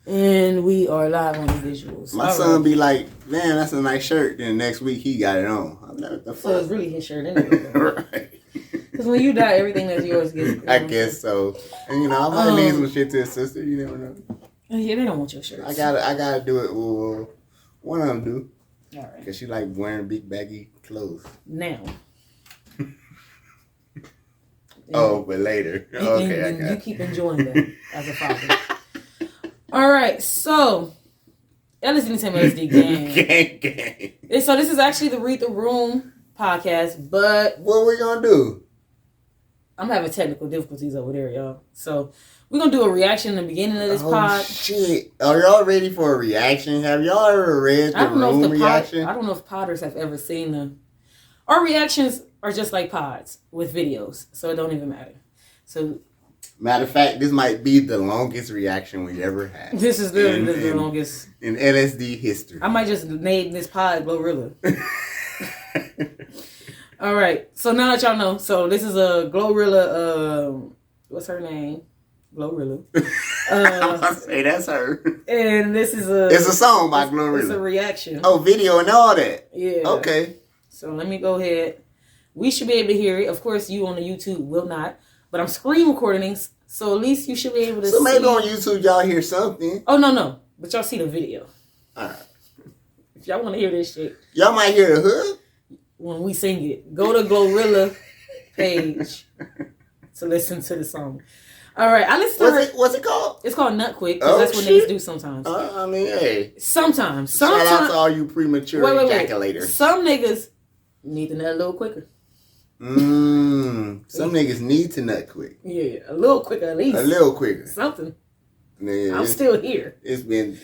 And we are live on the visuals. My son be like, man, that's a nice shirt. Then next week he got it on. I'm like, what the fuck? So it's really his shirt anyway. Right. Because when you die, everything that's yours gets... I guess so. And you know, I might leave some shit to his sister. You never know. Yeah, they don't want your shirts. I gotta do it. Well, one of them do. All right. Because she like wearing big baggy clothes. Now. Oh, but later. Okay, I got you keep enjoying that as a father. All right, so LSD ENT Gang. Gang. So this is actually the Read the Room podcast, but what we gonna do? I'm having technical difficulties over there, y'all. So we're gonna do a reaction in the beginning of this pod. Shit. Are y'all ready for a reaction? Have y'all ever read the room reaction? I don't know if podders have ever seen them. Our reactions are just like pods with videos, so it don't even matter. So, matter of fact, this might be the longest reaction we ever had. This is literally the longest in LSD history. I might just name this pod Glorilla. All right, so now that y'all know, so this is a Glorilla. What's her name? Glorilla. I say that's her. And this is It's a song by Glorilla. It's a reaction. Oh, video and all that. Yeah. Okay. So let me go ahead. We should be able to hear it. Of course, you on the YouTube will not. But I'm screen recording these, so at least you should be able to see. So maybe on YouTube y'all hear something. Oh, no. But y'all see the video. All right. If y'all want to hear this shit. Y'all might hear the hook. When we sing it. Go to Glorilla page to listen to the song. All right. I listen to her. What's it called? It's called Nut Quick, because that's what niggas do sometimes. I mean, hey. Sometimes. Shout out to all you premature ejaculators. Some niggas need to nut a little quicker. Some niggas need to nut quick. Yeah, a little quicker at least. A little quicker. Something. Yeah, I'm still here. It's been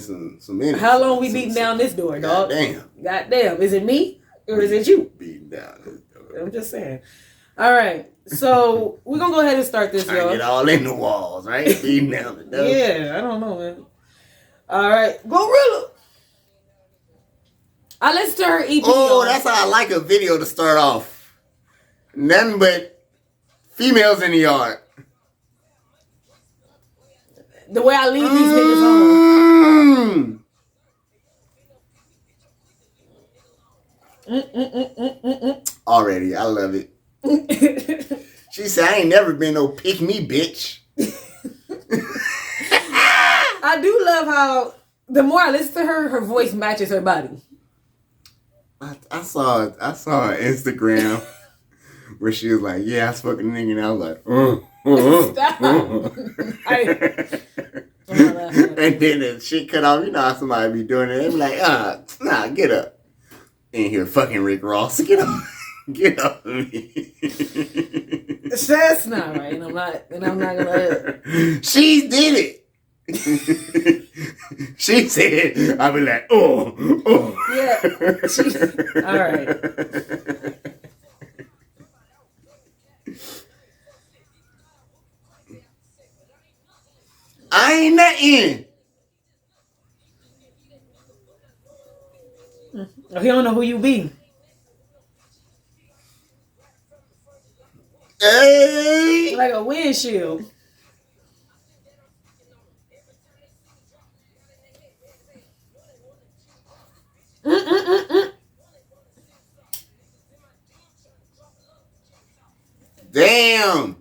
some minutes. How long we beating down this door, dog? God damn. Is it me or is it you? Beating down this door. I'm just saying. All right. So we're gonna go ahead and start this, y'all. Get all in the walls, right? Beating down the door. Yeah, I don't know, man. All right, Glorilla. I listened to her EP. Oh, that's how I like a video to start off. Nothing but females in the yard. The way I leave these niggas on. Already, I love it. She said, I ain't never been no pick me bitch. I do love how the more I listen to her, her voice matches her body. I saw an Instagram where she was like, yeah, I was fucking a nigga, and I was like, Stop. And then the shit cut off. You know how somebody be doing it. They be like, nah, get up. In here, fucking Rick Ross. Get up. Get up me. That's not right. And I'm not gonna. She did it. She said, I be like, oh. Yeah. All right. I ain't nothing. He don't know who you be. Hey. Like a windshield. Damn.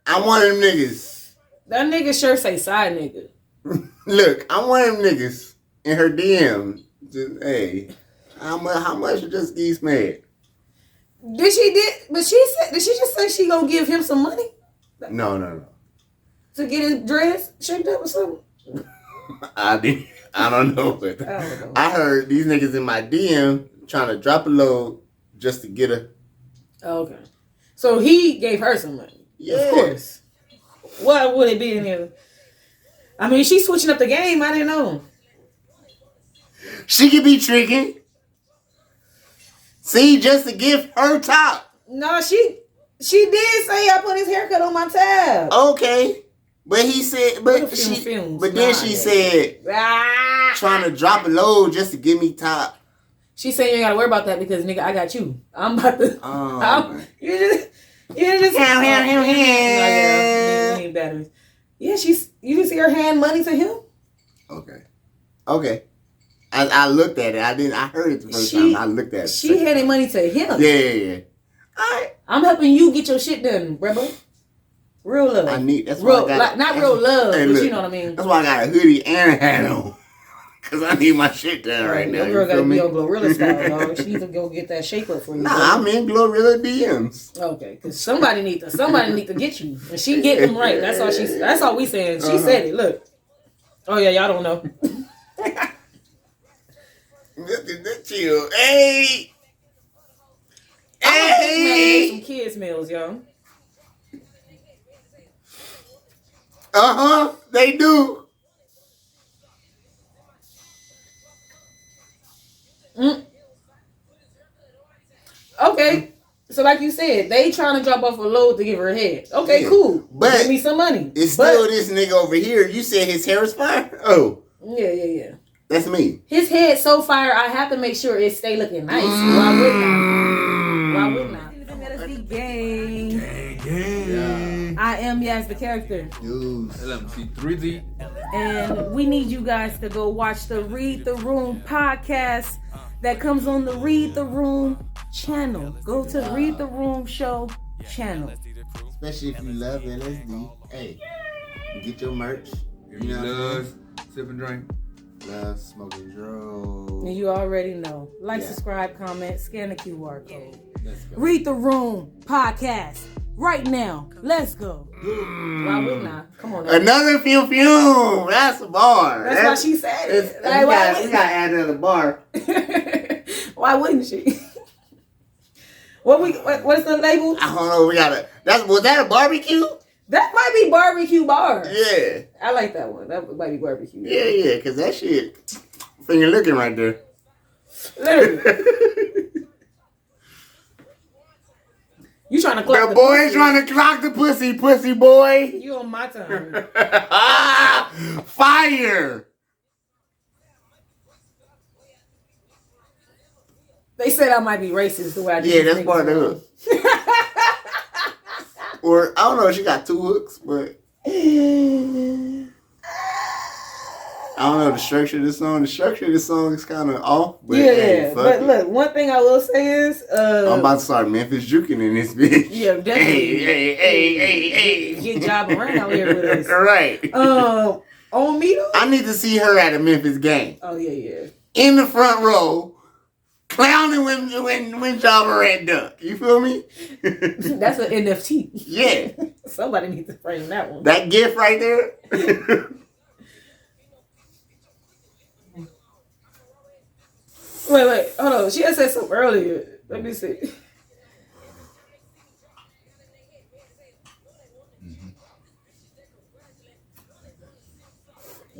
I'm one of them niggas. That nigga sure say side nigga. Look, I'm one of them niggas in her DM. Just, hey, how much you just geese mad? Did she just say she gonna give him some money? No. To get his dress shaped up or something? I don't know, but I heard these niggas in my DM trying to drop a load just to get her. Oh, okay. So he gave her some money. Yeah. Of course. What would it be in here? I mean, she's switching up the game. I didn't know. She could be tricking. See, just to give her top. No, she did say I put his haircut on my tab. Okay. But he said, then she said, trying to drop a load just to give me top. She said you ain't gotta worry about that because nigga, I got you. I'm about to. You just. We need batteries. Yeah, you didn't see her hand money to him? Okay. I looked at it. I heard it the first time. I looked at it. She handed money to him. Yeah. Alright. I'm helping you get your shit done, brother. Real love. That's why I got not real love, hey, but look, you know what I mean. That's why I got a hoodie and a hat on. Cause I need my shit done right now. Your girl gotta be on Glorilla style, dog. She needs to go get that shape up for you. Nah, I'm in Glorilla DMs. Okay, cause somebody need to get you, and she get them right. That's all we saying. She said it. Look. Oh yeah, y'all don't know. Look at that chill. Hey. Hey. Some kids meals, y'all. They do. Okay, so like you said, they trying to drop off a load to give her a head. Okay, cool. But give me some money. It's still this nigga over here. You said his hair is fire? Oh. Yeah. That's me. His head so fire, I have to make sure it stay looking nice. Why wouldn't I? LSD gang. Yeah. I am the character. LMC 3D. And we need you guys to go watch the Read the Room podcast that comes on the Read the Room channel. Go to Read the Room show channel. Especially if you love LSD. Hey, get your merch. You know, sip and drink. Love smoking drugs. And you already know. Subscribe, comment, scan the QR code. Let's go. Read the Room podcast right now. Let's go. Why wouldn't I? Come on. Now. Another fume. That's a bar. That's why she said it. We gotta add another bar. Why wouldn't she? What's the label? I don't know. Was that a barbecue? That might be barbecue bar. Yeah. I like that one. That might be barbecue. Yeah, because that shit finger looking right there. Literally. You trying to clock the boy trying to clock the pussy boy. You on my time. Fire. They said I might be racist the way I do. Yeah, that's part of the hook. Or I don't know if she got two hooks, but I don't know the structure of the song. The structure of the song is kind of off. But but look, one thing I will say is I'm about to start Memphis juking in this bitch. Yeah, definitely. Hey. Get job around out here with us. Right. On me though? I need to see her at a Memphis gang. Oh yeah. In the front row. Clowning when Ja Morant dunk. You feel me? That's an NFT. Yeah. Somebody needs to frame that one. That gift right there. Wait. Hold on. She had said something earlier. Let me see.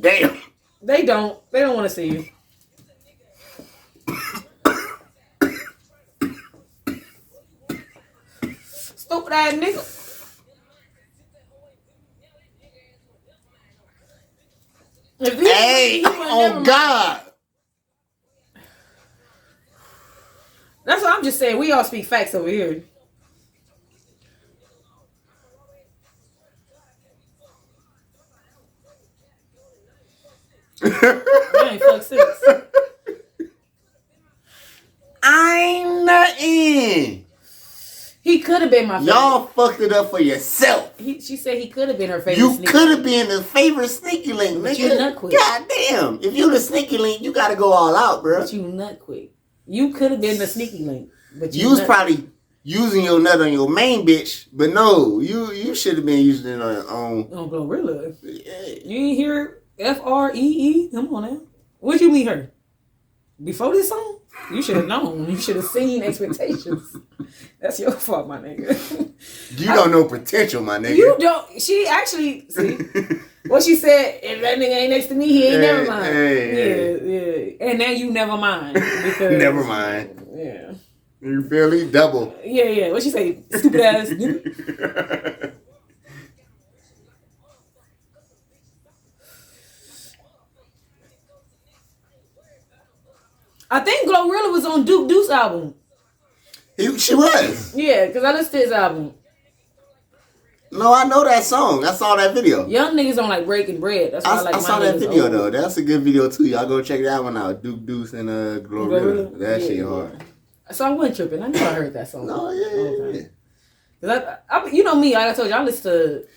Damn. They don't want to see you. Stupid ass nigga. Hey, oh God. That's what I'm just saying. We all speak facts over here. That ain't fuck sense. I'm nothing. He could have been my favorite. Y'all fucked it up for yourself. She said he could have been her favorite. You could have been the favorite sneaky link, but nigga. you nut quick. God damn. If you the sneaky link, you gotta go all out, bro. But you nut quick. You could have been the sneaky link. But you was probably using your nut on your main bitch, but no, you should have been using it on Glorilla. Yeah. You ain't hear FREE? Come on now. Where'd you meet her? Before this song? You should have known. You should have seen expectations. That's your fault, my nigga. You don't know potential, my nigga. You don't. She actually, see, what she said, if that nigga ain't next to me, he ain't never mind. Yeah. And now you never mind. Because, never mind. Yeah. You feel me? Double. Yeah. What she say? Stupid ass nigga. I think Glorilla was on Duke Deuce album. She was. Yeah, because I listened to his album. No, I know that song. I saw that video. Young niggas don't like breaking bread. That's why I like I my saw that niggas video old. though. That's a good video too. Y'all go check that one out. Duke Deuce and Glorilla. That shit hard. So I wasn't tripping. I knew I heard that song. No, yeah. Cause I, you know me, like I told you,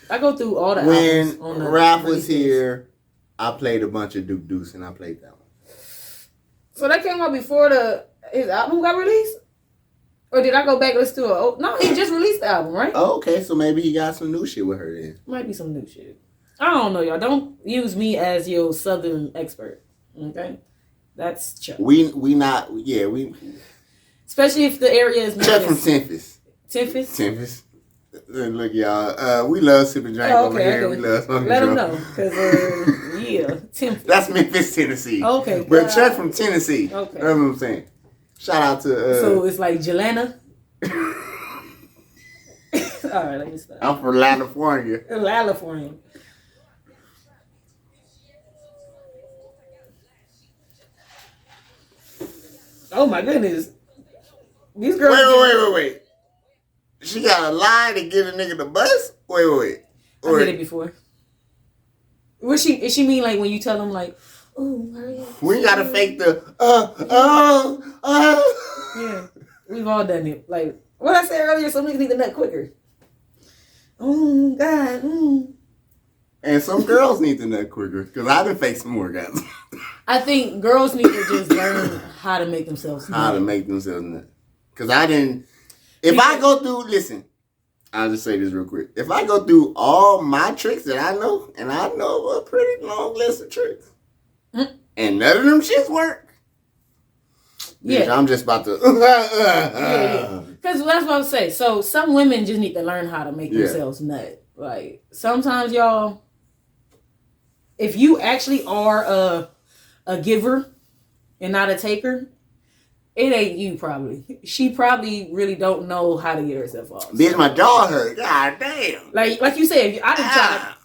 I go through all the albums. When On the Raph was here, I played a bunch of Duke Deuce and I played that one. So that came out before his album got released? Or did I go back and listen to it? No, he just released the album, right? Oh, okay, so maybe he got some new shit with her then. Might be some new shit. I don't know, y'all. Don't use me as your Southern expert. Okay? That's Chuck. We Especially if the area is Chuck from Memphis. Memphis? Look, y'all. We love sipping drink over here. We love smoking. Let them know, cause yeah, Memphis. That's Memphis, Tennessee. Okay, but Chuck from Tennessee. Okay, that's what I'm saying. Shout out to. So it's like Jelena. All right, let me stop. I'm from California. California. Oh my goodness. These girls. Wait. She got a lie to get a nigga the bus? Wait. I did it before. Is she mean like when you tell them like, oh, Maria? We gotta fake the Yeah, we've all done it. Like what I said earlier, some niggas need to nut quicker. Oh God. And some girls need to nut quicker because I done fake some more guys. I think girls need to just learn how to make themselves nut. How to make themselves nut. Because I didn't. If I go through, listen, I'll just say this real quick. If I go through all my tricks that I know, and I know a pretty long list of tricks, and none of them shits work, bitch, I'm just about to. Because that's what I'm saying. So some women just need to learn how to make themselves nut. Like sometimes y'all, if you actually are a giver and not a taker, it ain't you probably. She probably really don't know how to get herself off. Bitch, my jaw hurt. God damn. Like you said, I didn't try.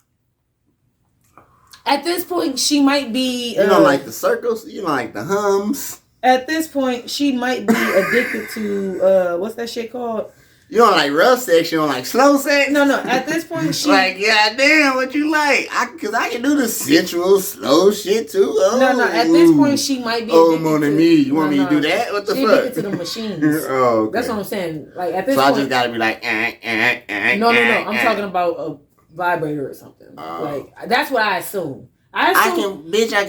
At this point, she might be. You don't like the circles. You don't like the hums. At this point, she might be addicted to what's that shit called? You don't like rough sex. You don't like slow sex. No. At this point, she like goddamn. What you like? Cause I can do the sensual slow shit too. Oh, no. At this point, she might be. Oh, mon ami, you want me to do that? What the fuck? Addicted to the machines. Oh, okay. That's what I'm saying. Like at this point, I just gotta be like, No. I'm talking about a vibrator or something. Like that's what I assume. I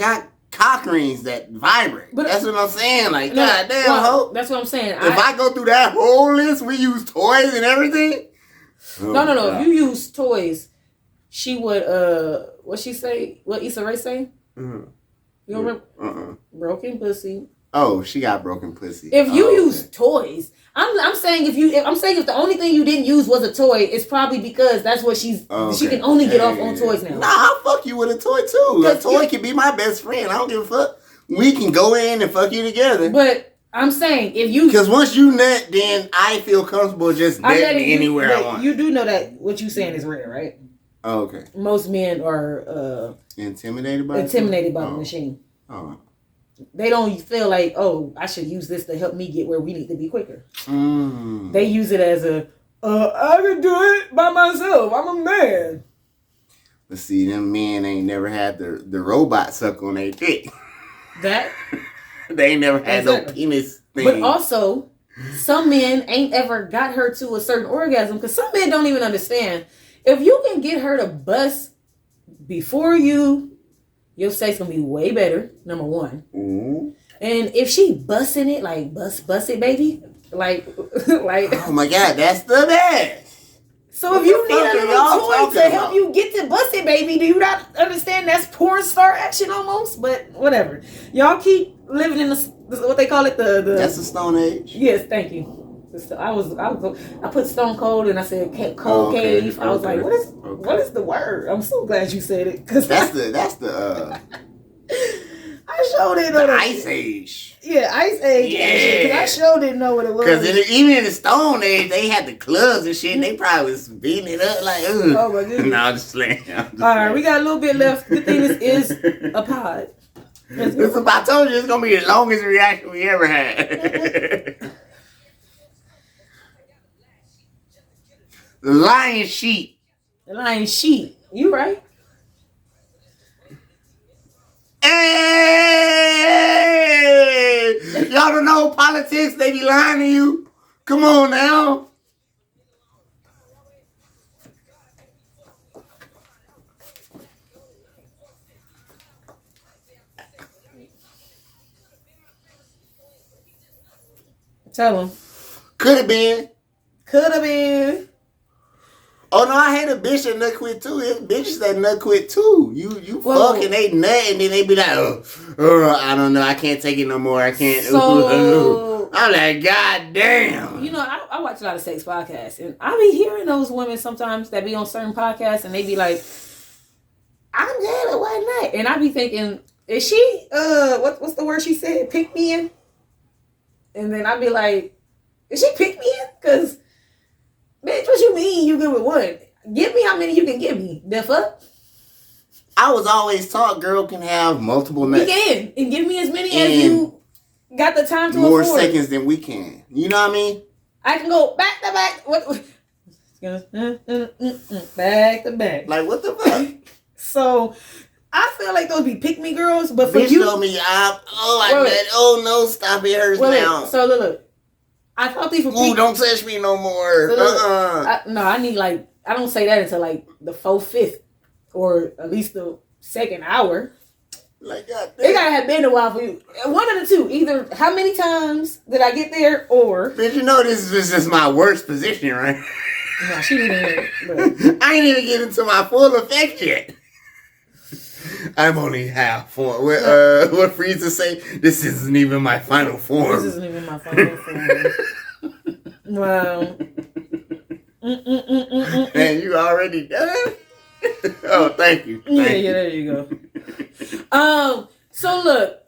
got cock rings that vibrate. But that's what I'm saying. Like, goddamn, ho. That's what I'm saying. If I go through that whole list, we use toys and everything. Oh, no. If you use toys, she would. What she say? What Issa Rae say? You don't remember? Broken pussy. Oh, she got broken pussy. If you use toys, I'm saying if the only thing you didn't use was a toy, it's probably because that's what she can only get off on toys now. Nah, I'll fuck you with a toy too. A toy can be my best friend. I don't give a fuck. We can go in and fuck you together. But I'm saying if you, because once you nut, then I feel comfortable just nutting anywhere I want. You do know that what you saying is rare, right? Oh, okay. Most men are intimidated by the machine. Oh. They don't feel like, oh, I should use this to help me get where we need to be quicker. They use it as I can do it by myself. I'm a man. But see, them men ain't never had the robot suck on their dick. That? They ain't never had no penis thing. But also, some men ain't ever got her to a certain orgasm because some men don't even understand. If you can get her to bust before your sex gonna be way better, number one. Mm-hmm. And if she busting it, like bust it, baby. Like oh my God, that's the best. So if you need a little toy to help you get to bust it, baby, do you not understand that's porn star action almost? But whatever. Y'all keep living in the what they call it, the that's the Stone Age. Yes, thank you. I put Stone Cold and I said Cold Cave. I was like, what is the word? I'm so glad you said it because that's the I sure didn't know the that. Ice Age. Yeah, Ice Age. Yeah, because I sure didn't know what it was. Because even in the Stone Age, they had the clubs and shit. And they probably was beating it up like, ugh. Oh my goodness. No, I'm just playing. All right, we got a little bit left. Good thing this is a pod. I told you it's gonna be the longest reaction we ever had. The lion sheep Lying sheep. You right. Hey! Y'all don't know politics. They be lying to you. Come on now. Tell him. Could have been. Could have been. Oh no, I hate a bitch that nut quit too. It's bitches that nut quit too. You Well, fuck and they nut and then they be like, I don't know, I can't take it no more. I can't. So I'm like, God damn. You know, I watch a lot of sex podcasts, and I be hearing those women sometimes that be on certain podcasts, and they be like, "I'm good, but why not?" And I be thinking, is she what's the word she said? Pick me in. And then I be like, is she pick me in? Because, bitch, what you mean you good with one? Give me how many you can give me. The fuck? I was always taught girl can have multiple nuts. You can. And give me as many as you got the time to more afford. seconds than we can. You know what I mean? I can go back to back. Back to back. Like, what the fuck? So, I feel like those be pick me girls, but for bitch you. told me, no, stop, it hurts now. So look. I thought these were Ooh, don't touch me no more. I need I don't say that until like the 4th, 5th, or at least the 2nd hour. Like, God damn. It gotta have been a while for you. One of the two. Either how many times did I get there, or bitch, you know this is just my worst position, right? No, she didn't. I ain't even get into my full effect yet. I'm only half form. What Frieza say? This isn't even my final form. This isn't even my final form. Wow. And you already done? Oh, thank you. Thank you. There you go. So look,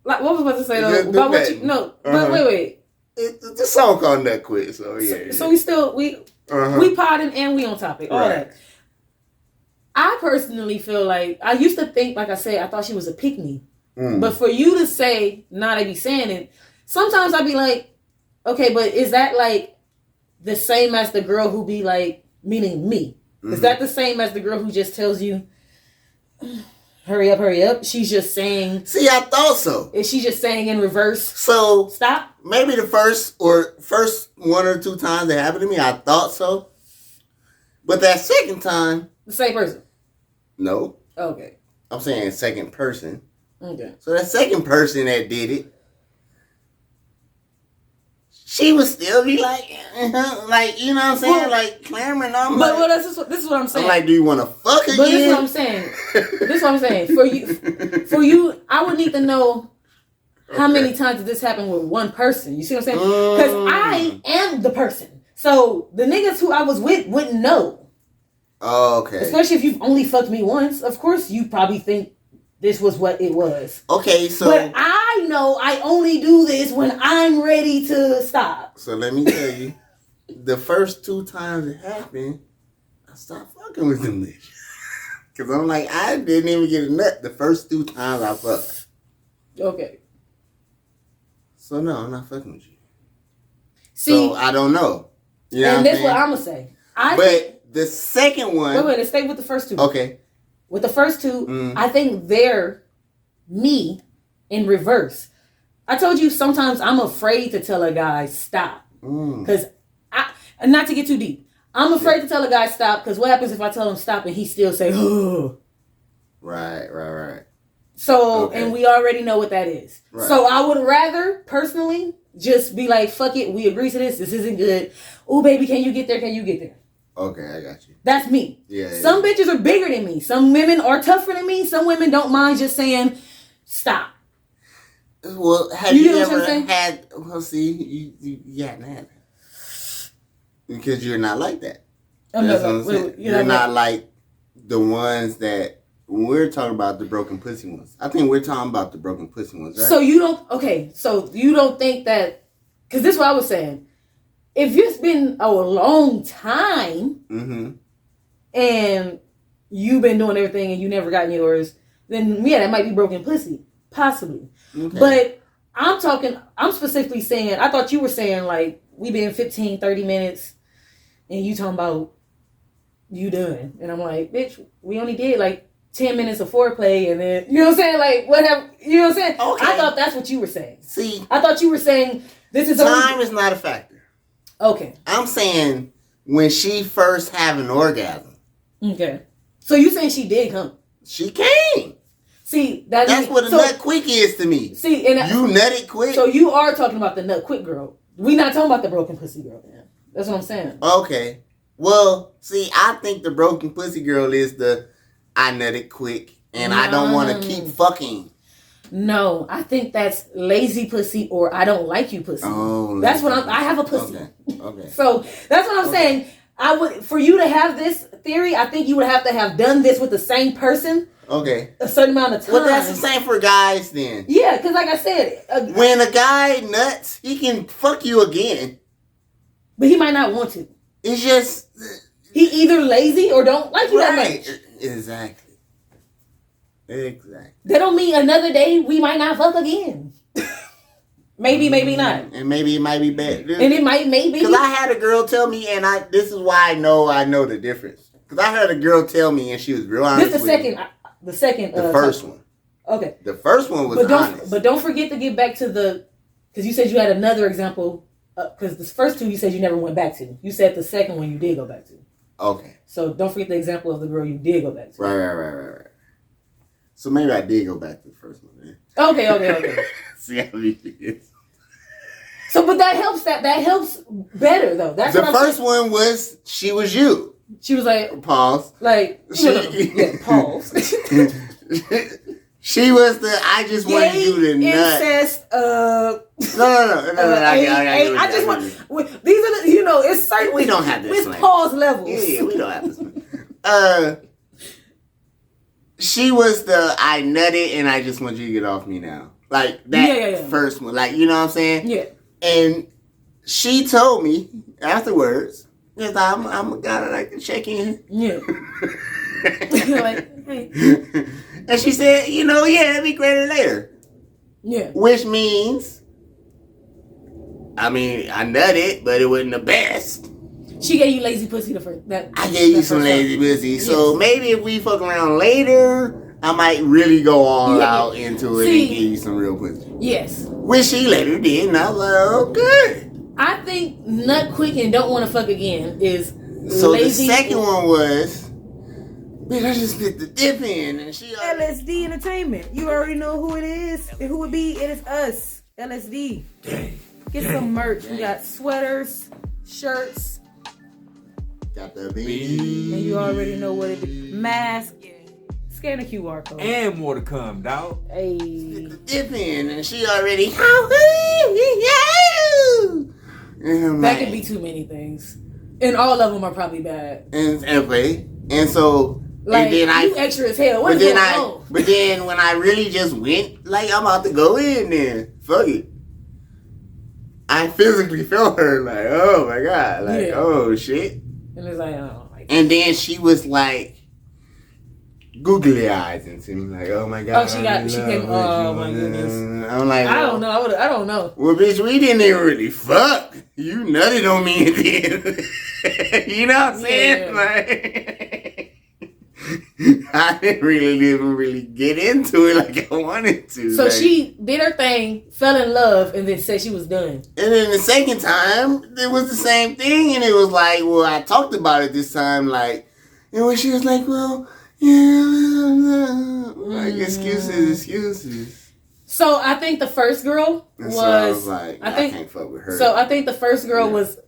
like what was I about to say though? About what you but wait. It's a song called Nut Quit, so yeah. So we potting and we on topic. All that. I personally feel like I used to think, like I said, I thought she was a pick me. But for you to say, they be saying it, sometimes I'd be like, okay, but is that like the same as the girl who be like, meaning me? Is that the same as the girl who just tells you, hurry up? She's just saying. See, I thought so. Is she just saying in reverse? So stop. Maybe the first 1 or 2 times that happened to me, I thought so. But that second time, the same person. No. Okay. I'm saying second person. Okay. So that second person that did it, she would still be like, like, you know what I'm saying? Like, clamoring on. But this is what I'm saying. I'm like, do you want to fuck again? But this is what I'm saying. For you, I would need to know how many times did this happen with one person. You see what I'm saying? Because I am the person. So the niggas who I was with wouldn't know. Oh, okay. Especially if you've only fucked me once. Of course, you probably think this was what it was. Okay, so. But I know I only do this when I'm ready to stop. So let me tell you, the first 2 times it happened, I stopped fucking with them bitches. Because I'm like, I didn't even get a nut the first 2 times I fucked. Okay. So no, I'm not fucking with you. See, so I don't know. You know and that's what I'm going to say. The second one. Wait, let's stay with the first 2. Okay. With the first 2, I think they're me in reverse. I told you sometimes I'm afraid to tell a guy stop. Because and not to get too deep, I'm afraid to tell a guy stop because what happens if I tell him stop and he still say, oh. Right. So, and we already know what that is. Right. So I would rather, personally, just be like, fuck it, we agree to this. This isn't good. Oh, baby, can you get there? Okay, I got you. That's me. Yeah. Some bitches are bigger than me. Some women are tougher than me. Some women don't mind just saying, stop. Well, have you ever had... Well, see, you haven't had that. Because you're not like that. You're not like the ones that... We're talking about the broken pussy ones. I think we're talking about the broken pussy ones, right? So you don't think that... Because this is what I was saying. If it's been a long time and you've been doing everything and you never gotten yours, then yeah, that might be broken pussy. Possibly. Okay. But I'm specifically saying, I thought you were saying like we been 15, 30 minutes and you talking about you done. And I'm like, bitch, we only did like 10 minutes of foreplay and then, you know what I'm saying? Like, whatever, you know what I'm saying? Okay. I thought that's what you were saying. See, I thought you were saying this is time is not a factor. Okay. I'm saying when she first have an orgasm. Okay. So you saying she did come? She came. See, that's what a nut quick is to me. See, and you nutted quick. So you are talking about the nut quick girl. We not talking about the broken pussy girl, man. That's what I'm saying. Okay. Well, see, I think the broken pussy girl is the I nutted quick and I don't want to keep fucking. No, I think that's lazy pussy or I don't like you pussy. Oh, that's what I have a pussy. Okay. So that's what I'm saying. I would, for you to have this theory, I think you would have to have done this with the same person. Okay. A certain amount of time. Well, that's the same for guys then. Yeah, because like I said, when a guy nuts, he can fuck you again. But he might not want to. It's just he either lazy or don't like you that much. Exactly. That don't mean another day we might not fuck again. Maybe not. And maybe it might be bad. And it maybe. Because I had a girl tell me, and this is why I know the difference. Because I heard a girl tell me, and she was real honest. This the second. The first one. Okay. The first one was honest. But don't forget to get back to because you said you had another example. Because the first two you said you never went back to. You said the second one you did go back to. Okay. So don't forget the example of the girl you did go back to. Right. So maybe I did go back to the first one, man. Okay. See how it is. So, but that helps. That helps better though. That's the what first one was she was you. She was like pause. Like pause. She was the I just wanted you to nut. Incest. No. I just want. These are the it's certain. We don't have this. It's pause levels. Yeah, we don't have this. She was the I nutted and I just want you to get off me now. Like that first one. Like, you know what I'm saying? Yeah. And she told me afterwards, yes, I'm a guy that like to check in. Yeah. Like, hey. And she said, it'd be greater later. Yeah. Which means, I nutted, but it wasn't the best. She gave you lazy pussy I gave you some lazy pussy. Yes. So maybe if we fuck around later, I might really go all out into it and give you some real pussy. Yes. Which she later did, and I was like, okay. I think nut quick and don't want to fuck again is so lazy. The second one was, man, I just spit the dip in, and she LSD Entertainment. You already know who it is and who it be. It is us, LSD. Get some merch. We got sweaters, shirts. Got the beans. And you already know what it is. Mask. Scan the QR code. And more to come, dog. Hey. Spit the dip in, and she already. That could be too many things. And all of them are probably bad. And so. Like, and then you extra as hell. What is going on? But then when I really just went, like, I'm about to go in there. Fuck it. I physically felt her, like, oh my God. Like, oh shit. And it's like, oh my God. And then she was like, googly eyes into me, like, oh my God. Oh, she came, oh my goodness. I'm like, I don't know. I don't know. Well, bitch, we didn't even really fuck. You nutted on me then. You know what I'm saying? Yeah. Like, I didn't even really get into it like I wanted to. So she did her thing, fell in love, and then said she was done. And then the second time, it was the same thing, and it was like, well, I talked about it this time, like, and when she was like, well, yeah, like excuses. So I think the first girl was. So I was like, I can't fuck with her. So I think the first girl was.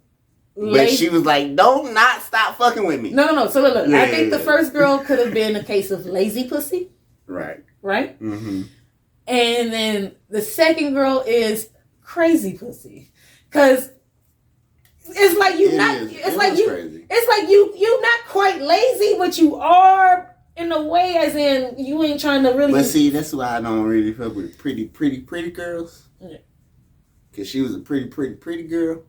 But she was like, don't not stop fucking with me. No. So look. I think the first girl could have been a case of lazy pussy. Right. Mm-hmm. And then the second girl is crazy pussy. Cause it's like you you're not quite lazy, but you are in a way as in you ain't trying to really. But see, that's why I don't really fuck with pretty girls. Yeah. Cause she was a pretty girl.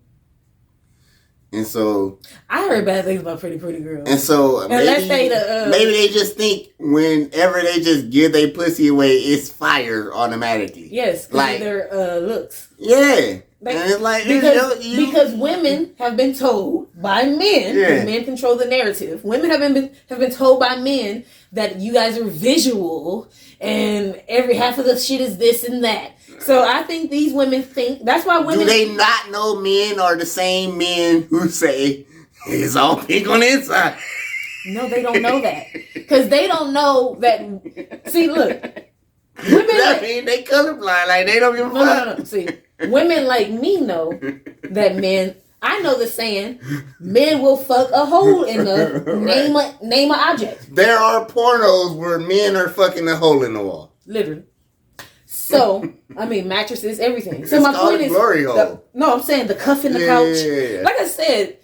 And so I heard bad things about pretty girls. And so maybe they just think whenever they just give their pussy away, it's fire automatically. Yes, like their looks. Yeah, And it's like because women have been told by men, and men control the narrative. Women have been told by men that you guys are visual, and every half of the shit is this and that. So I think these women think that's why women. Do they not know men are the same men who say it's all pink on the inside? No, they don't know that because they don't know that. See, look, women. That mean they colorblind, like they don't give a fuck. No. See, women like me know that men. I know the saying, men will fuck a hole in the name a object. There are pornos where men are fucking a hole in the wall. Literally. So, I mean, mattresses, everything. So it's my point is, glory hole. No, I'm saying the cuff in the couch. Yeah. Like I said,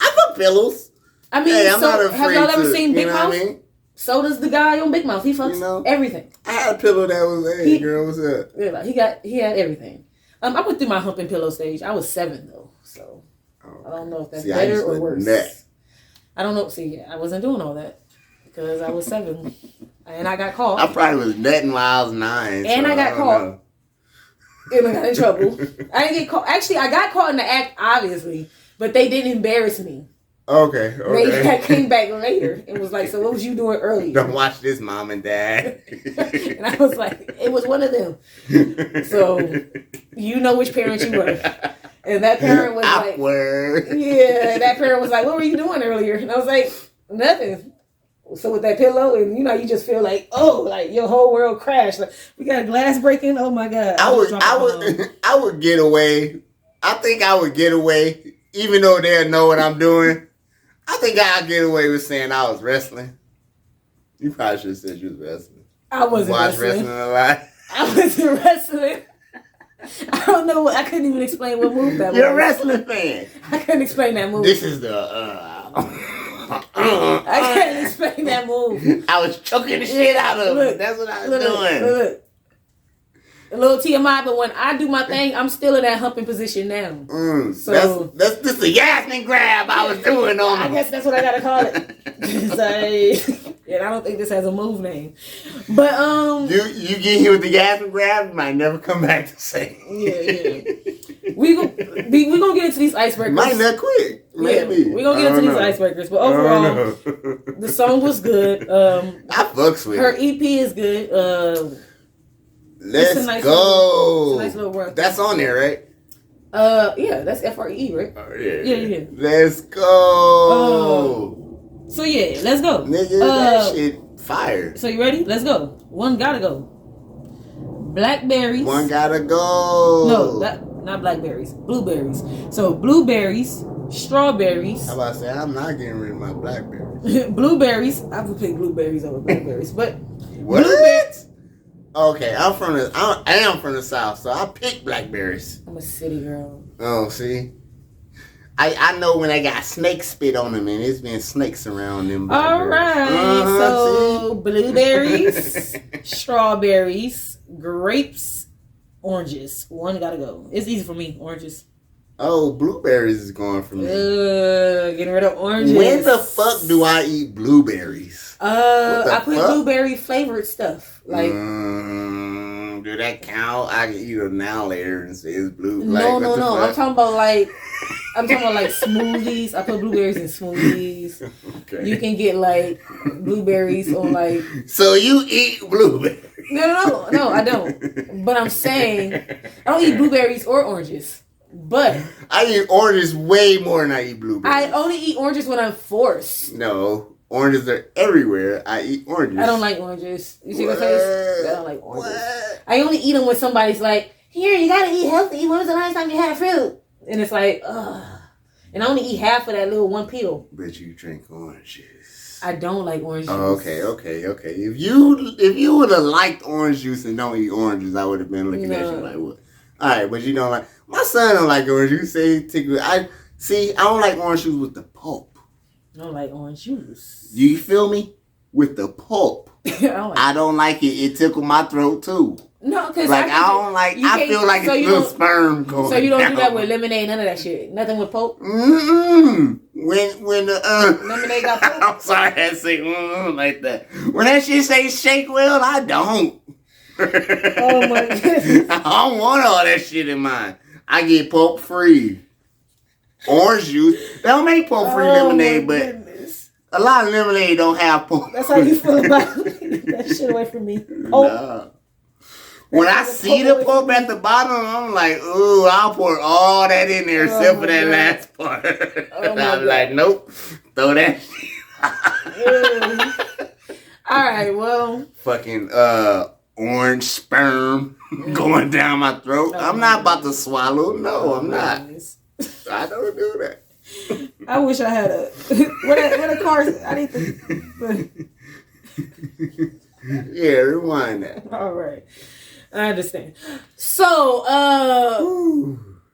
I fuck pillows. I mean, hey, I'm not afraid have y'all ever seen Big you know Mouth? What I mean? So does the guy on Big Mouth. He fucks everything. I had a pillow that was, hey, girl, what's up? Yeah, he had everything. I went through my humping pillow stage. I was 7 though, so I don't know if that's better or worse. I don't know. See, I wasn't doing all that because I was 7, and I got caught. I probably was nutting while I was 9, and I got caught. And I got in trouble. I didn't get caught. Actually, I got caught in the act, obviously, but they didn't embarrass me. Okay. They came back later and was like, "So what was you doing earlier?" Don't watch this, Mom and Dad. And I was like, "It was one of them." So you know which parent you were. And that parent was awkward. Like, "Yeah." That parent was like, "What were you doing earlier?" And I was like, "Nothing." So with that pillow, and you just feel like, oh, like your whole world crashed. Like, we got a glass breaking. Oh my God! I would get away. I think I would get away, even though they'll know what I'm doing. I think I'll get away with saying I was wrestling. You probably should have said you was wrestling. I wasn't wrestling a lot. I wasn't wrestling. I don't know. I couldn't even explain what move that was. You're a wrestling fan. I couldn't explain that move. This is the. I can't explain that move. I was choking the shit out of it. That's what I was doing. Look. A little TMI, but when I do my thing, I'm still in that humping position now. So that's just a Yasmin grab I was doing on. I guess that's what I gotta call it. And I don't think this has a move name, but you get hit with the Yasmin grab, you might never come back to say. Yeah. We gonna get into these icebreakers. Might not quick. Maybe we gonna get into these icebreakers, but overall, the song was good. I fucks with her EP is good. Let's go. It's a nice little run. That's on there, right? Yeah, that's FRE, right? Yeah. Let's go. So yeah, let's go. Nigga, that shit fire. So you ready? Let's go. One gotta go. Blackberries. One gotta go. No, not blackberries. Blueberries. So blueberries, strawberries. How about I say I'm not getting rid of my blackberries. Blueberries. I would pick blueberries over blackberries, but what? Blueberries. Okay, I am from the South, so I pick blackberries. I'm a city girl. Oh, see? I know when I got snake spit on them and it's been snakes around them. All right. So blueberries, strawberries, grapes, oranges. One gotta go. It's easy for me. Oranges. Oh, blueberries is going for me. Getting rid of oranges. When the fuck do I eat blueberries? I put blueberry flavored stuff. Like, do that count? I can eat it now later and say it's blue. No. I'm talking about like smoothies. I put blueberries in smoothies. Okay. You can get like blueberries on like. So you eat blueberries? No, I don't. But I'm saying I don't eat blueberries or oranges. But I eat oranges way more than I eat blueberries. I only eat oranges when I'm forced. No, oranges are everywhere. I eat oranges. I don't like oranges. You see my face? I don't like oranges. What? I only eat them when somebody's like, "Here, you gotta eat healthy. When was the last time you had fruit?" And it's like, ugh. And I only eat half of that little one peel. But you drink orange juice. I don't like orange juice. Okay. If you would have liked orange juice and don't eat oranges, I would have been looking at you like, what? All right, but you don't like. My son don't like orange juice. I don't like orange juice with the pulp. I don't like orange juice. Do you feel me? With the pulp. I don't like it. It tickled my throat too. No, because I don't like. I feel like it's little sperm going. So you don't do that with lemonade, none of that shit. Nothing with pulp. When the lemonade got pulp. I'm sorry, I say like that. When that shit say shake well, I don't. Oh my goodness. I don't want all that shit in mine. I get pulp free. Orange juice. They don't make pulp free lemonade, but a lot of lemonade don't have pulp. That's how you feel about that shit away from me. Nah. When I see the pulp at the bottom, I'm like, ooh, I'll pour all that in there except for that last part. I'm like, nope, throw that shit. All right, well. Fucking orange sperm going down my throat. I'm not about to swallow. No, I'm not. I don't do that. I wish I had a what a car. I need to. Yeah, rewind that. All right, I understand. So,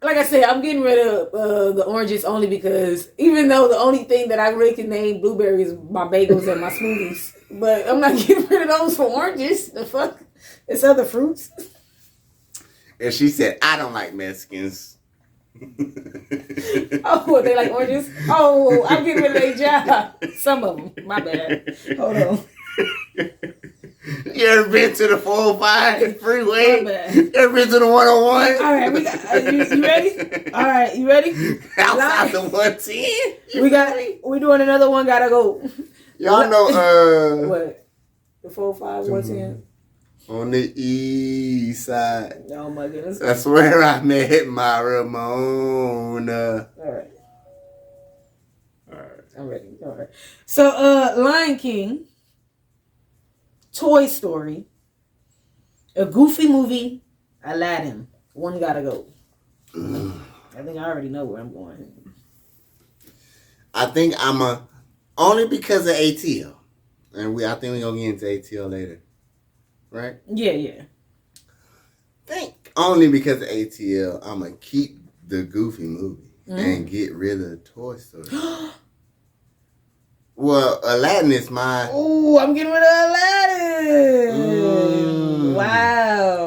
like I said, I'm getting rid of the oranges only because even though the only thing that I really can name blueberries is my bagels and my smoothies, but I'm not getting rid of those for oranges. The fuck, it's other fruits. And she said, I don't like Mexicans. Oh, they like oranges? Oh, I'm getting rid of their job. Some of them. My bad. Hold on. You ever been to the 405 freeway? My bad. You ever been to the 101? All right, we got. You ready? All right, you ready? Outside the 110? We doing another one. Gotta go. Y'all know what? The 405 110. On the east side. Oh my goodness. That's where I met my Ramona. All right. I'm ready. All right. So, Lion King, Toy Story, a Goofy movie, Aladdin. One gotta go. I think I already know where I'm going. I think only because of ATL. And I think we're gonna get into ATL later. Right? Yeah. Think only because of ATL, I'm gonna keep the Goofy movie and get rid of Toy Story. Well, Aladdin is mine. Ooh, I'm getting rid of Aladdin. Wow.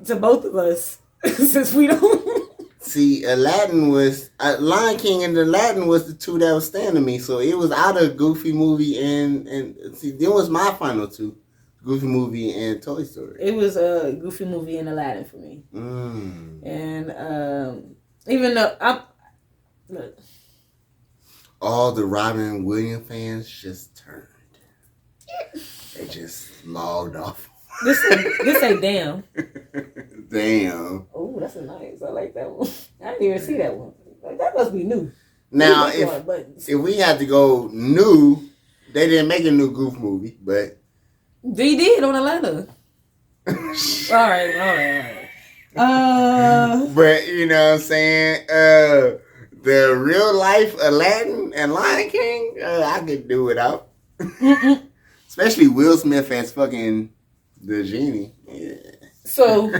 To both of us, since we don't. See, Aladdin was Lion King and Aladdin was the two that was standing me. So it was out of Goofy movie and see, then was my final two. Goofy movie and Toy Story. It was a Goofy movie and Aladdin for me. And even though look, all the Robin Williams fans just turned. They just logged off. This ain't damn. Damn. Oh, that's a nice. I like that one. I didn't even see that one. Like, that must be new. Now, if we had to go new, they didn't make a new Goof movie, but. They did on Atlanta. All right. But you know what I'm saying? The real life Aladdin and Lion King, I could do without. Especially Will Smith as fucking the genie. Yeah. So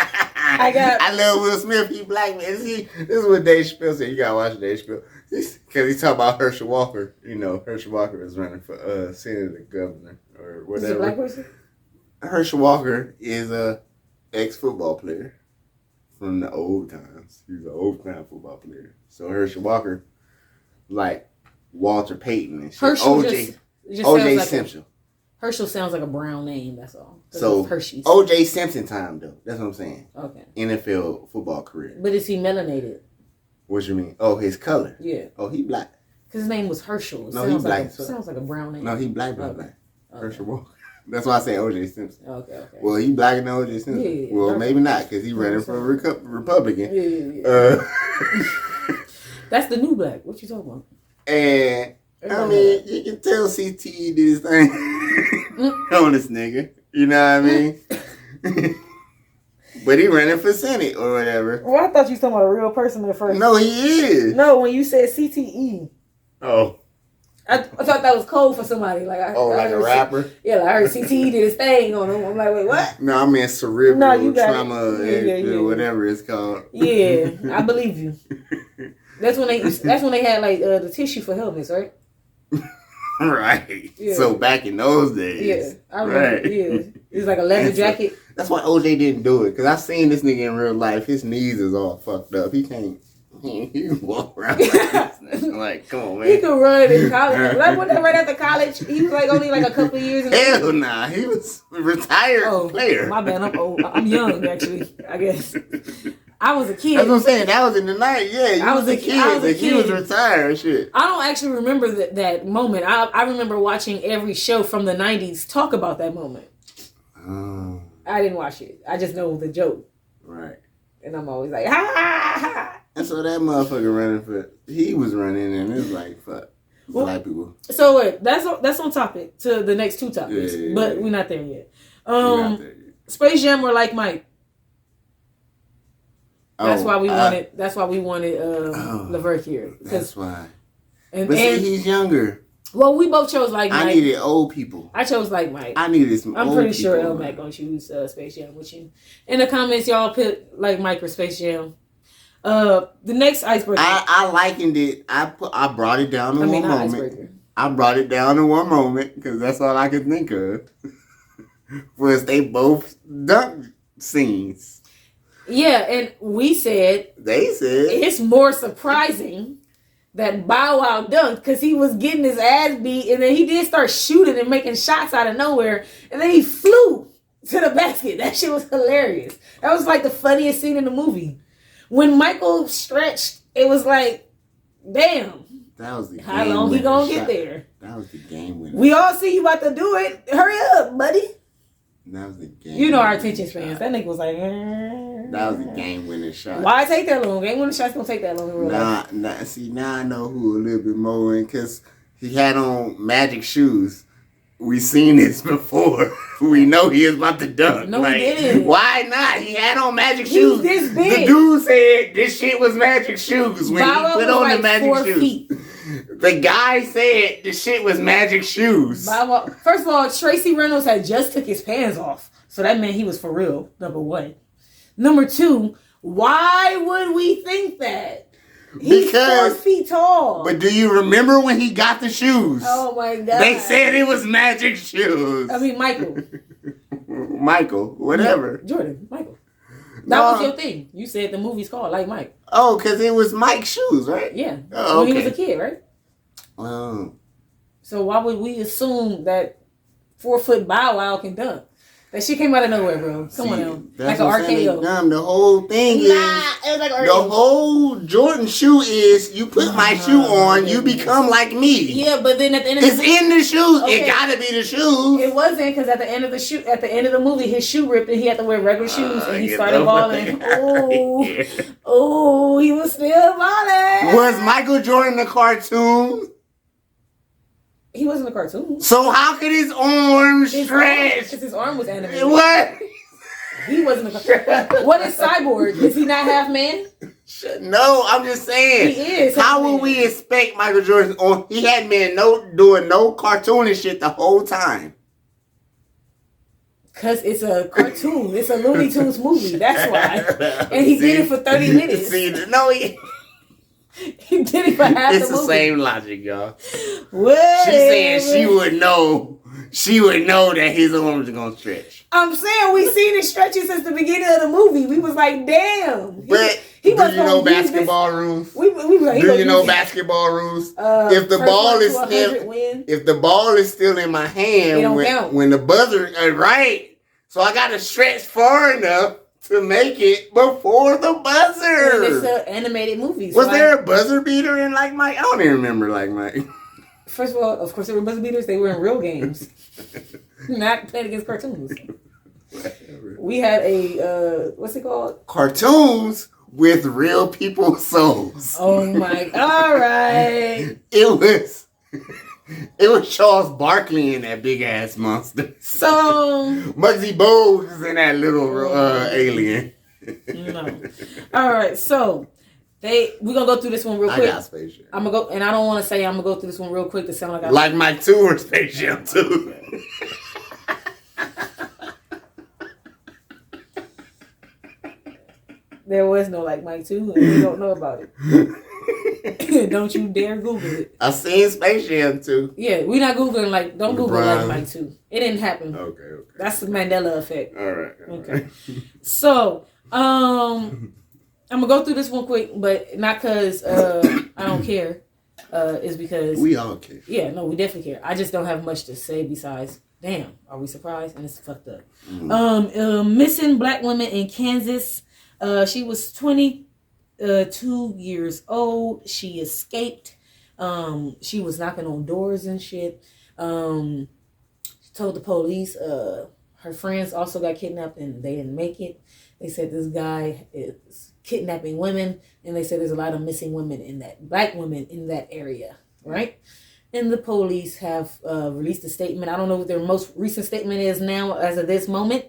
I love Will Smith. He black man. This is what Dave Chappelle said. You gotta watch Dave Chappelle. Because he's talking about Herschel Walker. You know, Herschel Walker is running for senator, governor, or whatever. Is it a black person? Herschel Walker is a ex-football player from the old times. He's an old-time football player. So Herschel Walker, like Walter Payton and shit. Herschel O.J. Simpson. Herschel sounds like a brown name, that's all. So Hershey's. O.J. Simpson time, though. That's what I'm saying. Okay. NFL football career. But is he melanated? What you mean? Oh, his color? Yeah. Oh, he black. Because his name was Herschel. No, he black. Sounds like a brown name. No, he black. Okay. Herschel Walker. That's why I say O.J. Simpson. Okay. Well, he blacker than O.J. Simpson. Yeah. Well, maybe not, because he running for Republican. Yeah. That's the new black. What you talking about? And I mean, you can tell CTE did his thing on this nigga. You know what I mean? But he running for Senate or whatever. Well, I thought you was talking about a real person at first. No, he is. No, when you said CTE. Oh. I thought that was code for somebody. Like I like a rapper? Yeah, like I heard CTE did his thing on him. I'm like, wait, what? No, I mean cerebral trauma, whatever it's called. Yeah, I believe you. That's when they had like the tissue for helmets, right? Right. Yeah. So back in those days. Yeah, I remember. Right. Yeah, it was like a leather jacket. That's why OJ didn't do it, because I seen this nigga in real life. His knees is all fucked up. He can't. He can walk around like this. Like, come on, man. He could run in college. When I went there right after college, he was like only like a couple of years. Hell nah, he was a retired player. My bad, I'm old. I'm young actually, I guess. I was a kid. That's what I'm saying. That was in the night. Yeah, you was a kid. He was retired. Shit. I don't actually remember that moment. I remember watching every show from the 90s talk about that moment. Oh. I didn't watch it. I just know the joke. Right. And I'm always like, ha ha ha. And so that motherfucker he was running, and it's like, fuck. Black people. So wait, that's on topic to the next two topics, but we're not there yet. Space Jam or Like Mike. That's why we wanted. That's why we wanted Levert here. That's why. And he's younger. Well, we both chose Like Mike. I needed old people. I chose Like Mike. I needed some. I'm pretty sure El Mac gonna choose Space Jam with you. In the comments, y'all put Like Mike or Space Jam. The next icebreaker. I likened it. I brought it down to one moment. Icebreaker. I brought it down to one moment because that's all I could think of. Was they both dunk scenes? Yeah, and we said it's more surprising that Bow Wow dunked because he was getting his ass beat, and then he did start shooting and making shots out of nowhere, and then he flew to the basket. That shit was hilarious. That was like the funniest scene in the movie. When Michael stretched, it was like, damn. That was the how long he gonna get there? That was the game winner. We all see you about to do it. Hurry up, buddy. That was the game. You know our attention spans. That nigga was like, that was the game winning shot. Why take that long? Game winning shots gonna take that long. Now I know who a little bit more because he had on magic shoes. We seen this before. We know he was about to dunk. No, he didn't. Why not? He had on magic shoes. This big. The dude said this shit was magic shoes when he put on the magic 4 shoes. Feet. The guy said the shit was magic shoes. First of all, Tracy Reynolds had just took his pants off. So that meant he was for real, number one. Number two, why would we think that? He's 4 feet tall. But do you remember when he got the shoes? Oh my God. They said it was magic shoes. I mean, Michael. Michael, whatever. Jordan, Michael. That was your thing. You said the movie's called Like Mike. Oh, because it was Mike's shoes, right? Yeah. Oh, when he was a kid, right? Oh. So why would we assume that 4 foot Bow Wow can dunk? That shit came out of nowhere, bro. Come on now. Like an RKO. The whole thing is, it was like the whole Jordan shoe is, you put my shoe on, you become like me. Yeah, but then at the end of it's in the shoes. Okay. It gotta be the shoes. It wasn't, because at the end of the movie, his shoe ripped and he had to wear regular shoes and he started balling. Oh, he was still balling. Was Michael Jordan a cartoon? He wasn't a cartoon. So how could his arm stretch? Because his arm was animated. What? He wasn't a cartoon. What is Cyborg? Is he not half man? No, I'm just saying. He is. How would we expect Michael Jordan on? He hadn't been doing no cartoonish shit the whole time. Because it's a cartoon. It's a Looney Tunes movie. That's why. And he did it for 30 minutes. He did it for half the movie. It's the same logic, y'all. Whatever. She said she would know that his arms are gonna stretch. I'm saying we seen it stretching since the beginning of the movie. We was like, damn. But do you know basketball rules? We like, do you know basketball rules? If the ball is still in my hand when the buzzer right, so I gotta stretch far enough to make it before the buzzer. It's an animated movie. Was there a buzzer beater in Like Mike? I don't even remember Like Mike. First of all, of course there were buzzer beaters. They were in real games. Not played against cartoons. We had a, what's it called? Cartoons with real people's souls. Oh my, all right. It was Charles Barkley in that big ass monster. So Muggsy Bogues is in that little alien. No. All right, so we're gonna go through this one real quick. I got Space Jam. I'm gonna go, and I don't want to say I'm gonna go through this one real quick to sound like Like Mike 2 or Space Jam 2. There was no Like Mike 2, and we don't know about it. Don't you dare Google it. I seen Space Jam 2. Yeah, we're not Googling don't Google Like Mike 2. It didn't happen. Okay. That's the Mandela effect. All right. Okay. So, I'm gonna go through this one quick, but not because I don't care. It's because we all care. Yeah, no, we definitely care. I just don't have much to say besides, damn, are we surprised? And it's fucked up. Missing black women in Kansas. She was 22 years old. She escaped. She was knocking on doors and shit. She told the police. Her friends also got kidnapped and they didn't make it. They said this guy is kidnapping women, and they said there's a lot of missing women black women in that area, right? And the police have released a statement. I don't know what their most recent statement is now as of this moment,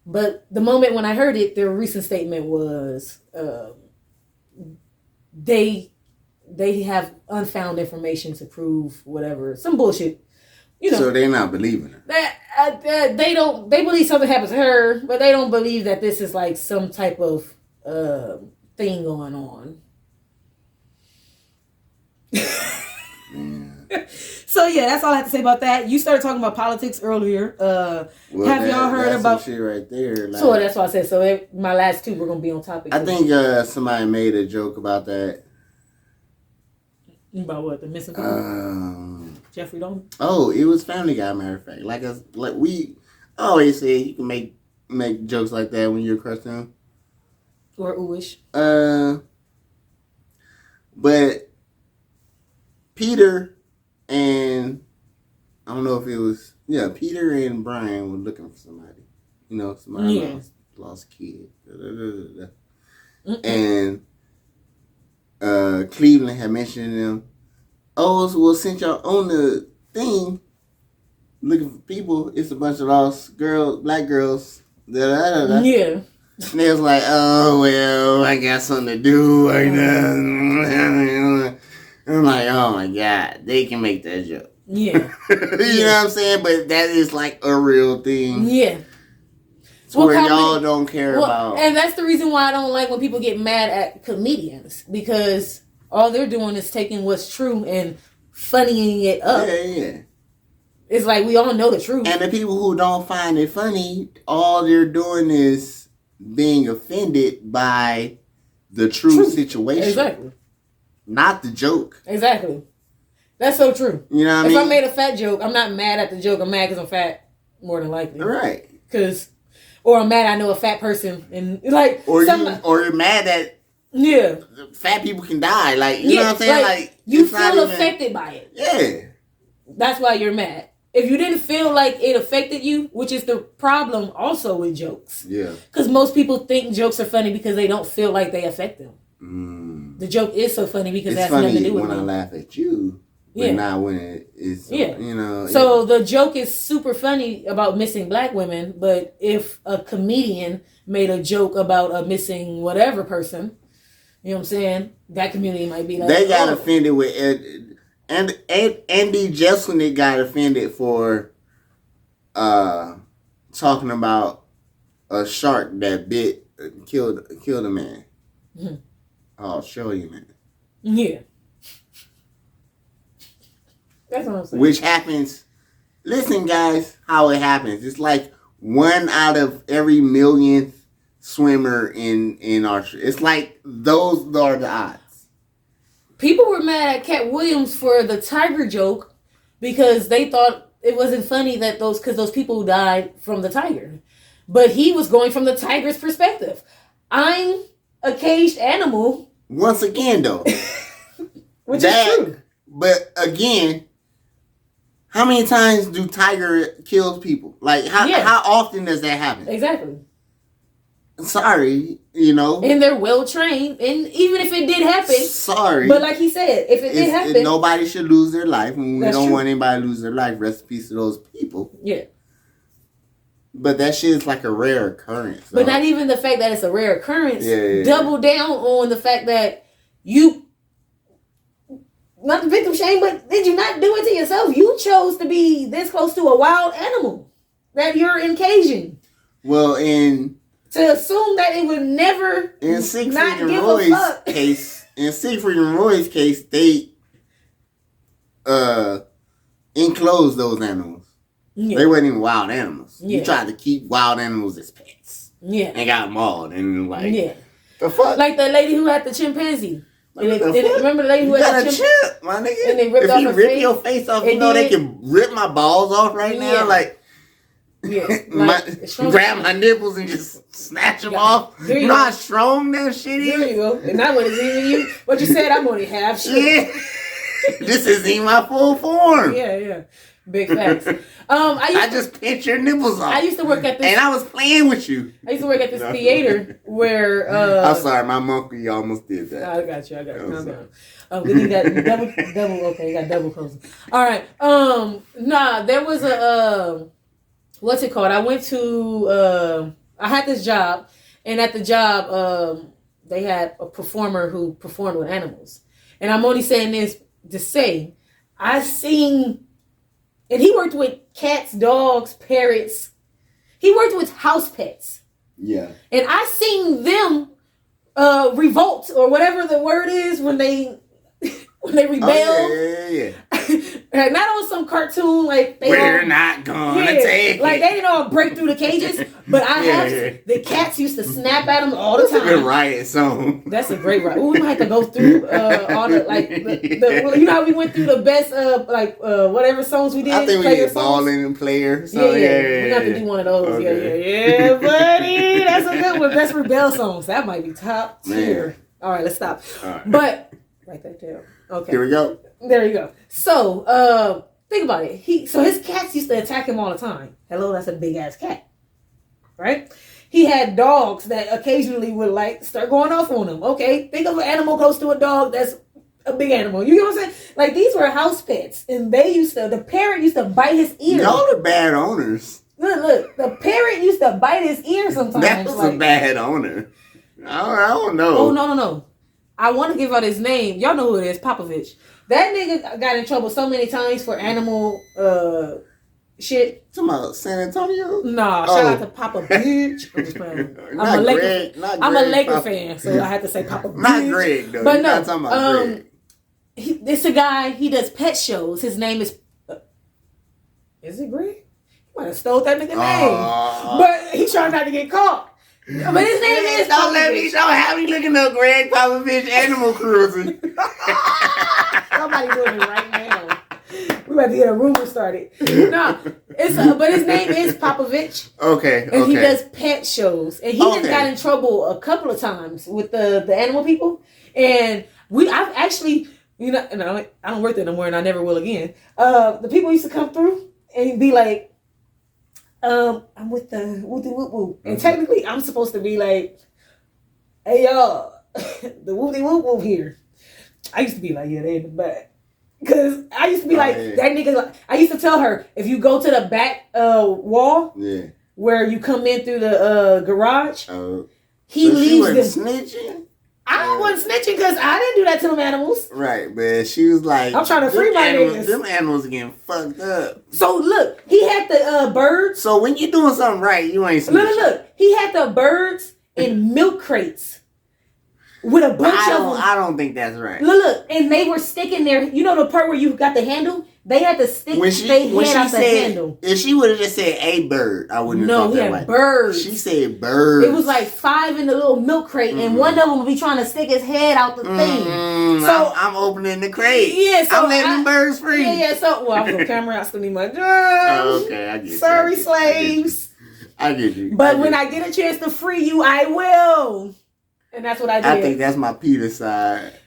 but the moment when I heard it, their recent statement was they have unfound information to prove whatever, some bullshit. So they're not believing her. They don't. They believe something happened to her, but they don't believe that this is like some type of thing going on. So yeah, that's all I have to say about that. You started talking about politics earlier. Have y'all heard about some shit right there? Like, so that's what I said. So my last two, we're gonna be on topic. I think somebody made a joke about that. About what, the missing people? Jeffrey Dahmer. Oh, it was Family Guy. Matter of fact, like we always say, you can make jokes like that when you're a cartoon or ooish. But Peter and I don't know if it was Peter and Brian were looking for somebody. Somebody lost a kid. And Cleveland had mentioned them. Oh, so well, since y'all on the thing looking for people, it's a bunch of lost girls, black girls. Yeah. And they was like, oh, well, I got something to do right now. And I'm like, oh my God, they can make that joke. Yeah. You know what I'm saying? But that is like a real thing. Yeah. It's where y'all don't care about. And that's the reason why I don't like when people get mad at comedians, because all they're doing is taking what's true and funnying it up. Yeah. It's like we all know the truth. And the people who don't find it funny, all they're doing is being offended by the true situation. Exactly. Not the joke. Exactly. That's so true. You know what I mean? If I made a fat joke, I'm not mad at the joke. I'm mad because I'm fat, more than likely. Right. Or I'm mad I know a fat person. And like, or you're mad that fat people can die. Like, you know what I'm saying? Like you feel affected by it. Yeah. That's why you're mad. If you didn't feel like it affected you, which is the problem also with jokes. Yeah. Because most people think jokes are funny because they don't feel like they affect them. The joke is so funny because it has nothing to do with when I laugh at you, but not when it is, So the joke is super funny about missing black women, but if a comedian made a joke about a missing whatever person, you know what I'm saying? That community might be like, they got offended with And Andy Jeselnik got offended for talking about a shark that killed a man. Mm-hmm. I'll show you, man. Yeah. That's what I'm saying. Which happens. Listen, guys, how it happens. It's like 1 out of every millionth swimmer in archery. It's like those are the odds. People were mad at Cat Williams for the tiger joke because they thought it wasn't funny that those people died from the tiger. But he was going from the tiger's perspective. I'm a caged animal. Once again, though. Which is true. But again, how many times do tiger kills people? Like, how often does that happen? Exactly. Sorry, And they're well trained. And even if it did happen. Sorry. But like he said, if it did happen. Nobody should lose their life. And we don't want anybody to lose their life. Rest in peace to those people. Yeah. But that shit is like a rare occurrence. But not even the fact that it's a rare occurrence. Yeah. Double down on the fact that you, not the victim shame, but did you not do it to yourself? You chose to be this close to a wild animal that you're encaging. Well, to assume that it would never in Siegfried and Roy's case, they enclosed those animals. Yeah. They weren't even wild animals. Yeah. You tried to keep wild animals as pets. Yeah. And got mauled. And the fuck? Like the lady who had the chimpanzee. Remember the lady who had the chimp, my nigga? And they ripped off her face. If you rip your face off, they can rip my balls off right now. Like, Yeah, Grab my nipples and just snatch them off. You know how strong that shit is? There you go. And that one is even you. What you said, I'm only half shit. Yeah. This isn't my full form. Yeah. Big facts. I just pinched your nipples off. I used to work at this. And I was playing with you. I used to work at this theater where. I'm sorry, my monkey almost did that. I got you. Calm down. We got double. Okay, you got double closing. All right. There was a. What's it called? I went to. I had this job, and at the job, they had a performer who performed with animals, and I'm only saying this to say, I seen. And he worked with cats, dogs, parrots. He worked with house pets. Yeah. And I seen them revolt, or whatever the word is, when they rebel. Oh, yeah. Not on some cartoon like we're not gonna take like it. they didn't all break through the cages, but the cats used to snap at them all the time. That's a good riot song. That's a great riot. We might have to go through all the you know how we went through the best whatever songs we did. I think we did Ballin' and Player. So Yeah. We got to do one of those. Okay. Yeah, buddy. That's a good one. Best rebel songs. That might be top tier. Man. All right, let's stop. Right. But write that down. Okay. Here we go. There you go. So, think about it. His cats used to attack him all the time. Hello, that's a big ass cat, right? He had dogs that occasionally would start going off on him. Okay, think of an animal close to a dog that's a big animal. You know what I'm saying? Like, these were house pets, and the parrot used to bite his ear. Y'all are bad owners. Look, the parrot used to bite his ear sometimes. That was a bad owner. I don't know. Oh, no. I want to give out his name. Y'all know who it is, Popovich. That nigga got in trouble so many times for animal shit. Talking about San Antonio? Nah, shout out to Papa Bitch. I'm just playing. I'm a Laker fan, so I had to say Papa Bitch. Not Greg, though. But no, not talking about Greg. This a guy, he does pet shows. His name is it Greg? He might have stole that nigga name. But he trying not to get caught. But his name is Don't have me looking up Greg Popovich Animal Cruising. Somebody doing it right now. We about to get a rumor started. No, but his name is Popovich. Okay. And he does pet shows. And he just got in trouble a couple of times with the animal people. And I've actually, I don't work there no more, and I never will again. The people used to come through and be like, I'm with the whoop. And technically, I'm supposed to be like, hey, y'all, the whoop here. I used to be like, yeah, they in the back. Because I used to be that nigga, I used to tell her, if you go to the back wall, where you come in through the garage, he leaves them. Snitching? I wasn't snitching because I didn't do that to them animals. Right, but she was like, I'm trying to free my niggas. Them animals getting fucked up. So look, he had the birds. So when you doing something right, you ain't snitching. Look, he had the birds in milk crates with a bunch of them. I don't think that's right. Look, and they were sticking there. You know the part where you got the handle? They had to stick their head out the handle. If she would have just said a bird, I wouldn't have thought that way. No, he had birds. She said birds. It was like 5 in the little milk crate, and one of them would be trying to stick his head out the thing. So I'm opening the crate. Yeah, so I'm letting birds free. Yeah. So I was on camera. I still need my job. Okay, I get you. Sorry, slaves. I get you. But when I get a chance to free you, I will. And that's what I did. I think that's my Peter side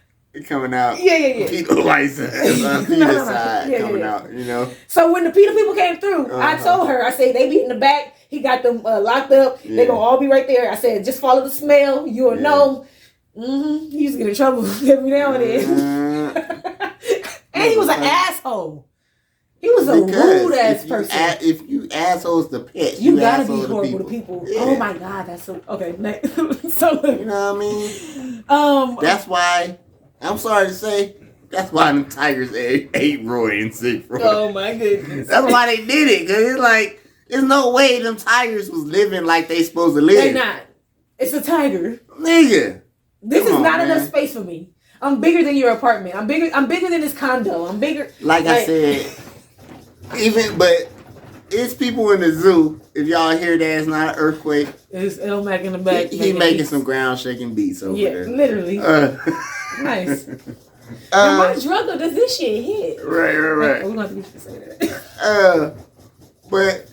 coming out. Yeah. Peter White side. Peter side coming out, So when the Peter people came through, I told her, I said, they be in the back. He got them locked up. Yeah. They gonna all be right there. I said, just follow the smell. You'll know. He used to get in trouble every now and then. And he was an asshole. He was a rude ass person. If you assholes to pets, you gotta be horrible to people. Yeah. Oh my God, that's so okay. So you know what I mean? That's why. I'm sorry to say, that's why the Tigers ate Roy and Sigfrid. Oh my goodness. That's why they did it. Cause it's like, there's no way them Tigers was living like they supposed to live. They're not. It's a tiger. Nigga. This is not enough space for me. I'm bigger than your apartment. I'm bigger than this condo. I'm bigger. Like I said, but it's people in the zoo. If y'all hear that, it's not an earthquake. It's L-Mac in the back. He making some ground shaking beats over there. Yeah, literally. Nice. My drug does this shit hit? Right. We're gonna have to say that. But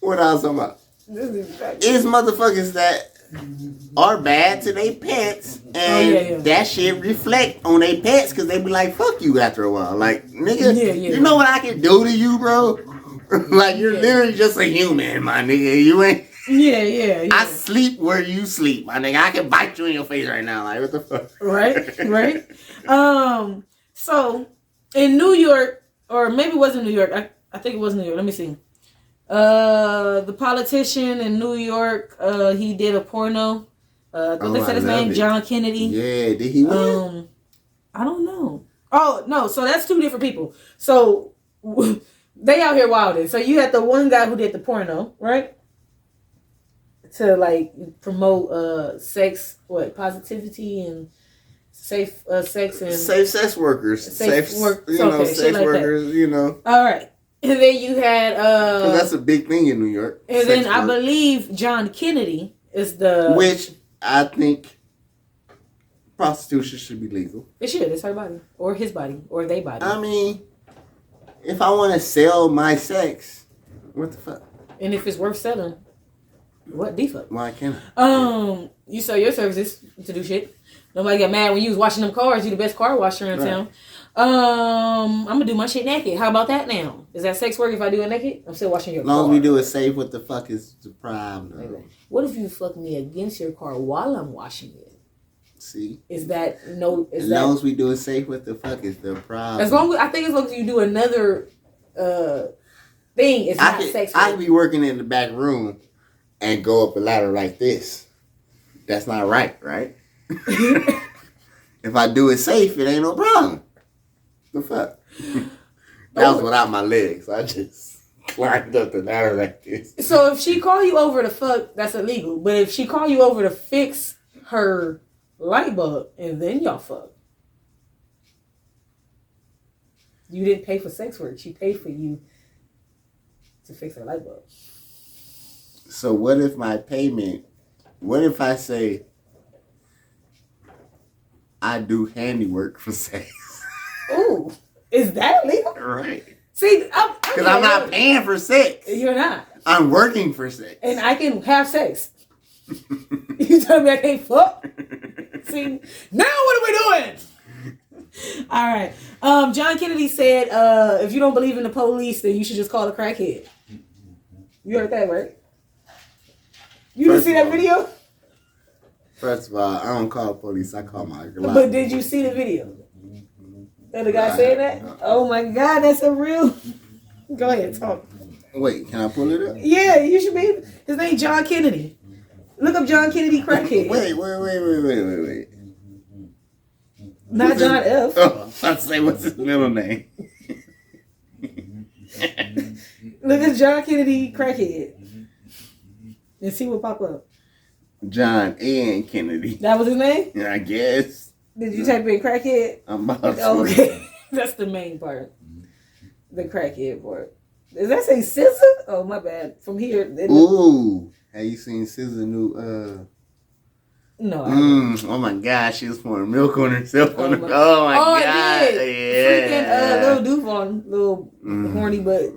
What I was talking about? It's motherfuckers that are bad to their pets, and that shit reflect on their pets because they be like, "Fuck you" after a while. Like, nigga, you know what I can do to you, bro? Like, you're literally just a human, my nigga. You ain't. Yeah. I sleep where you sleep, my nigga. I can bite you in your face right now. Like, what the fuck? Right. So in New York, or maybe it wasn't New York. I think it was New York. Let me see. The politician in New York, he did a porno. They said his name, John Kennedy. Yeah, did he win? I don't know. Oh no, so that's two different people. So they out here wilding. So you had the one guy who did the porno, right? To like promote sex, positivity and safe sex and safe sex workers, safe work, sex like workers, that. All right. And then you had that's a big thing in New York. And then I believe John Kennedy is which I think prostitution should be legal. It should. It's her body or his body or they body. I mean, if I want to sell my sex, what the fuck? And if it's worth selling, what the fuck? Why can't I? You sell your services to do shit. Nobody got mad when you was washing them cars. You the best car washer in town. I'm gonna do my shit naked. How about that now? Is that sex work if I do it naked? I'm still washing your car. As long as we do it safe, what the fuck is the problem? What if you fuck me against your car while I'm washing it? See? Is that no? As long as we do it safe, what the fuck is the problem? As long as you do another thing, it's not sex work. I could be working in the back room and go up a ladder like this. That's not right? If I do it safe, it ain't no problem. The fuck? That was without my legs. I just climbed up the ladder like this. So if she call you over to fuck, that's illegal. But if she call you over to fix her light bulb, and then y'all fuck, you didn't pay for sex work. She paid for you to fix her light bulb. So what if my payment? What if I say I do handiwork for sex? Ooh, is that illegal? Right. See, because I'm not paying for sex. You're not. I'm working for sex, and I can have sex. You tell me I can't fuck? See, now what are we doing? All right. John Kennedy said, if you don't believe in the police, then you should just call a crackhead. You heard that, right? You didn't see that video? First of all, I don't call the police. I call my girl. But did you see the video? And the guy saying that? Oh my God, that's a real... Go ahead, talk. Wait, can I pull it up? Yeah, you should be. His name John Kennedy. Look up John Kennedy crackhead. Wait. Not John F. Oh, I'd say what's his middle name? Look at John Kennedy crackhead. And see what pop up. John N. Kennedy. That was his name? Yeah, I guess. Did you type in crackhead? I'm about to. Okay. That's the main part. The crackhead part. Does that say SZA? Oh, my bad. From here. Ooh. Have you seen SZA new, No. Oh my God, she was pouring milk on herself. Oh my God. I did. Yeah. Freaking Lil Duvon. Little horny butt.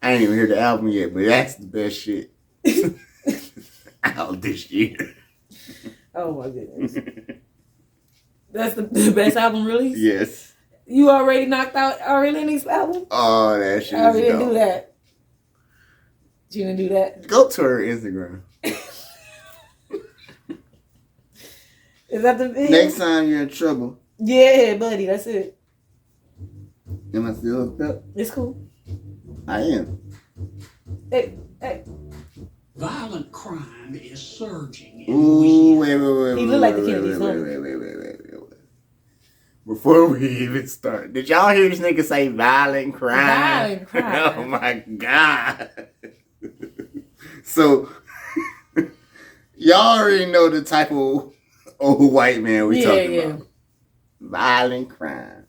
I ain't even heard the album yet, but that's the best shit out this year. Oh my goodness. That's the best album release? Yes. You already knocked out Ari Lennox's album? Oh, that shit I didn't do that. You didn't do that? Go to her Instagram. Is that the video? Next time you're in trouble. Yeah, buddy, that's it. Am I still hooked up? It's cool. I am. Hey. Violent crime is surging. Ooh, wait. He look like the Kennedys, Wait. Before we even start, did y'all hear this nigga say violent crime? Violent crime. Oh my God. So, y'all already know the type of old white man we talking about. Violent crime.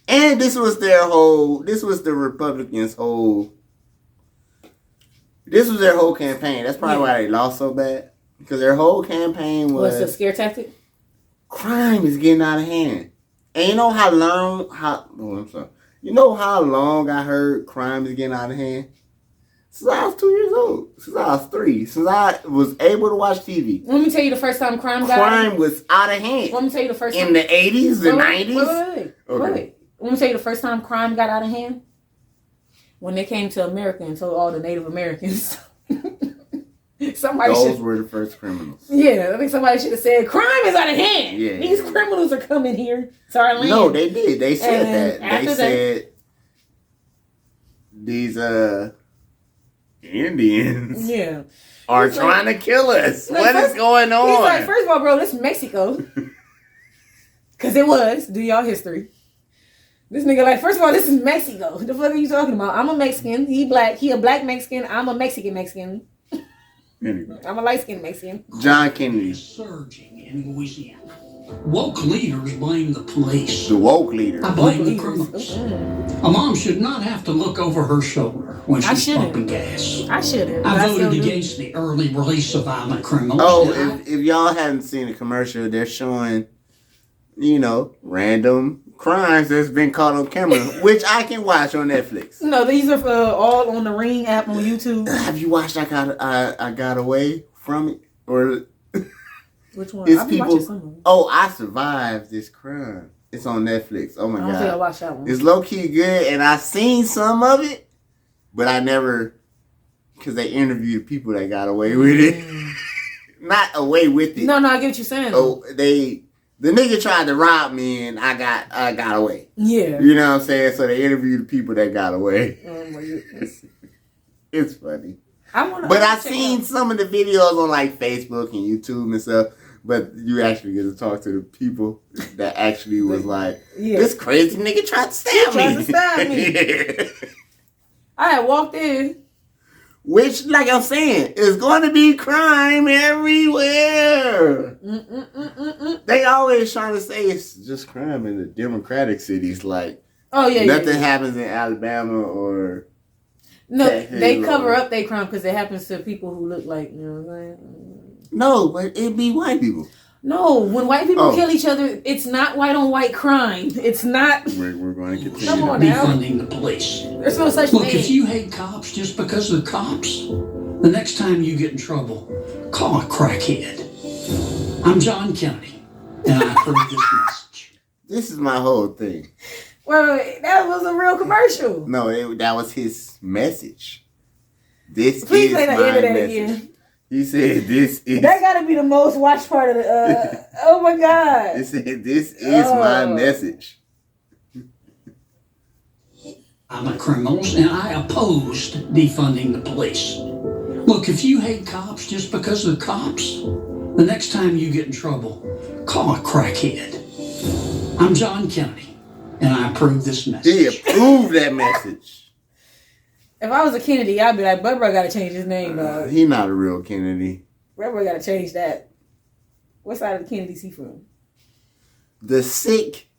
And this was the Republicans' whole campaign. That's probably why they lost so bad. Because their whole campaign was... What's the scare tactic? Crime is getting out of hand. And you know You know how long I heard crime is getting out of hand? Since I was 2 years old. Since I was 3. Since I was able to watch TV. Let me tell you the first time crime was out of hand. Let me tell you the first time. In the 80s, the 90s? Wait. Okay. Let me tell you the first time crime got out of hand. When they came to America and told all the Native Americans. Those were the first criminals. Yeah, I think somebody should have said, crime is out of hand. Yeah, These criminals are coming here to our land. No, they did. They said that. They that, said these Indians are trying to kill us. What is going on? He's like, first of all, bro, this is Mexico. Because it was. Do y'all history. This nigga like, first of all, this is Mexico. The fuck are you talking about? I'm a Mexican. He black. He a black Mexican. I'm a Mexican. Anyway. I'm a light-skinned Mexican. John Kennedy. Surging in Louisiana. Woke leaders blame the police. The woke leaders. I blame the criminals. A mom should not have to look over her shoulder when she's pumping gas. I shouldn't. I voted against the early release of violent criminals. Oh, if y'all haven't seen the commercial, they're showing, random crimes that's been caught on camera, which I can watch on Netflix. No, these are all on the Ring app on YouTube. Have you watched I Got Away from It? Or which one? It's people. Oh, I survived this crime. It's on Netflix. Oh my god! I don't think I watched that one. It's low key good, and I've seen some of it, but I never, because they interviewed people that got away with it. Not away with it. No, I get what you're saying. Oh, the nigga tried to rob me, and I got away. Yeah. You know what I'm saying? So they interviewed the people that got away. Oh my goodness. It's funny. I've seen some of the videos on like Facebook and YouTube and stuff. But you actually get to talk to the people that actually was like, this crazy nigga tried to stab me. Yeah. I had walked in. Which, like I'm saying, is going to be crime everywhere. They always trying to say it's just crime in the democratic cities. Like, nothing happens in Alabama or... No, they cover up their crime because it happens to people who look like, you know what I'm saying? No, but it be white people. No, when white people kill each other, it's not white on white crime. It's not. We're going to continue. Come on now. Defunding the police. There's no such thing. Look, if you hate cops just because they're cops, the next time you get in trouble, call a crackhead. I'm John Kennedy, and I approve this message. This is my whole thing. Wait, that was a real commercial. No, that was his message. Please is my message. Again. He said, "This is." That gotta be the most watched part of the. Oh my god! He said, "This is my message." I'm a criminals, and I opposed defunding the police. Look, if you hate cops just because they're cops, the next time you get in trouble, call a crackhead. I'm John Kennedy, and I approve this message. He approved that message. If I was a Kennedy, I'd be like, Bubba gotta change his name, dog. He not a real Kennedy. Bubba gotta change that. What side of the Kennedys he from? The sick,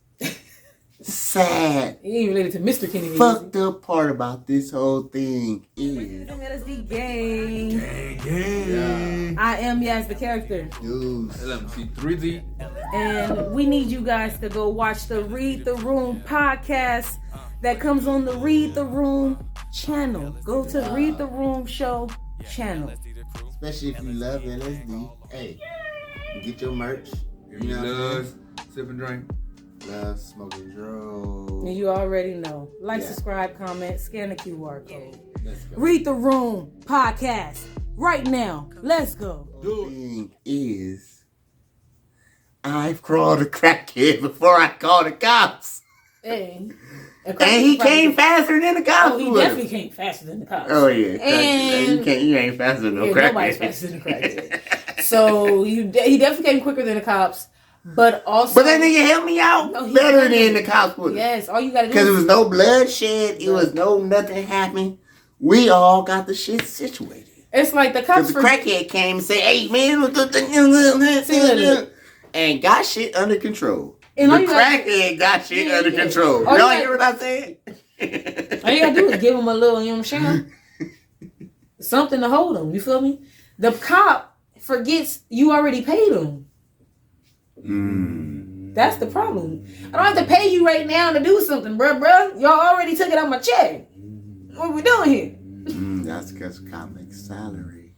sad, he ain't related to Mr. Kennedy. Fucked up part about this whole thing is LSD Gang. Gang. Yeah. I am Yaz the character. Dude. LMC 3D. And we need you guys to go watch the Read the Room podcast that comes on the Read the Room channel. Go to Read the Room Show channel. Especially if you love LSD. Hey, get your merch. If you love sip and drink. Love smoking drugs. And you already know. Like, subscribe, comment, scan the QR code. Let's go. Read the Room podcast right now. Let's go. The thing is, I've crawled a crackhead before I called the cops. Hey. And he came faster than the cops. Oh, he definitely came faster than the cops. Oh, yeah. And you ain't faster than no crackhead. Nobody's faster than a crackhead. So he definitely came quicker than the cops. But also... But that nigga helped me out better than the cops would. Yes, all you gotta do because it was no bloodshed. It was nothing happened. We all got the shit situated. It's like the cops... Because the crackhead came and said, hey, man, and got shit under control. And the crackhead got shit under control. Y'all hear what I'm saying? All you gotta do is give him a little, you know what I'm saying? Something to hold him, you feel me? The cop forgets you already paid him. That's the problem. I don't have to pay you right now to do something, bruh. Y'all already took it out my check. What we doing here? That's because comic salary.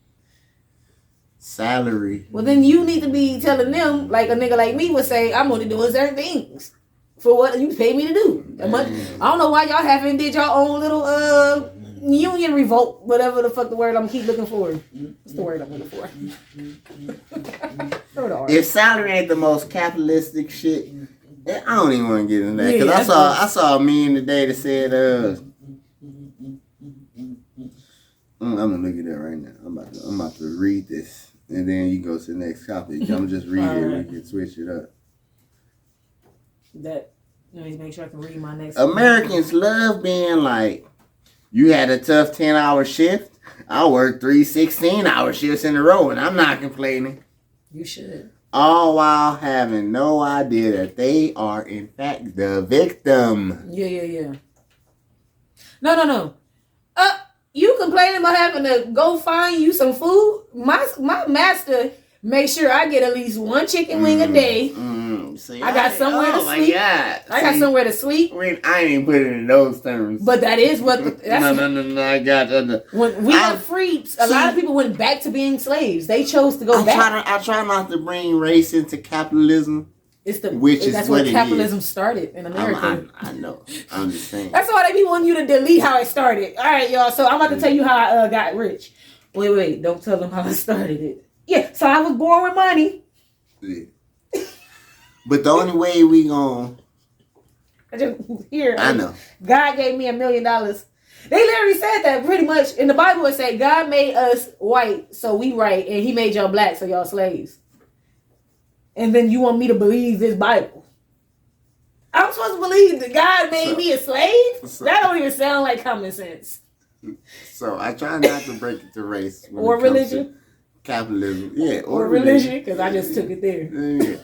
Well, then you need to be telling them, like a nigga like me would say, I'm only doing certain things for what you pay me to do. I don't know why y'all haven't did your own little union revolt, whatever the fuck the word I'm keep looking for. What's the word I'm looking for? If salary ain't the most capitalistic shit, I don't even want to get into that. Because I saw a meme today that said, I'm gonna look at that right now. I'm about to read this, and then you go to the next topic. I'm gonna just read it. We can switch it up. Let me make sure I can read my next. Americans love being like, you had a tough 10-hour shift. I worked 3 16-hour shifts in a row, and I'm not complaining. You should. All while having no idea that they are in fact the victim. Yeah. No. You complaining about having to go find you some food? My master make sure I get at least one chicken wing a day. See, I got somewhere to sleep. God. I got somewhere to sleep. I ain't even put it in those terms. But that is what. No. I got when we got freed, a lot of people went back to being slaves. They chose to go back. I try not to bring race into capitalism. That's what where capitalism started in America. I know. I'm just saying. That's why they be wanting you to delete how it started. All right, y'all. So I'm about to tell you how I got rich. Wait. Don't tell them how I started it. Yeah. So I was born with money. Yeah. But the only way we gon' I know. God gave me $1 million. They literally said that pretty much in the Bible. It said God made us white, so we right, and He made y'all black, so y'all slaves. And then you want me to believe this Bible? I'm supposed to believe that God made me a slave? That don't even sound like common sense. So I try not to break it to race or religion, capitalism, yeah, or religion, because I just took it there. Yeah.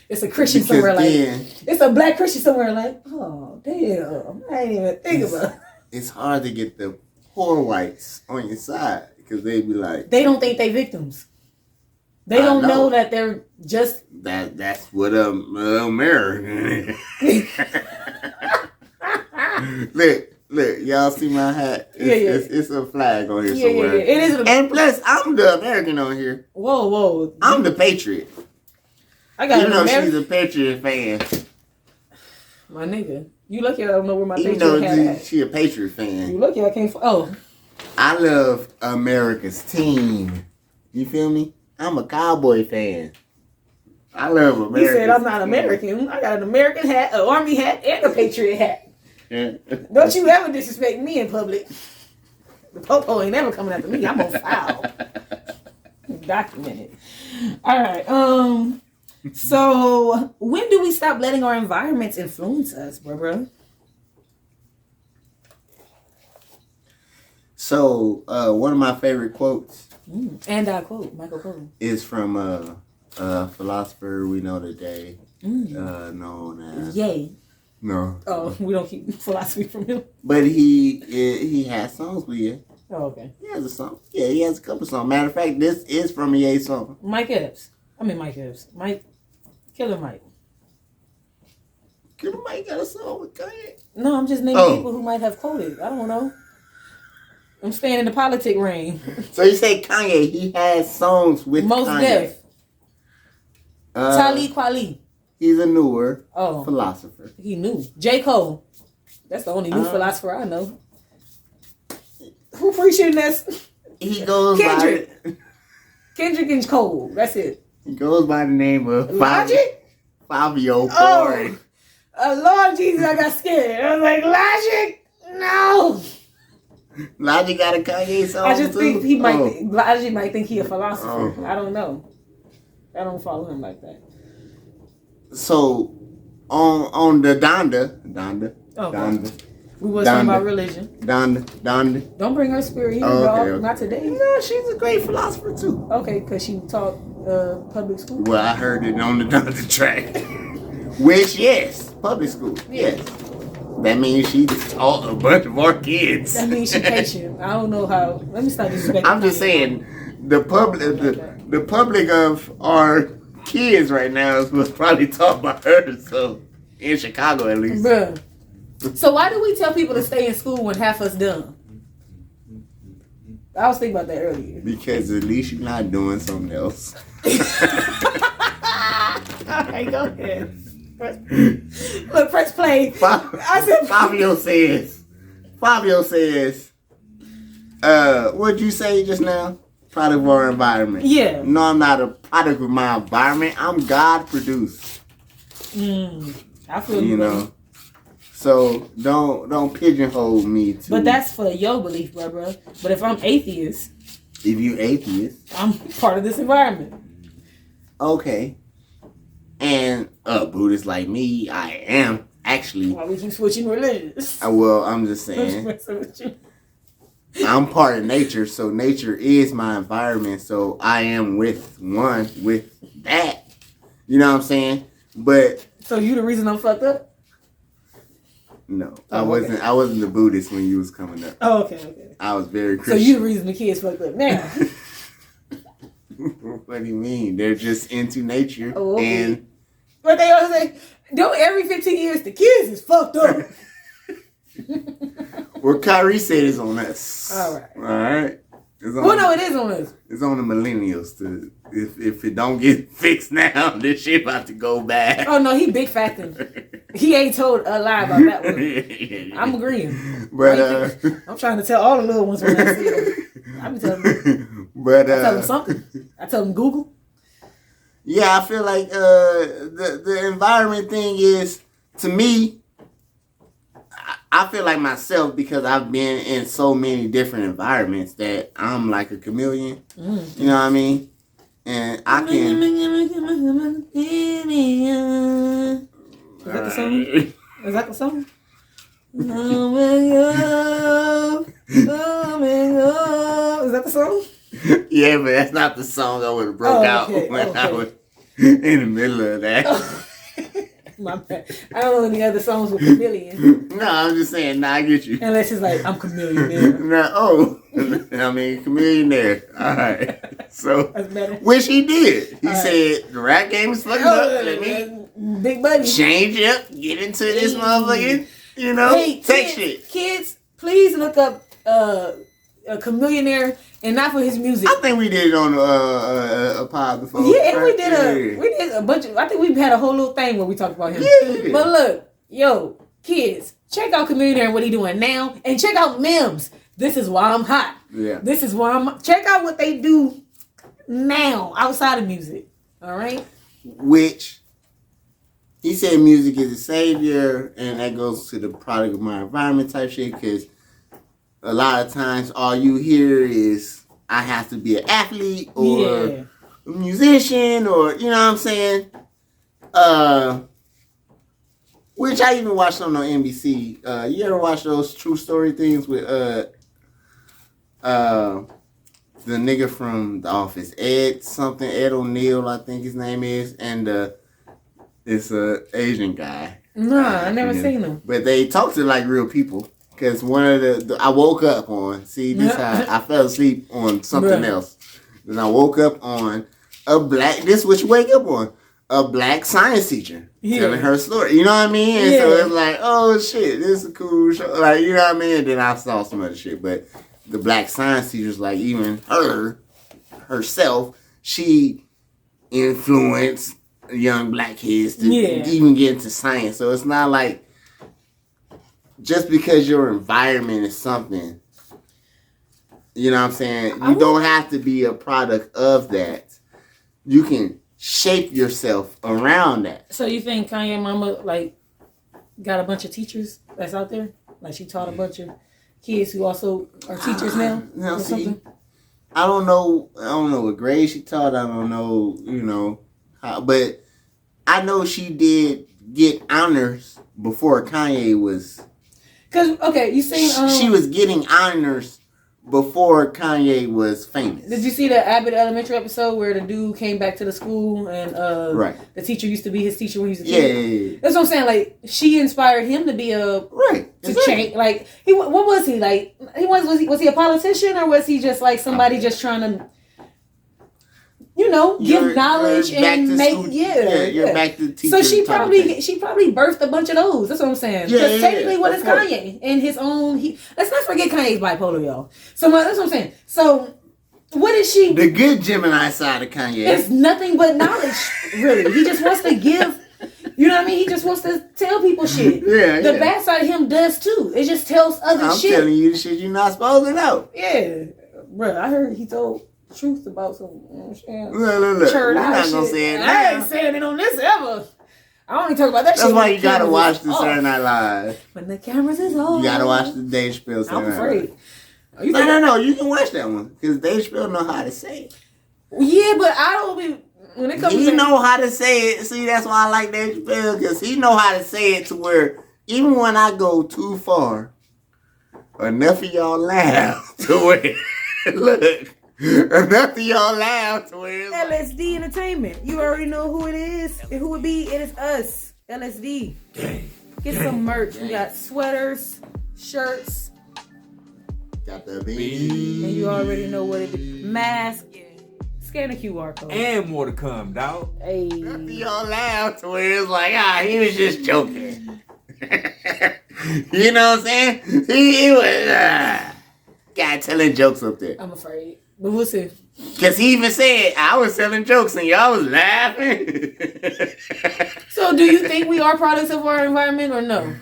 It's a Christian because somewhere it's a black Christian somewhere like, oh damn, I ain't even think about it. It's hard to get the poor whites on your side because they be like, they don't think they victims. They don't know that they're just that's what American. Look, y'all see my hat? It's a flag on here somewhere. Yeah. It is. And plus, I'm the American on here. Whoa. I'm the patriot. I got she's a Patriot fan. My nigga. You lucky I don't know where my Patriot hat at. She a Patriot fan. You lucky I can't... I love America's team. You feel me? I'm a Cowboy fan. I love America. You said I'm not American. I got an American hat, an Army hat, and a Patriot hat. Yeah. Don't you ever disrespect me in public. The popo ain't never coming after me. I'm on file. Documented. All right. So when do we stop letting our environments influence us, bro? So one of my favorite quotes, and I quote Michael Cohen, is from a philosopher we know today, known as Ye. No. Oh, we don't keep philosophy from him. But he has songs with Ye. Oh, okay. He has a song. Yeah, he has a couple songs. Matter of fact, this is from a Ye song. Mike Epps. Killer Mike. Killer Mike got a song with Kanye? No, I'm just naming people who might have quoted. I don't know. I'm staying in the politic ring. So you say Kanye, he has songs with Most Kanye. Def. Talib Kweli. He's a newer philosopher. He knew. J. Cole. That's the only new philosopher I know. Who preaching this? He goes Kendrick. Kendrick and Cole. That's it. He goes by the name of Logic? Fabio Ford. Oh, Lord Jesus, I got scared. I was like, Logic? No. Logic got a Kanye song I just think he might. Oh. Logic might think he a philosopher. I don't know. I don't follow him like that. So, on the Donda. We was talking about religion. Donda. Don't bring her spirit here, dog. Okay. Not today. No, she's a great philosopher too. Okay, because she taught public school. Well, I heard it on the Donda track. Which, yes, public school. Yes. That means she taught a bunch of our kids. That means she patient. I don't know how. Let me start disrespecting. I'm just saying, the public of our kids right now was probably taught by her. So in Chicago, at least. Bruh. So why do we tell people to stay in school when half us dumb? I was thinking about that earlier. Because at least you're not doing something else. Alright, go ahead. Look, press play. I said Fabio says, what'd you say just now? Product of our environment. Yeah. No, I'm not a product of my environment. I'm God produced. I feel You know. So don't pigeonhole me to. But that's for your belief, bro. But if I'm atheist, if you atheist, I'm part of this environment. okay. And Buddhist like me, I am actually. Why we keep switching religions? Well, I'm just saying. I'm part of nature, so nature is my environment. So I am with that. You know what I'm saying? But so you the reason I'm fucked up? No, Oh, I wasn't a Buddhist when you was coming up. Oh, okay. I was very Christian. So you the reason the kids fucked up now? What do you mean? They're just into nature. Oh, okay. And but they always say, don't every 15 years the kids is fucked up. what Kyrie said is on us. All right. All right. It's on, well, no, it is on us. It's on the millennials. If it don't get fixed now, this shit about to go bad. Oh, no, he big facting. He ain't told a lie about that one. I'm agreeing. But I'm trying to tell all the little ones when I see them. I be telling them. But I tell them something. I tell them Google. Yeah, I feel like the environment thing is, to me, I feel like myself, because I've been in so many different environments, that I'm like a chameleon. Mm. You know what I mean? And I can. Is that the song? Is that the song? Is that the song? Yeah, but that's not the song I would have broke out when I was in the middle of that. My bad. I don't know any other songs with chameleon. No, I'm just saying, nah, I get you. Unless it's like, I'm chameleon. I mean, chameleon there. All right. So, That's better. which he did. He said, the rap game is fucking up. Let me Big buddy. change up, get into this motherfucker, you know, take shit. Kids, please look up a chameleonaire, and not for his music. I think we did it on a pod before. Yeah, and right? we did a bunch of. I think we had a whole little thing where we talked about him. Yeah. But look, yo, kids, check out Chameleonaire and what he doing now, and check out Mims. This is why I'm hot. Yeah. This is why I'm. Check out what they do now outside of music. All right. Which he said music is a savior, and that goes to the product of my environment type shit, because a lot of times all you hear is I have to be an athlete or a musician, or you know what I'm saying? Which I even watched on NBC. You ever watch those true story things with the nigga from The Office, Ed O'Neill, I think his name is, and it's a Asian guy. Nah, I never seen him. But they talk to like real people. Because one of the I woke up on, I fell asleep on something else. Then I woke up on this is what you wake up on, a black science teacher telling her story. You know what I mean? And so it's like, oh shit, this is a cool show. Like, you know what I mean? And then I saw some other shit. But the black science teacher's like, even herself, she influenced young black kids to even get into science. So it's not like, just because your environment is something, you know what I'm saying? You don't have to be a product of that. You can shape yourself around that. So you think Kanye mama like got a bunch of teachers that's out there? Like she taught a bunch of kids who also are teachers now? No, see, I don't know what grade she taught. I don't know, how, but I know she did get honors before Kanye was. Cause you seen she was getting honors before Kanye was famous. Did you see the Abbott Elementary episode where the dude came back to the school and the teacher used to be his teacher when he was a kid? Yeah. That's what I'm saying. Like she inspired him to be to change. Like what was he like? Was he a politician or was he just like somebody just trying to? give knowledge and make you're back to teaching. So she probably birthed a bunch of those. That's what I'm saying. Because technically, what is Kanye in his own? Let's not forget Kanye's bipolar, y'all. So that's what I'm saying. So what is she? The good Gemini side of Kanye. It's nothing but knowledge, really. He just wants to give. You know what I mean? He just wants to tell people shit. The bad side of him does too. It just tells other shit. I'm telling you the shit you're not supposed to know. Yeah, bro. I heard he told truth about some. Look. We're not gonna say it now. I ain't saying it on this ever. I only talk about that shit. That's why you gotta watch the Saturday Night Live. When the cameras is on. You gotta watch the Dave Chappelle Saturday Night Live. I'm afraid. No. You can watch that one because Dave Chappelle know how to say it. Yeah, but I don't be. When it comes he know how to say it. See, that's why I like Dave Chappelle because he know how to say it to where even when I go too far, enough of y'all laugh to where look. Enough of y'all laugh to where it's LSD Entertainment. You already know who it is and who it be. It is us, LSD. Get some merch. We got sweaters, shirts. Got the beanie. And you already know what it is. Mask. Scan the QR code. And more to come, dog. Hey. Enough of y'all laugh to where it's like, he was just joking. You know what I'm saying? He was guy telling jokes up there. I'm afraid. But we'll see. Because he even said, I was telling jokes and y'all was laughing. So do you think we are products of our environment or no?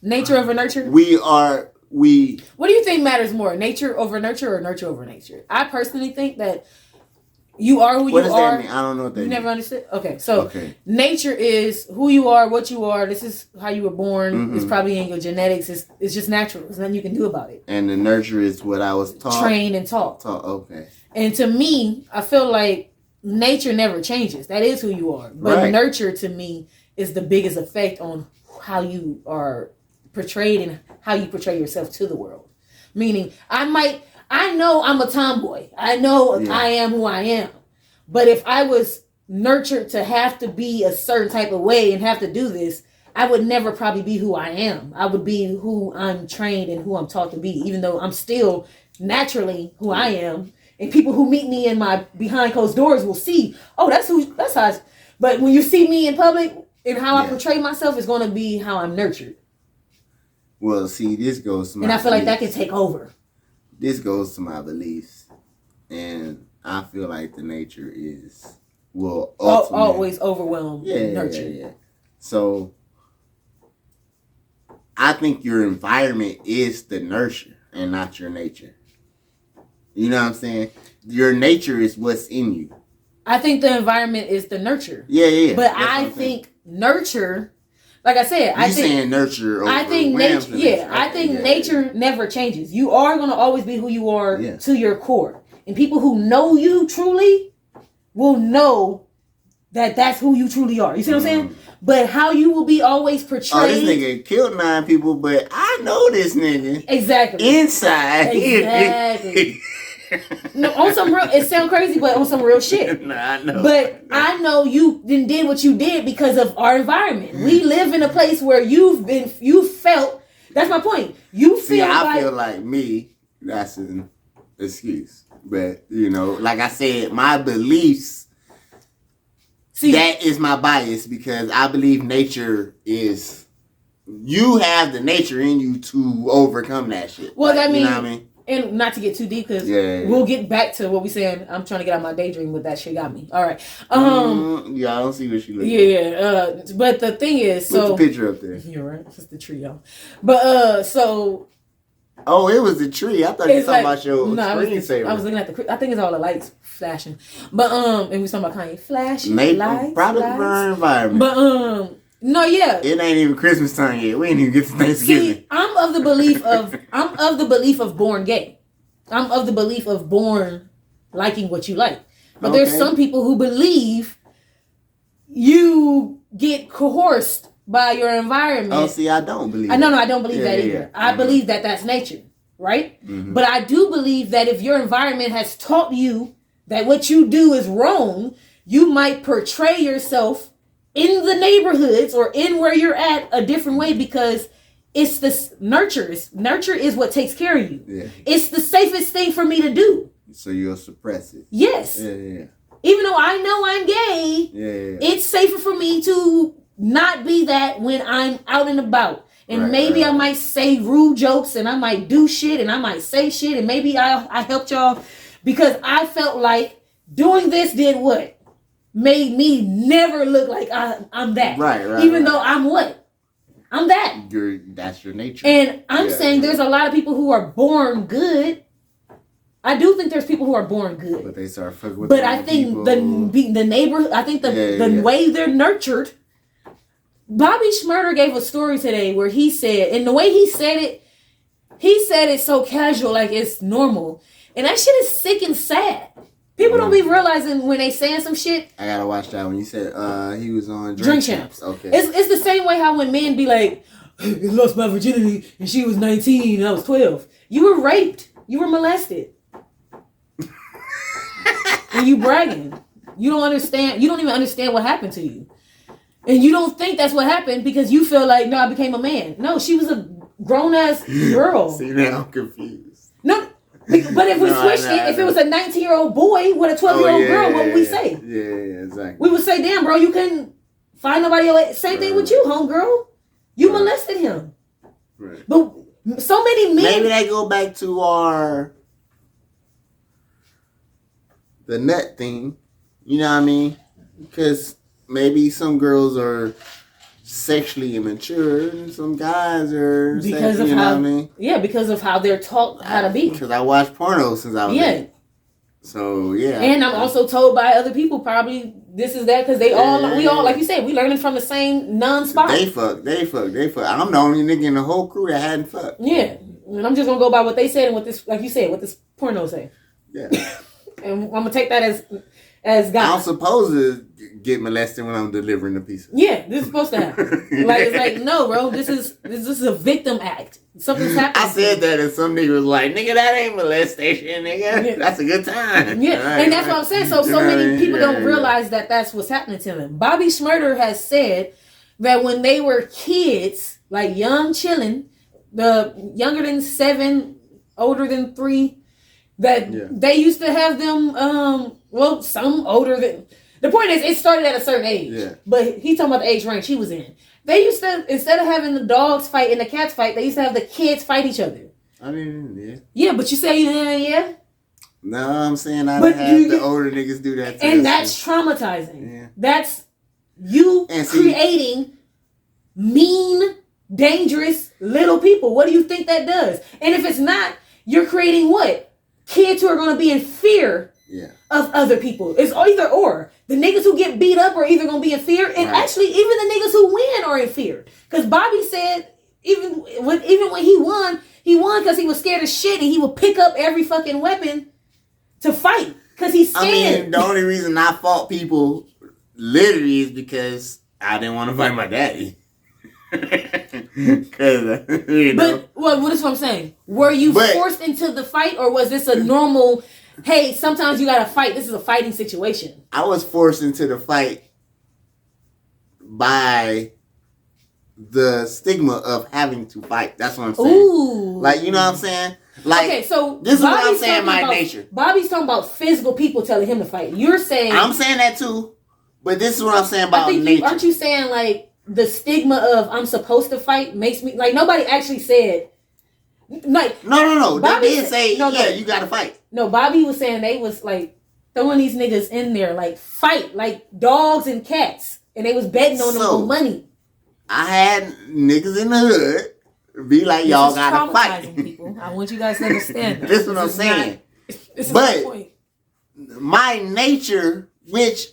Nature over nurture? What do you think matters more? Nature over nurture or nurture over nature? I personally think that you are who you are. What does that mean? I don't know what that means. You never understood? Okay, so nature is who you are, what you are. This is how you were born. Mm-hmm. It's probably in your genetics. It's just natural. There's nothing you can do about it. And the nurture is what I was taught. Trained and taught. Okay. And to me, I feel like nature never changes. That is who you are. But nurture to me is the biggest effect on how you are portrayed and how you portray yourself to the world. Meaning, I know I'm a tomboy. I know I am who I am. But if I was nurtured to have to be a certain type of way and have to do this, I would never probably be who I am. I would be who I'm trained and who I'm taught to be, even though I'm still naturally who I am. And people who meet me in my behind closed doors will see, that's how. But when you see me in public and how I portray myself is going to be how I'm nurtured. Well, see, this goes to my and I feel like that can take over. This goes to my beliefs, and I feel like the nature will always overwhelm nurture. Yeah. So I think your environment is the nurture and not your nature. You know what I'm saying? Your nature is what's in you. I think the environment is the nurture. Yeah. But I think nurture. Like I said, I think saying nurture. Over I think nature. Yeah, I think nature never changes. You are going to always be who you are to your core, and people who know you truly will know that that's who you truly are. You see what I'm saying? But how you will be always portrayed. Oh, this nigga killed 9 people, but I know this nigga exactly inside. Exactly. No, on some real, it sounds crazy, but on some real shit. Nah, I know. But I know you did what you did because of our environment. We live in a place where you felt. That's my point. You feel. I feel like me. That's an excuse, but like I said, my beliefs. That is my bias because I believe nature is. You have the nature in you to overcome that shit. Well, that means. You know what I mean? And not to get too deep, because we'll get back to what we're saying. I'm trying to get out my daydream, but that shit got me. All right. I don't see what she looking at. But the thing is, put the picture up there. You're right. It's the tree, y'all. But so. Oh, it was the tree. I thought you were talking about your screensaver. I was looking at I think it's all the lights flashing. But and we talking about Kanye flashing lights. Product of our environment. But no, yeah. It ain't even Christmas time yet. We ain't even get to Thanksgiving. See, I'm of the belief of born gay. I'm of the belief of born liking what you like. But there's some people who believe you get coerced by your environment. Oh, see, I don't believe that. No, I don't believe that either. I believe that that's nature, right? Mm-hmm. But I do believe that if your environment has taught you that what you do is wrong, you might portray yourself in the neighborhoods or in where you're at a different way because it's this nurture. Nurture is what takes care of you. Yeah. It's the safest thing for me to do. So you'll suppress it. Yes. Yeah. Even though I know I'm gay, it's safer for me to not be that when I'm out and about. And maybe I might say rude jokes and I might do shit and I might say shit and maybe I helped y'all because I felt like doing this did what? Made me never look like I'm that. Even though I'm what? I'm that. That's your nature. And I'm saying there's a lot of people who are born good. I do think there's people who are born good. But they start fucking with I think the neighbor, I think the way they're nurtured. Bobby Shmurda gave a story today where he said, and the way he said it so casual, like it's normal. And that shit is sick and sad. People don't be realizing when they saying some shit. I gotta watch that when you said he was on Drink Champs. Okay. It's the same way how when men be like, I lost my virginity and she was 19 and I was 12. You were raped. You were molested. And you bragging. You don't understand. You don't even understand what happened to you. And you don't think that's what happened because you feel like, no, I became a man. No, she was a grown-ass girl. See, now I'm confused. No, but if we switched it, if it was a 19-year-old boy with a 12-year-old girl, what would we say? Yeah, exactly. We would say, damn, bro, you couldn't find nobody else. Same thing with you, homegirl. You molested him. Right. But so many men... Maybe they go back to the nut thing. You know what I mean? Because... maybe some girls are sexually immature and some guys are because of how, because of how they're taught how to be. Because I watched porno since I was 8. So and I'm also told by other people probably this is that because we all like you said, we learning from the same non-spot. They fuck. I'm the only nigga in the whole crew that hadn't fucked. Yeah, and I'm just gonna go by what they said and what this, like you said, what this porno say. Yeah, and I'm gonna take that as God. I'm supposed to get molested when I'm delivering the pizza. Yeah, this is supposed to happen. It's like, no, bro, this is a victim act. Something's happening. I said that and some nigga was like, nigga, that ain't molestation, nigga. Yeah. That's a good time. Yeah, right, and that's what I'm saying. So many people don't realize that that's what's happening to them. Bobby Shmurda has said that when they were kids, like young chillin', the younger than 7, older than 3, that they used to have them, some older than... The point is, it started at a certain age. Yeah. But he's talking about the age range he was in. They used to, instead of having the dogs fight and the cats fight, they used to have the kids fight each other. I mean, yeah. Yeah, but you say, yeah? No, I'm saying I had the older niggas do that too. And that's traumatizing. Yeah. That's you creating mean, dangerous little people. What do you think that does? And if it's not, you're creating what? Kids who are going to be in fear of other people. It's either or. The niggas who get beat up are either going to be in fear, and actually even the niggas who win are in fear. Because Bobby said even when he won because he was scared of shit, and he would pick up every fucking weapon to fight because he's scared. I mean, the only reason I fought people literally is because I didn't want to fight my daddy. Because But what is what I'm saying? Were you forced into the fight, or was this a normal? Hey, sometimes you gotta fight. This is a fighting situation. I was forced into the fight by the stigma of having to fight. That's what I'm saying. Ooh. Like, you know what I'm saying? Like, okay, so this is what I'm saying, my nature. Bobby's talking about physical people telling him to fight. You're saying... I'm saying that too, but this is what I'm saying about nature. Aren't you saying, like, the stigma of I'm supposed to fight makes me... Like, nobody actually said... Like, no. Bobby they did say, you gotta fight. No, Bobby was saying they was, like, throwing these niggas in there, like, fight, like dogs and cats. And they was betting on them for money. I had niggas in the hood be like, y'all gotta fight. People. I want you guys to understand that. This is what I'm saying. But my nature, which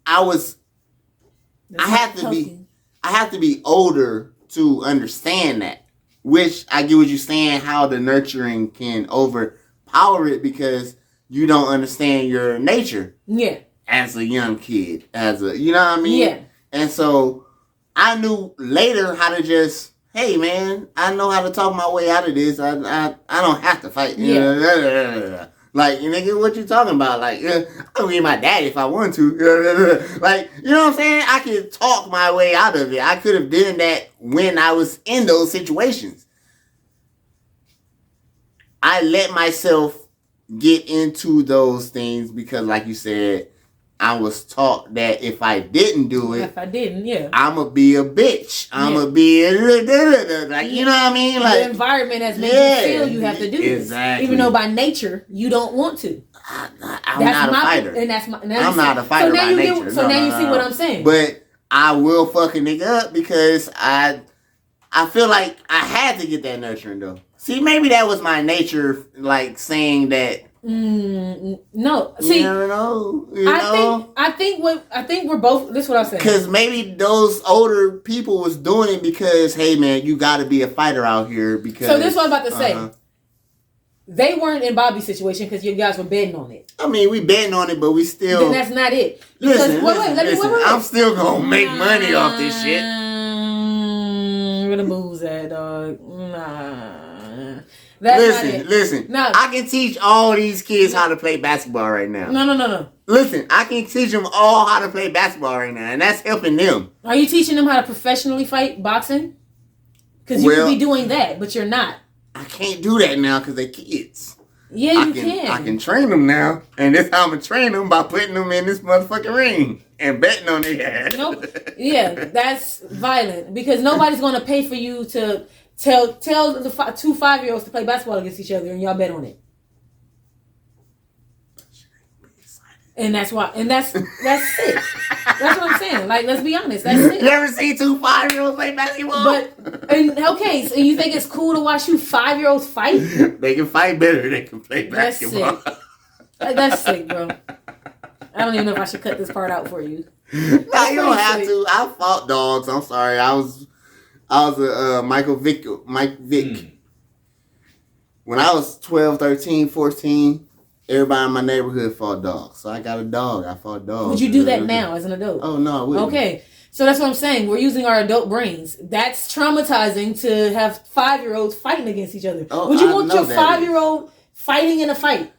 I have to be older to understand that. Which I get what you're saying, how the nurturing can overpower it because you don't understand your nature. Yeah. As a young kid. You know what I mean? Yeah. And so I knew later how to just, hey man, I know how to talk my way out of this. I don't have to fight. Yeah. Like, nigga, what you talking about? Like, I'll be my daddy if I want to. Like, you know what I'm saying? I could talk my way out of it. I could have done that when I was in those situations. I let myself get into those things because, like you said, I was taught that if I didn't do it, If I didn't, yeah. I'ma be a bitch. I'ma be a like, you know what I mean? Like the environment has made you feel you have to do exactly. this, even though by nature you don't want to. I'm not a fighter, and that's my. I'm not a fighter by nature. So now you see what I'm saying. But I will fuck a nigga up because I feel like I had to get that nurturing though. See, maybe that was my nature, like saying that. No, see, you know. I think we're both. This is what I'm saying. Because maybe those older people was doing it because, hey man, you got to be a fighter out here. Because so this is what I'm about to say. They weren't in Bobby's situation because you guys were betting on it. I mean, we betting on it, but we still. Then that's not it. Because, listen. I'm still gonna make money off this shit. Where the moves at, dog? Nah. That's listen. No. I can teach all these kids how to play basketball right now. No. Listen, I can teach them all how to play basketball right now, and that's helping them. Are you teaching them how to professionally fight boxing? Because you could be doing that, but you're not. I can't do that now because they're kids. Yeah, you can. I can train them now, and this how I'm gonna train them by putting them in this motherfucking ring and betting on their ass. Nope. Yeah, that's violent because nobody's gonna pay for you to tell the 2 5-year-olds to play basketball against each other, and y'all bet on it. And that's why, and that's sick. That's what I'm saying. Like, let's be honest. That's sick. You ever seen 2 5-year-olds play basketball? Okay, so you think it's cool to watch 2 5-year-olds fight? They can fight better than they can play basketball. That's sick, bro. I don't even know if I should cut this part out for you. No, you don't have to. I fought dogs. I'm sorry. I was a Mike Vick. When I was 12, 13, 14, everybody in my neighborhood fought dogs. So I got a dog. I fought dogs. Would you do that now as an adult? Oh, no, I wouldn't. Okay. So that's what I'm saying. We're using our adult brains. That's traumatizing to have 5-year-olds fighting against each other. Oh, would you want your 5-year-old fighting in a fight?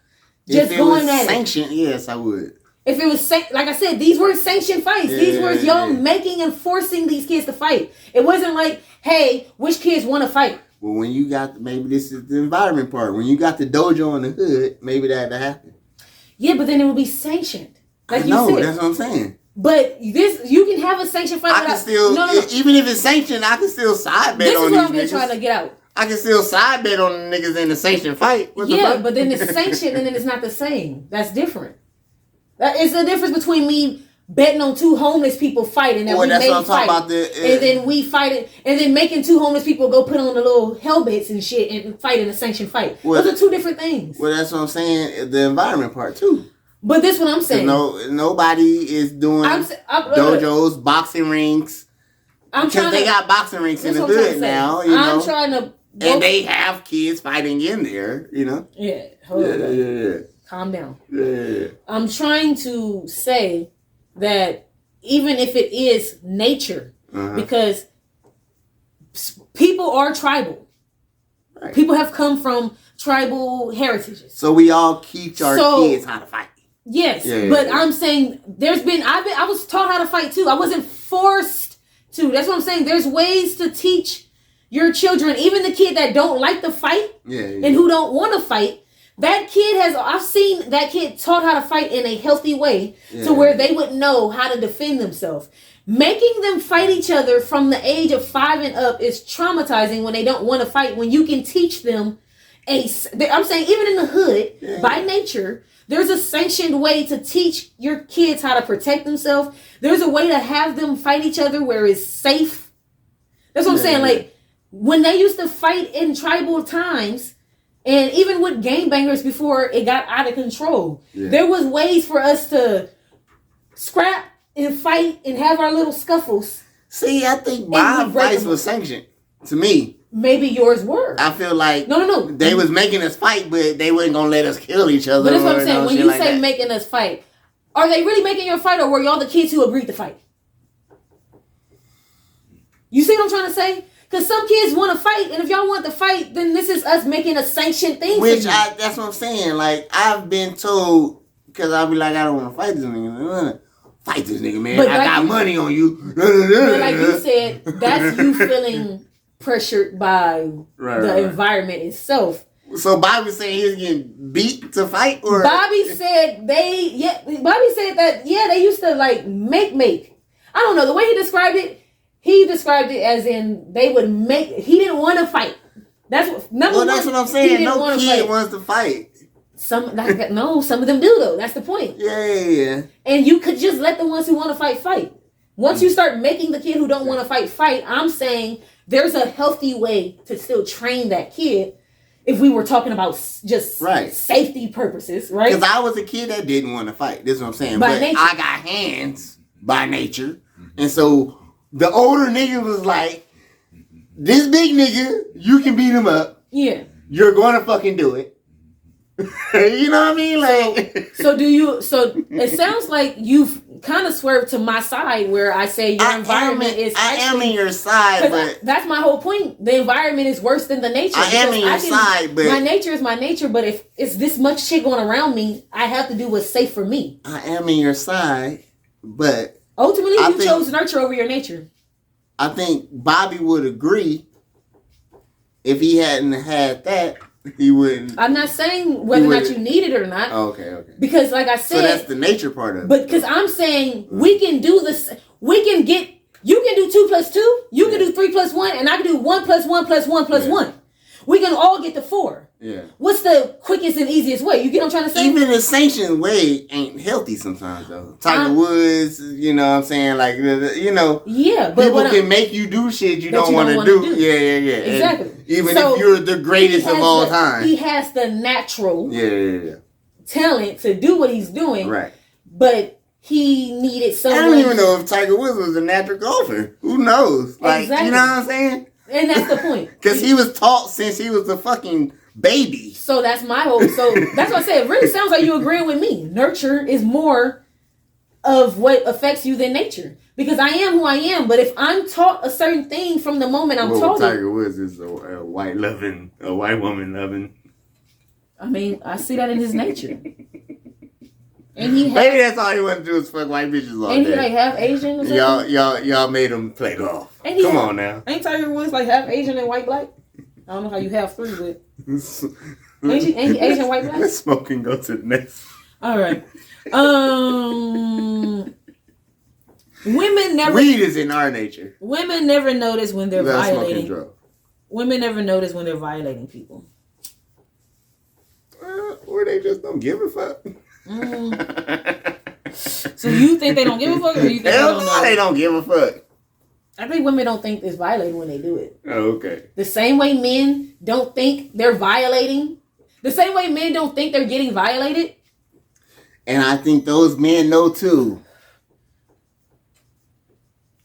Just going at it? Sanctioned, yes, I would. If it was, like I said, these were sanctioned fights. These were y'all making and forcing these kids to fight. It wasn't like, hey, which kids want to fight? Well, when you got, maybe this is the environment part. When you got the dojo in the hood, maybe that'd happen. Yeah, but then it would be sanctioned. Like I know, you said. that's what I'm saying. But you can have a sanctioned fight. I can still, even if it's sanctioned, I can still side bet on these niggas. This is what I've been trying to get out. I can still side bet on the niggas in the sanctioned fight. But then it's sanctioned and then it's not the same. That's different. It's the difference between me betting on 2 homeless people fighting and we made fight, and then we fight it, and then making 2 homeless people go put on the little helmets and shit and fight in a sanctioned fight. Those are 2 different things. Well, that's what I'm saying. The environment part too. But this is what I'm saying. Nobody is doing dojos, boxing rings. Because they got boxing rings in the hood now. You know, I'm trying to, and they have kids fighting in there. You know. Yeah. Hold on. Yeah. Calm down. Yeah. I'm trying to say that even if it is nature, because people are tribal. Right. People have come from tribal heritages. So we all teach our kids how to fight. Yes, but I'm saying I was taught how to fight too. I wasn't forced to. That's what I'm saying. There's ways to teach your children, even the kid that don't like to fight and who don't want to fight. I've seen that kid taught how to fight in a healthy way to where they would know how to defend themselves. Making them fight each other from the age of 5 and up is traumatizing when they don't want to fight. When you can teach them I'm saying even in the hood, by nature, there's a sanctioned way to teach your kids how to protect themselves. There's a way to have them fight each other where it's safe. That's what I'm saying. Like when they used to fight in tribal times, and even with gangbangers before it got out of control, there was ways for us to scrap and fight and have our little scuffles. See, I think my fights were sanctioned to me. Maybe yours were. I feel like no. They was making us fight, but they wasn't gonna let us kill each other. But that's what I'm saying. When you say making us fight, are they really making you fight, or were y'all the kids who agreed to fight? You see what I'm trying to say? Because some kids want to fight, and if y'all want to fight, then this is us making a sanctioned thing. That's what I'm saying. Like, I've been told, because I'll be like, I don't want to fight this nigga. Fight this nigga, man. I got money on you. But like you said, that's you feeling pressured by the environment itself. So Bobby was saying he was getting beat to fight, or Bobby said Bobby said that they used to like make. I don't know the way he described it. He described it as in they would make. He didn't want to fight. That's what I'm saying. No kid wants to fight. Some of them do though. That's the point. Yeah. And you could just let the ones who want to fight. Once you start making the kid who don't want to fight. I'm saying there's a healthy way to still train that kid. If we were talking about just safety purposes, right? Because I was a kid that didn't want to fight. This is what I'm saying. By but nature. I got hands by nature, and so the older nigga was like, "This big nigga, you can beat him up. Yeah, you're going to fucking do it." You know what I mean? Like, so it sounds like you've kind of swerved to my side where I say your environment is. I am in your side, but that's my whole point. The environment is worse than the nature. I am in your side, but my nature is my nature. But if it's this much shit going around me, I have to do what's safe for me. I am in your side, but ultimately, you chose nurture over your nature. I think Bobby would agree if he hadn't had that. He wouldn't. I'm not saying whether or not you need it or not. Oh, okay. Because, like I said, so that's the nature part of it. But because I'm saying we can do this, we can get. You can do 2 + 2. You can do 3 + 1, and I can do 1 + 1 + 1 + 1. We can all get to 4. Yeah. What's the quickest and easiest way? You get what I'm trying to say? Even the sanctioned way ain't healthy sometimes, though. Tiger Woods, you know what I'm saying? Like, you know. Yeah, but people can make you do shit you don't want to do. Yeah. Exactly. And even if you're the greatest of all time. He has the natural yeah. talent to do what he's doing. Right. But he needed someone. I don't even know if Tiger Woods was a natural golfer. Who knows? Like, exactly. You know what I'm saying? And that's the point. Because he was taught since he was a fucking baby. So that's my whole. So that's what I said. It really sounds like you agreeing with me. Nurture is more of what affects you than nature. Because I am who I am. But if I'm taught a certain thing from the moment I'm taught Tiger Woods is a white woman loving. I mean, I see that in his nature. And maybe that's all he wanted to do is fuck white bitches all day. Ain't he like half Asian or something? Y'all made him play golf. Come on now. Ain't Tiger Woods like half Asian and white black? I don't know how you have 3, but ain't he Asian white black? Let's smoke and go to the next. All right. Women never. Weed is in our nature. Women never notice when they're violating. Drugs. Women never notice when they're violating people. Or they just don't give a fuck. So you think they don't give a fuck, or you think they don't give a fuck? I think women don't think it's violating when they do it. Oh, okay. The same way men don't think they're violating. The same way men don't think they're getting violated. And I think those men know too.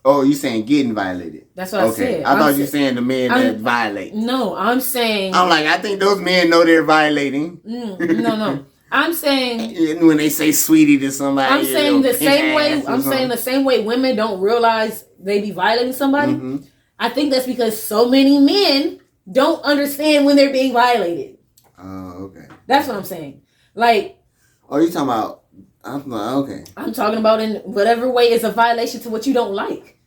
Oh, you saying getting violated? That's what I said. I thought you were saying the men that violate. No, I'm saying. I'm like, I think those men know they're violating. No. I'm saying when they say "sweetie" to somebody, I'm saying the same way. I'm saying the same way women don't realize they be violating somebody. Mm-hmm. I think that's because so many men don't understand when they're being violated. Oh, okay. That's what I'm saying. Like, oh, you talking about? Okay. I'm talking about in whatever way is a violation to what you don't like.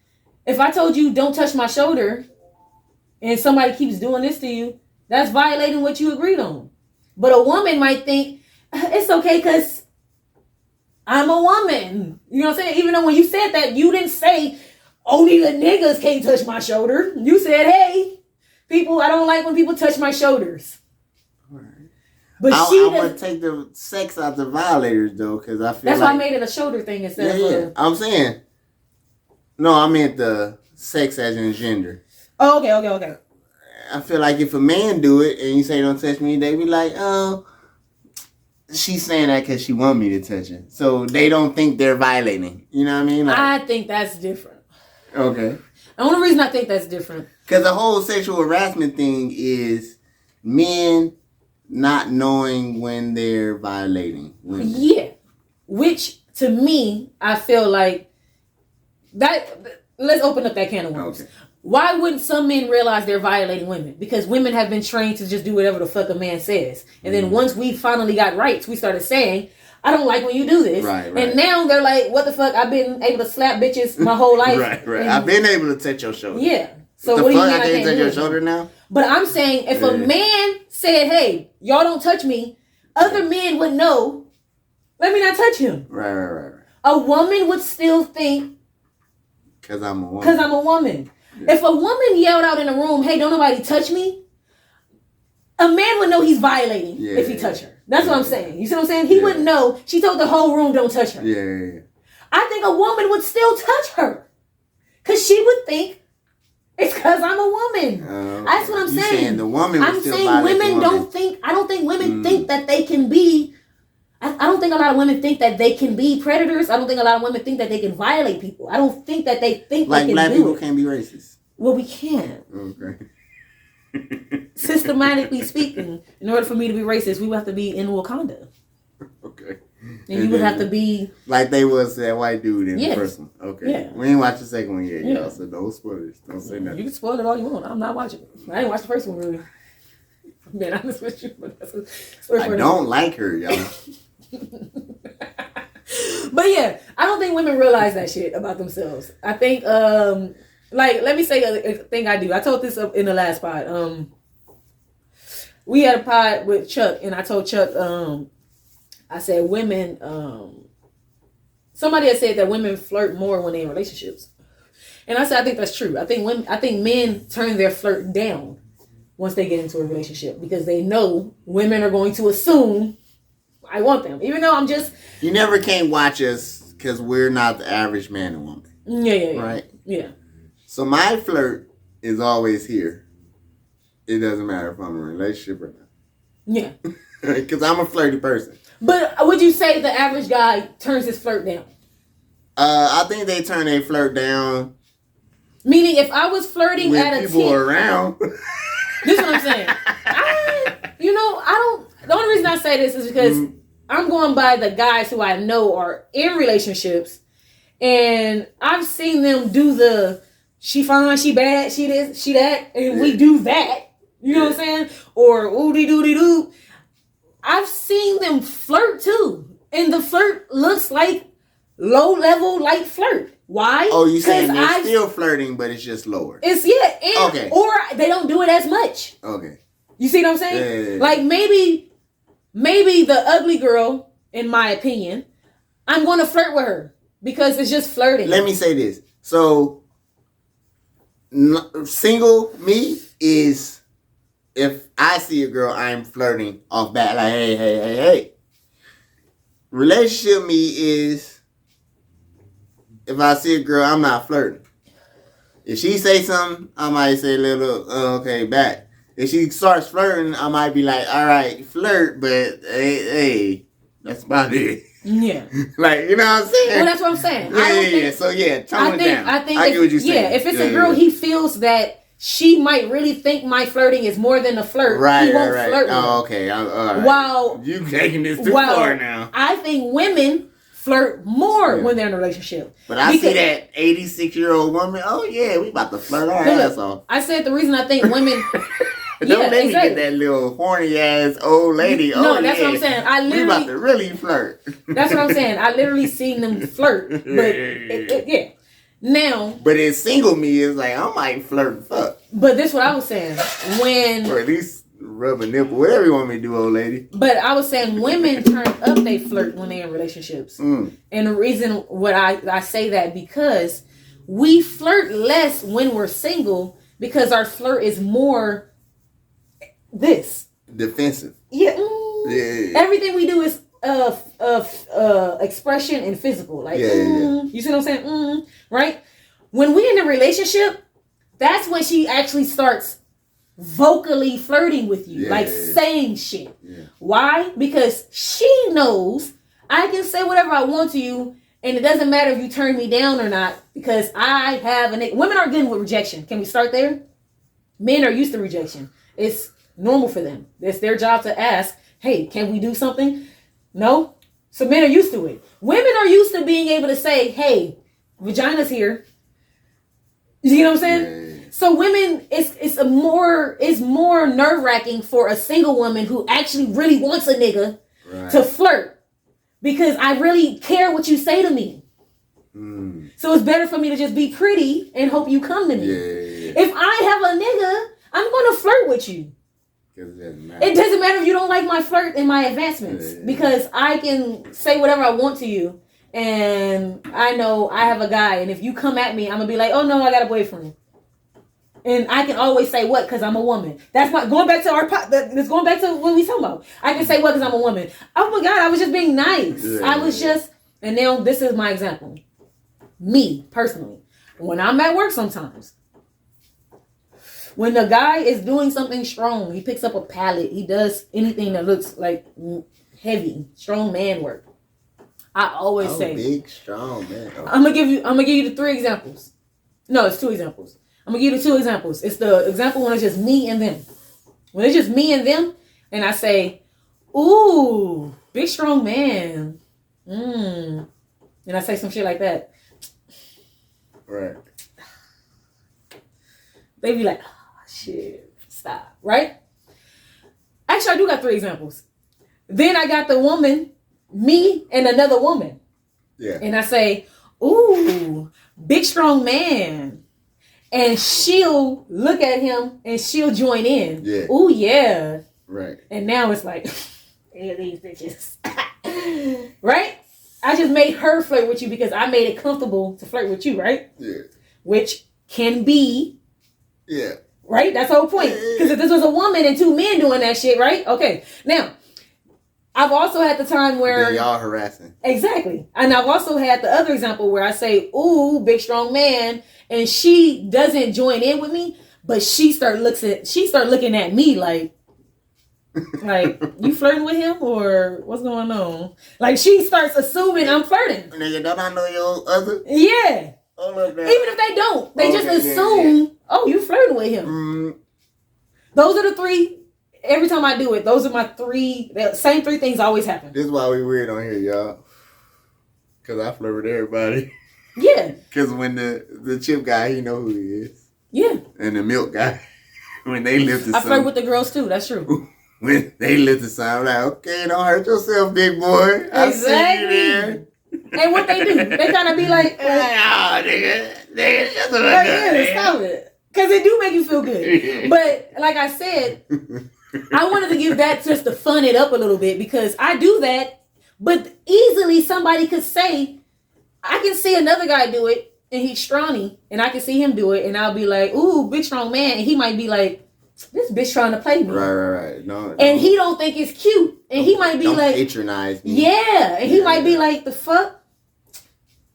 If I told you don't touch my shoulder, and somebody keeps doing this to you, that's violating what you agreed on. But a woman might think it's okay because I'm a woman. You know what I'm saying? Even though when you said that, you didn't say only the niggas can't touch my shoulder. You said, hey, people, I don't like when people touch my shoulders. All right. But I want to take the sex out the violators though, because I feel that's why I made it a shoulder thing instead of. I'm saying. No, I meant the sex as in gender. Oh, okay. I feel like if a man do it and you say don't touch me, they be like, oh, she's saying that because she want me to touch her. So they don't think they're violating. You know what I mean? Like, I think that's different. Okay. The only reason I think that's different. Because the whole sexual harassment thing is men not knowing when they're violating women. Yeah. Which, to me, I feel like that. Let's open up that can of worms. Okay. Why wouldn't some men realize they're violating women? Because women have been trained to just do whatever the fuck a man says. And then once we finally got rights, we started saying, I don't like when you do this. Right. And now they're like, what the fuck? I've been able to slap bitches my whole life. Right. I've been able to touch your shoulder. Yeah. So what do you mean I can't touch your shoulder now? But I'm saying if a man said, hey, y'all don't touch me, other men would know, let me not touch him. Right. A woman would still think, because I'm a woman. Yeah. If a woman yelled out in a room, hey, don't nobody touch me, a man would know he's violating if he touched her. That's what I'm saying. You see what I'm saying? He would know. She told the whole room, don't touch her. Yeah. I think a woman would still touch her. Because she would think, it's because I'm a woman. That's what I'm saying. Saying the woman I'm saying women don't think, I don't think women think that they can be, I don't think a lot of women think that they can be predators. I don't think a lot of women think that they can violate people. I don't think that they think like they can black do people it. Can't be racist. Well, we can't. Okay. Systematically speaking, in order for me to be racist, we would have to be in Wakanda. Okay. And you would have to be like they was that white dude in the Yes. first one. Okay. Yeah. We ain't watched the second one yet, Yeah. y'all. So don't spoil it. Don't say nothing. You can spoil it all you want. I'm not watching it. I didn't watch the first one really. I'm being honest with you. But that's a story I for don't like her, y'all. But yeah, I don't think women realize that shit about themselves. I think, like, let me say a thing I do. I told this in the last pod. We had a pod with Chuck, and I told Chuck, I said women, somebody had said that women flirt more when they're in relationships. And I said, I think that's true. I think men turn their flirt down once they get into a relationship because they know women are going to assume I want them. Even though I'm just... You never can't watch us because we're not the average man and woman. Yeah. Right? Yeah. So my flirt is always here. It doesn't matter if I'm in a relationship or not. Yeah. Because I'm a flirty person. But would you say the average guy turns his flirt down? I think they turn their flirt down. Meaning, if I was flirting with at a people 10, around. this is what I'm saying. The only reason I say this is because I'm going by the guys who I know are in relationships, and I've seen them do the she fine, she bad, she this, she that, and we do that. You know what I'm saying? Or oodie doody doo. I've seen them flirt too, and the flirt looks like low level light flirt. Why? Oh, you saying they're still flirting, but it's just lower. It's okay. Or they don't do it as much. Okay. You see what I'm saying? Yeah. Like maybe the ugly girl, in my opinion, I'm going to flirt with her because it's just flirting. Let me say this. So, single me is if I see a girl, I'm flirting off bat like, hey. Relationship me is if I see a girl, I'm not flirting. If she say something, I might say a little, okay, back. If she starts flirting, I might be like, all right, flirt, but hey, that's about it. Yeah. Like, you know what I'm saying? Well, that's what I'm saying. Yeah. So, tone it down. I think I get what you're saying. Yeah, if it's a girl, he feels that she might really think my flirting is more than a flirt. He won't flirt with her. Oh, okay. All right. While you taking this too far now. I think women flirt more when they're in a relationship. But I see that 86-year-old woman, oh yeah, we about to flirt our ass off. I said the reason I think women... Don't let me get that little horny ass old lady. No, that's what I'm saying. We about to really flirt. That's what I'm saying. I literally seen them flirt. But yeah. Now. But in single me, it's like, I might flirt and fuck. But this is what I was saying. Or at least rub a nipple, whatever you want me to do, old lady. But I was saying women turn up they flirt when they're in relationships. And the reason what I say that because we flirt less when we're single because our flirt is more defensive. Yeah. Everything we do is expression and physical. Like you see what I'm saying? Right? When we in a relationship, that's when she actually starts vocally flirting with you, saying shit. Why? Because she knows I can say whatever I want to you, and it doesn't matter if you turn me down or not, because I have women are good with rejection. Can we start there? Men are used to rejection. It's normal for them. It's their job to ask, hey, can we do something? No? So men are used to it. Women are used to being able to say, hey, vagina's here. You see what I'm saying? So women, it's more nerve-wracking for a single woman who actually really wants a nigga to flirt, because I really care what you say to me. So it's better for me to just be pretty and hope you come to me. If I have a nigga, I'm going to flirt with you. It doesn't matter if you don't like my flirt and my advancements because I can say whatever I want to you, and I know I have a guy, and if you come at me, I'm gonna be like, oh no, I got a boyfriend, and I can always say what because I'm a woman. That's why going back to that's going back to what we talking about. I can say what because I'm a woman. Oh my God, I was just being nice. I was just, and now this is my example. Me personally, when I'm at work sometimes. When the guy is doing something strong, he picks up a pallet, he does anything that looks like heavy, strong man work. I always say big, strong man. I'm gonna give you the 3 examples. No, it's 2 examples. I'm gonna give you the 2 examples. It's the example when it's just me and them. When it's just me and them, and I say, ooh, big strong man. And I say some shit like that. Right. They be like, shit, stop, right? Actually, I do got 3 examples. Then I got the woman, me, and another woman. Yeah. And I say, ooh, big strong man. And she'll look at him and she'll join in. Yeah. Ooh, yeah. Right. And now it's like, hey, these bitches. Right? I just made her flirt with you because I made it comfortable to flirt with you, right? Yeah. Which can be. Yeah. Right? That's the whole point. Because if this was a woman and 2 men doing that shit, right? Okay. Now, I've also had the time where... Then y'all harassing. Exactly. And I've also had the other example where I say, ooh, big strong man, and she doesn't join in with me, but she start looking at me like, you flirting with him or what's going on? Like she starts assuming I'm flirting. Nigga, don't I know your other? Yeah. Hold up now. Even if they don't, they just assume, oh, you flirting with him. Those are the 3. Every time I do it, those are my 3. The same 3 things always happen. This is why we weird on here, y'all. Because I flirt with everybody. Yeah. Because when the chip guy, he know who he is. Yeah. And the milk guy, when they lift the I flirt with the girls too. That's true. When they lift the sign, I'm like, okay, don't hurt yourself, big boy. I see you there. And what they do, they kind of be like, oh, nigga, shut the fuck yeah, stop it. Because it do make you feel good. But like I said, I wanted to give that just to fun it up a little bit because I do that, but easily somebody could say, I can see another guy do it and he's scrawny and I can see him do it and I'll be like, ooh, big strong man. And he might be like, this bitch trying to play me. Right. No, and he don't think it's cute. And he might be don't like, patronize me. Yeah. And he might be like, the fuck?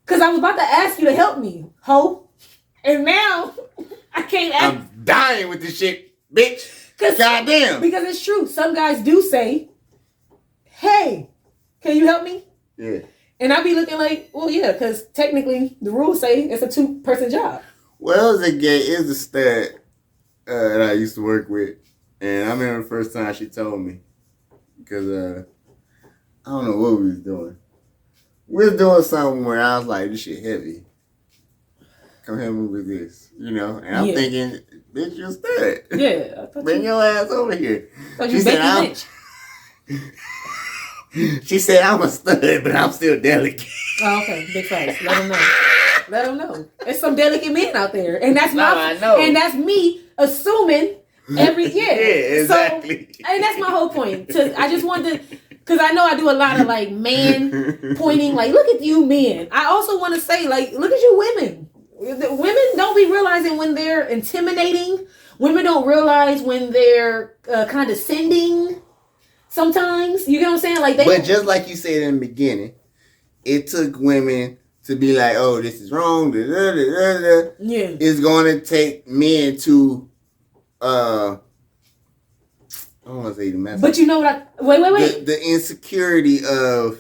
Because I was about to ask you to help me, ho. And now I can't ask. I'm dying with this shit, bitch. Goddamn. Because it's true. Some guys do say, hey, can you help me? Yeah. And I be looking like, well, yeah, because technically the rules say it's a 2-person job. Well, it was a stud that I used to work with. And I remember the first time she told me. Because I don't know what we was doing. We was doing something where I was like, this shit heavy. Come help me with this. You know? And I'm thinking, bitch, you a stud. Yeah. Bring your ass over here. She said, she said, I'm a stud, but I'm still delicate. Oh, okay. Big facts. Let them know. Let them know. There's some delicate men out there. And that's I know. And that's me assuming every year. Yeah, exactly. So, and that's my whole point. I just wanted to, because I know I do a lot of like man pointing, like, look at you men. I also want to say, like, look at you women. Women don't be realizing when they're intimidating. Women don't realize when they're condescending sometimes. You get what I'm saying? Like but just like you said in the beginning, it took women to be like, oh, this is wrong. Yeah. It's going to take men to, I don't want to say the message. But you know what wait. The insecurity of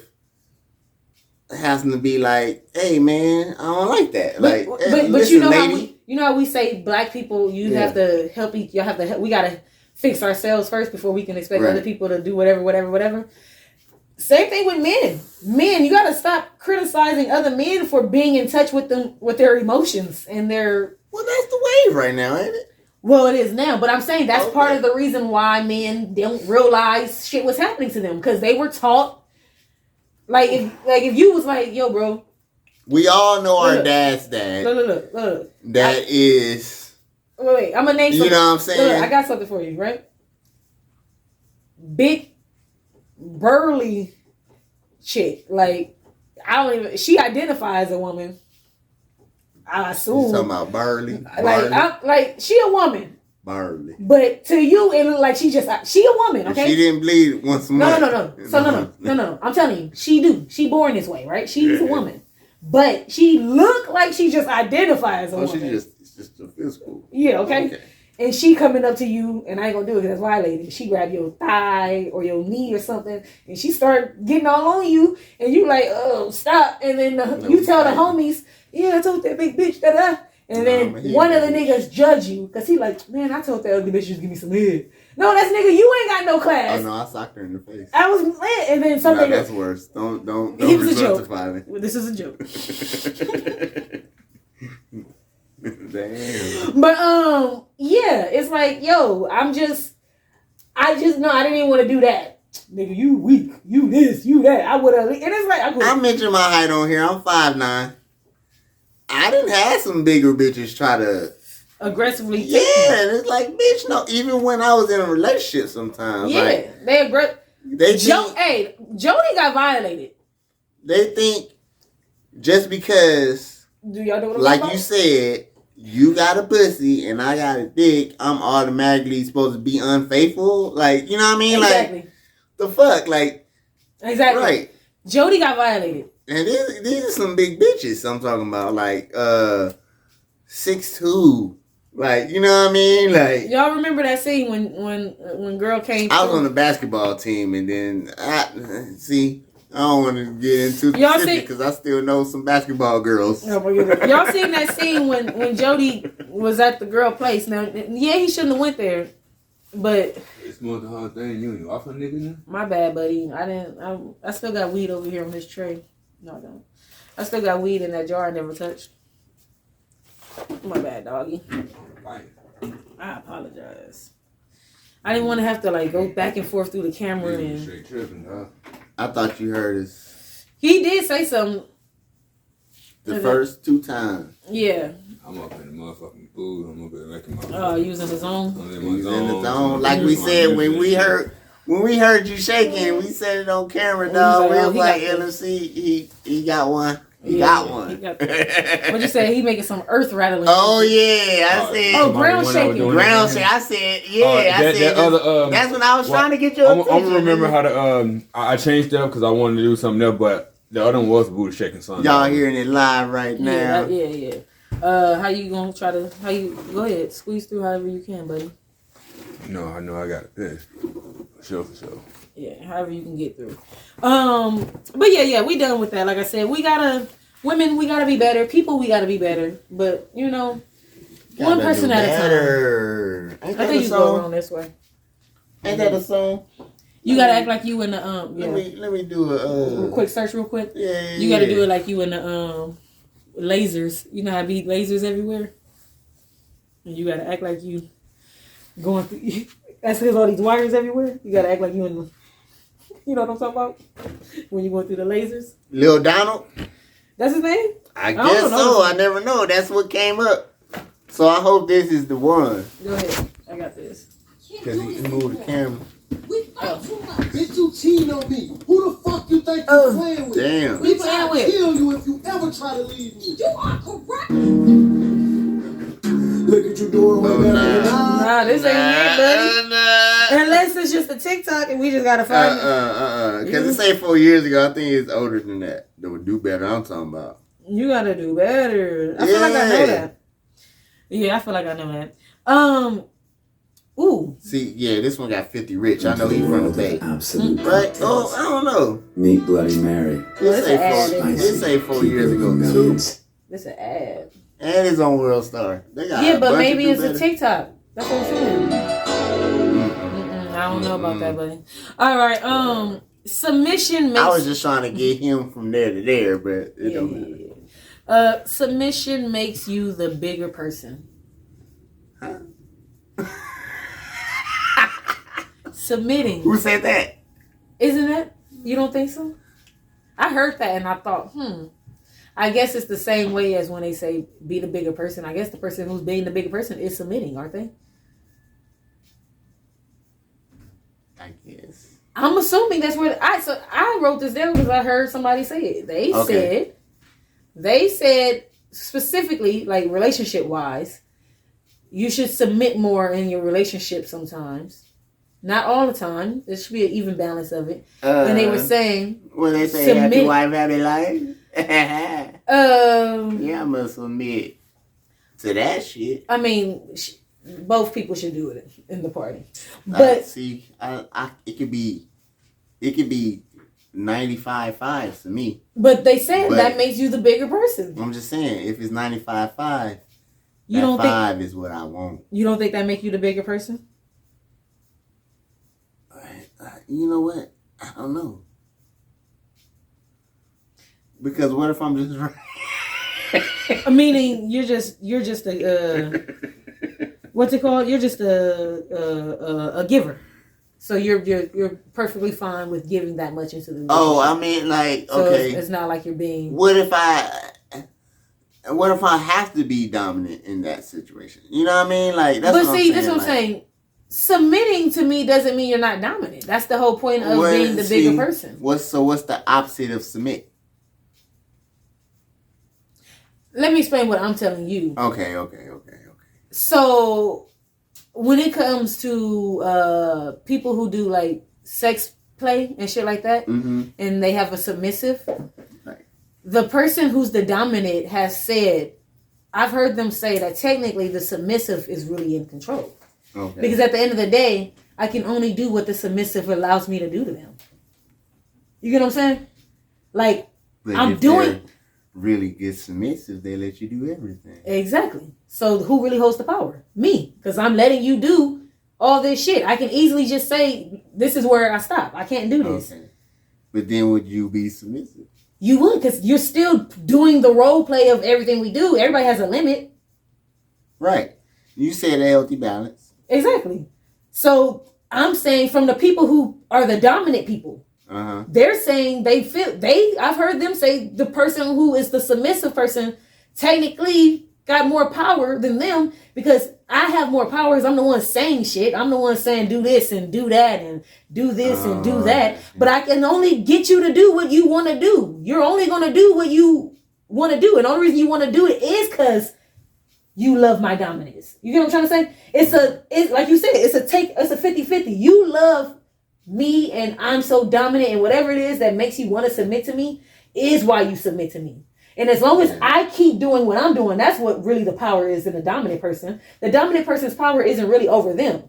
having to be like, hey, man, I don't like that. But you know how we say black people, you have to help we got to fix ourselves first before we can expect other people to do whatever. Same thing with men. Men, you got to stop criticizing other men for being in touch with their emotions and their... Well, that's the wave right now, ain't it? Well, it is now, but I'm saying that's part of the reason why men don't realize shit was happening to them, because they were taught, if you was like, yo, bro. We all know our dad's dad. Look. That is... Wait. I'm gonna name. You know what I'm saying? Look, I got something for you, right? Big, burly chick. Like I don't even. She identifies as a woman. I assume. You talking about burly? Like she a woman. Burly. But to you, it look like she a woman, okay? She didn't bleed once a month. No. So no. I'm telling you, she do. She born this way, right? She's a woman. But she look like she just identifies as a woman. It's just a physical. Yeah, okay? And she coming up to you, and I ain't gonna do it because that's violated. She grab your thigh or your knee or something, and she start getting all on you, and you like, oh, stop. And then you tell the homies, yeah, I told that big bitch that And then one of the niggas judge you because he like, man, I told that ugly bitch just give me some head. No, that's nigga, you ain't got no class. Oh no, I socked her in the face. I was lit, and then something. No, that's worse. Don't It was a joke. me. This is a joke. Damn. But yeah, it's like, yo, I just know I didn't even want to do that. Nigga, you weak. You this, you that. I would have, and it's like I mentioned my height on here. I'm 5'9". I didn't have some bigger bitches try to aggressively. Yeah, and it's like, bitch, no. Even when I was in a relationship, sometimes, yeah, hey, Jody got violated. They think just because, do y'all know what I'm like about? you said, you got a pussy and I got a dick, I'm automatically supposed to be unfaithful. Like, you know what I mean? Exactly. Like, the fuck, like, exactly. Right. Jody got violated. And these are some big bitches I'm talking about, like 6'2". Like, you know what I mean? Like, y'all remember that scene when girl came I was on the basketball team, and then I don't want to get into specific because I still know some basketball girls. Oh my goodness. Y'all seen that scene when Jody was at the girl place? Now, yeah, he shouldn't have went there, but it's more the hard thing. You ain't off a nigga now? My bad, buddy. I still got weed over here on this tray. No, I don't. I still got weed in that jar I never touched. My bad, doggy. I apologize. I didn't want to have to like go back and forth through the camera and. Straight tripping, huh? I thought you heard us. He did say something. The first 2 times. Yeah. I'm up in the motherfucking food. I'm up in making my. Oh, you was in the zone. He's in the zone. Like we said when we heard you shaking, we said it on camera, dog. We was like, LSD, he got one. He got one. What'd you say? He making some earth rattling. Oh yeah, I said. Oh, ground shaking. Ground shaking. I said, yeah. I said. That's when I was trying to get your attention. I'm gonna remember how to. I changed up because I wanted to do something else, but the other one was booty shaking. Son, y'all hearing it live right now? Yeah. How you gonna try to? How you go ahead? Squeeze through however you can, buddy. No, I know I got this. For sure. Yeah, however you can get through. But yeah, we done with that. Like I said, we gotta be better. People, we gotta be better. But you know, one person at a time. I think you go wrong this way. Ain't that a song? You gotta act like you in the Yeah. Let me do a quick search real quick. Yeah. You gotta do it like you in the lasers. You know how to be lasers everywhere. And you gotta act like you going through. That's because all these wires everywhere. You gotta act like you in the. You know what I'm talking about? When you going through the lasers. Lil Donald. That's his name? I guess so. I never know. That's what came up. So I hope this is the one. Go ahead. I got this. Because he moved the camera. Bitch, you cheating on me. Who the fuck you think you playing with? Damn. We playing with? Kill you if you ever try to leave me. You are correct. Look at you doing right now. Nah, this ain't it, buddy. Unless it's just a TikTok and we just gotta find it. Because it say 4 years ago. I think it's older than that. That would do better. I'm talking about. You gotta do better. I feel like I know that. Yeah, I feel like I know that. Ooh. See, yeah, this one got 50 Rich. I know he from the Bay. Absolute. Right? Oh, I don't know. Meet Bloody Mary. This say 4 years ago, too. This an ad. And it's on World Star. They got Yeah, but maybe it's a TikTok. That's what I'm saying. I don't know about that, buddy. All right. Submission makes. I was just trying to get him from there to there, but it don't matter. Submission makes you the bigger person. Huh? Submitting. Who said that? Isn't it? You don't think so? I heard that and I thought, I guess it's the same way as when they say be the bigger person. I guess the person who's being the bigger person is submitting, aren't they? I guess. I'm assuming that's where I wrote this down because I heard somebody say it. They said specifically, like relationship wise, you should submit more in your relationship sometimes. Not all the time. There should be an even balance of it. And they were saying, when they say happy wife, happy life, yeah, I must submit to that shit. I mean, both people should do it in the party. But see, it could be 95-5 to me. But they said that makes you the bigger person. I'm just saying, if it's 95-5, you don't 5 is what I want. You don't think that make you the bigger person? You know what? I don't know. Because what if I'm just right? Meaning you're just a what's it called? You're just a giver. So you're perfectly fine with giving that much into the relationship. Oh, I mean, like, okay. So it's not like you're being. What if I have to be dominant in that situation? You know what I mean? Like, that's what I'm saying. That's what I'm saying. Submitting to me doesn't mean you're not dominant. That's the whole point of being the bigger person. What's the opposite of submit? Let me explain what I'm telling you. Okay. So, when it comes to people who do like sex play and shit like that, and they have a submissive, the person who's the dominant has said, I've heard them say that technically the submissive is really in control. Okay. Because at the end of the day, I can only do what the submissive allows me to do to them. You get what I'm saying? Like, but I'm doing... really good submissive, they let you do everything. Exactly. So who really holds the power? Me. Because I'm letting you do all this shit. I can easily just say, this is where I stop. I can't do this. Okay. But then would you be submissive? You would, because you're still doing the role play of everything we do. Everybody has a limit. Right. You said a healthy balance. Exactly. So I'm saying from the people who are the dominant people, they're saying I've heard them say the person who is the submissive person technically got more power than them because I have more powers. I'm the one saying shit. I'm the one saying do this and do that and do this and do that. But I can only get you to do what you want to do. You're only going to do what you want to do. And the only reason you want to do it is because you love my dominance. You get what I'm trying to say? It's like you said, it's a 50-50. You love me and I'm so dominant and whatever it is that makes you want to submit to me is why you submit to me. And as long as I keep doing what I'm doing, that's what really the power is in the dominant person. The dominant person's power isn't really over them.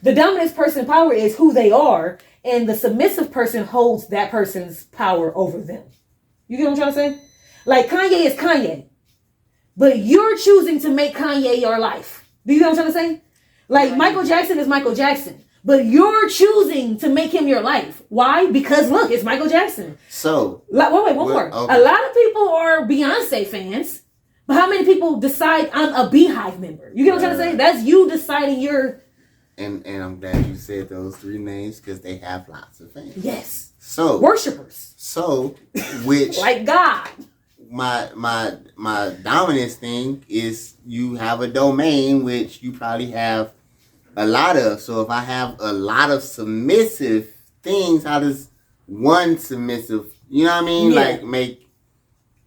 The dominant person's power is who they are, and the submissive person holds that person's power over them. You get what I'm trying to say? Like Kanye is Kanye. But you're choosing to make Kanye your life. Do you know what I'm trying to say? Like Michael Jackson is Michael Jackson. But you're choosing to make him your life. Why? Because look, it's Michael Jackson. So. Wait, one more. Okay. A lot of people are Beyonce fans. But how many people decide I'm a Beehive member? You get what I'm trying to say? That's you deciding you're... And I'm glad you said those 3 names because they have lots of fans. Yes. So. Worshippers. So, which... like God. My dominance thing is you have a domain which you probably have a lot of. So if I have a lot of submissive things, how does one submissive, you know what I mean? Yeah. Like make,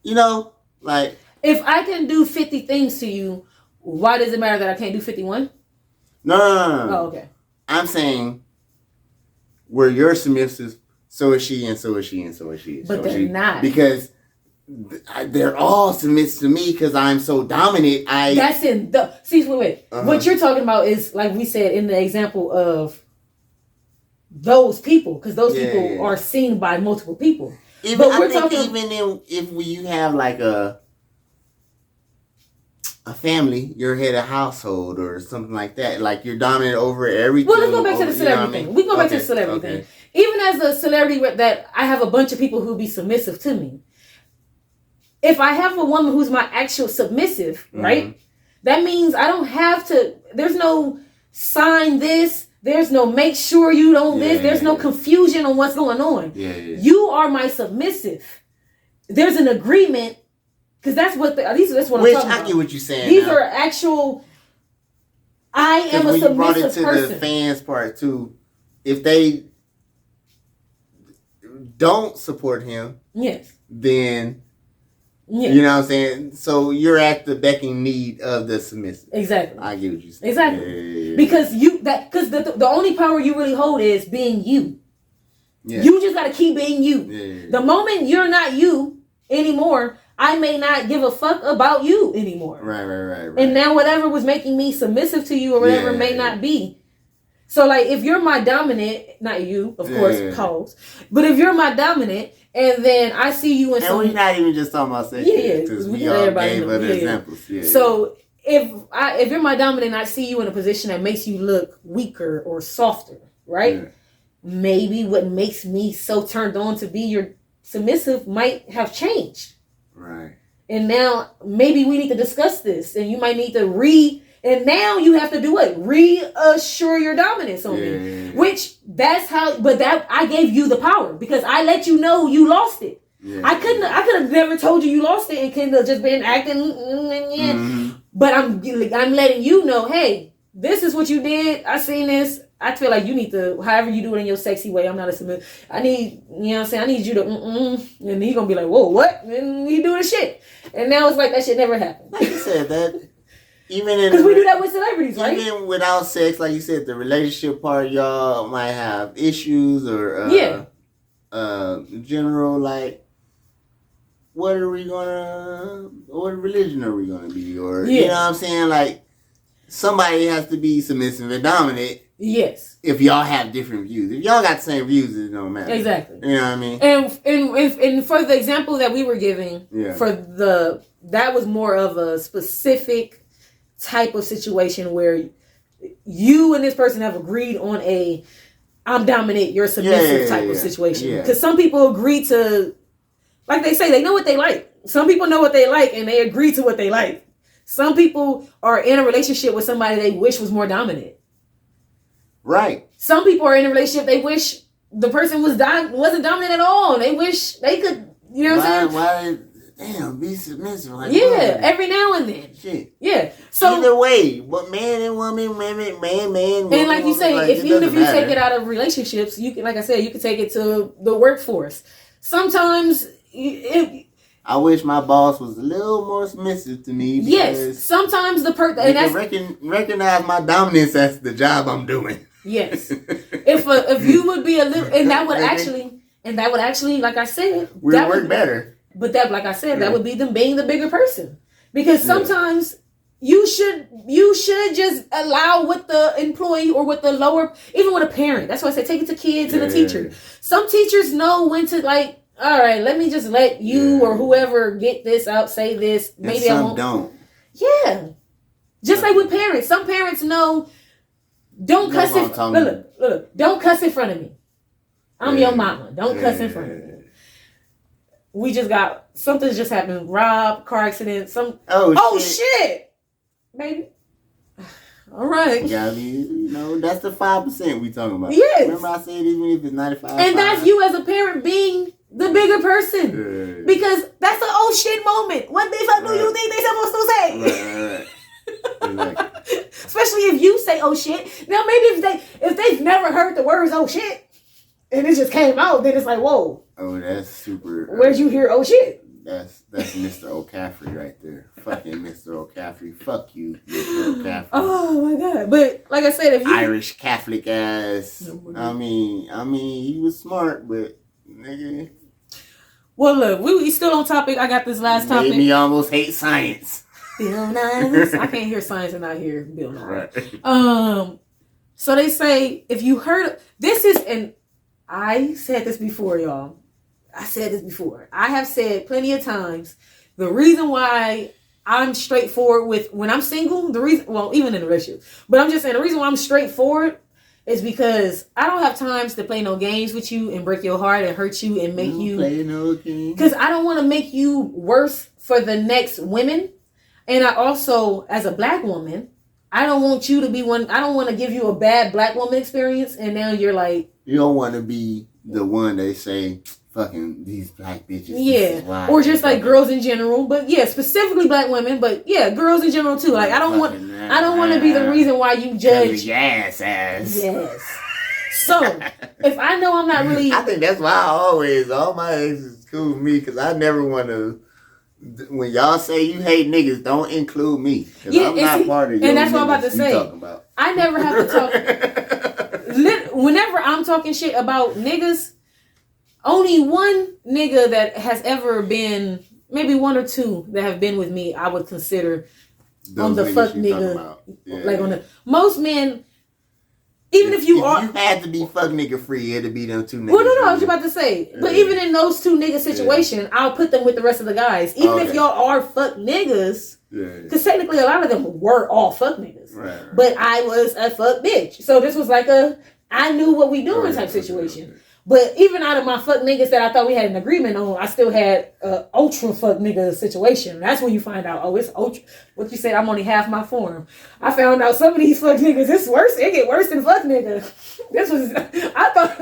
you know, like. If I can do 50 things to you, why does it matter that I can't do 51? No. Oh, okay. I'm saying where you're submissive, so is she, and so is she, and so is she. But they're not. Because they're all submissive to me because I'm so dominant. That's in the... See, wait. What you're talking about is, like we said, in the example of those people. Because those people are seen by multiple people. Even if you have like a family, you're head of household or something like that. Like you're dominant over everything. Well, let's go back to the celebrity thing. We go back to the celebrity thing. Even as a celebrity that I have a bunch of people who be submissive to me. If I have a woman who's my actual submissive, right? That means I don't have to, there's no sign this, there's no make sure you don't this, there's no confusion on what's going on. You are my submissive. There's an agreement Because that's what that's what Which I'm talking I about. get what you're saying. These now. are actual. I am a when you brought it submissive to person. the fans part too, if they don't support him, Yes. then Yes. you know what I'm saying. So you're at the becking need of the submissive. Exactly. I get what you're saying. Exactly. Yeah. Because the only power you really hold is being you. Yeah. You just gotta keep being you. Yeah. The moment you're not you anymore, I may not give a fuck about you anymore. Right. And now whatever was making me submissive to you or whatever may not be. So like if you're my dominant, not you, of course, pause. But if you're my dominant and then I see you in and we're not even just talking about sex. Because we all gave other examples. Yeah. So if you're my dominant and I see you in a position that makes you look weaker or softer, right? Yeah. Maybe what makes me so turned on to be your submissive might have changed. Right. And now maybe we need to discuss this and you might need to and now you have to do what? Reassure your dominance on me. Which that's how, but that I gave you the power because I let you know you lost it. Yeah. I could have never told you lost it and could have just been acting. Mm-hmm. But I'm letting you know, hey, this is what you did. I seen this. I feel like you need to, however you do it in your sexy way. I'm not a submissive. I need, you know what I'm saying? I need you to, and he gonna be like, whoa, what? And he doing shit. And now it's like that shit never happened. Like you said, that even in because we do that with celebrities, right? Even without sex, like you said, the relationship part, y'all might have issues or general like, what religion are we gonna be, or you know what I'm saying? Like somebody has to be submissive and dominant. Yes. If y'all have different views, if y'all got the same views, it don't matter. Exactly. You know what I mean? And for the example that we were giving, that was more of a specific type of situation where you and this person have agreed on I'm dominant, you're submissive type of situation. Because some people agree to, like they say, they know what they like. Some people know what they like and they agree to what they like. Some people are in a relationship with somebody they wish was more dominant. Right. Some people are in a relationship they wish the person wasn't dominant at all. They wish they could, you know what I'm saying? Damn, be submissive. Like, every now and then. Shit. Yeah. So either way, but man and woman, man, and like you say, even if you take it out of relationships, you can, like I said, you can take it to the workforce. Sometimes I wish my boss was a little more submissive to me. Yes. Sometimes the person and that's recognize my dominance as the job I'm doing. Yes. if you would be a little, and that would actually, like I said, we would work better. But that, like I said, that would be them being the bigger person, because sometimes you should just allow with the employee or with the lower, even with a parent. That's why I say take it to kids and a teacher. Some teachers know when to like, all right, let me just let you or whoever get this out, say this. Maybe I won't. Don't. Yeah. Just like with parents. Some parents know, don't cuss it. Look, don't cuss in front of me. I'm your mama. Don't cuss in front of me. We just got, something's just happened. Rob, car accident, Oh shit. Baby. All right. Yeah, that's the 5% we talking about. Yes. Remember I said even if it's 95. And that's you as a parent being the bigger person. Because that's the oh shit moment. What the fuck do you think they supposed to say? Right. Exactly. Especially if you say oh shit. Now maybe if they've never heard the words oh shit and it just came out, then it's like, whoa. Oh, that's super. Where'd you hear oh shit? That's Mr. O'Caffrey right there. Fucking Mr. O'Caffrey. Fuck you, Mr. O'Caffrey. Oh my god. But like I said, if you Irish Catholic ass. I mean, he was smart, but nigga. Well, look, we still on topic. I got this last topic. Made me almost hate science. Bill Nye. I can't hear science and not hear Bill Nye. Right. So they say if you heard this is, and I said this before, y'all. I said this before. I have said plenty of times the reason why I'm straightforward with when I'm single. The reason, well, even in a relationship, but I'm just saying the reason why I'm straightforward is because I don't have times to play no games with you and break your heart and hurt you and make you play no games. Because I don't want to make you worse for the next women. And I also, as a black woman, I don't want you to be one. I don't want to give you a bad black woman experience. And now you're like, you don't want to be the one they say, fucking these black bitches. Yeah, or just like girls in general, but yeah, specifically black women, but yeah, girls in general too. Like I don't want to be the reason why you judge. Yes. So if I know I'm not really, I think that's why all my exes is cool with me because I never want to. When y'all say you hate niggas, don't include me because I'm not part of your. And that's what I'm about to say. I never have to talk. Whenever I'm talking shit about niggas. Only one nigga that has ever been, maybe one or two that have been with me, I would consider those on the fuck nigga. Like on the most men, even if you had to be fuck nigga free, it'd be them two niggas. Well, no, I was about to say, but even in those two nigga situation, I'll put them with the rest of the guys, even if y'all are fuck niggas. Because technically, a lot of them were all fuck niggas, right. But I was a fuck bitch, so this was like I knew what we doing type situation. But even out of my fuck niggas that I thought we had an agreement on, I still had a ultra fuck nigga situation. That's when you find out, oh, it's ultra. What you said, I'm only half my form. I found out some of these fuck niggas, it's worse. It get worse than fuck nigga. This was, I thought,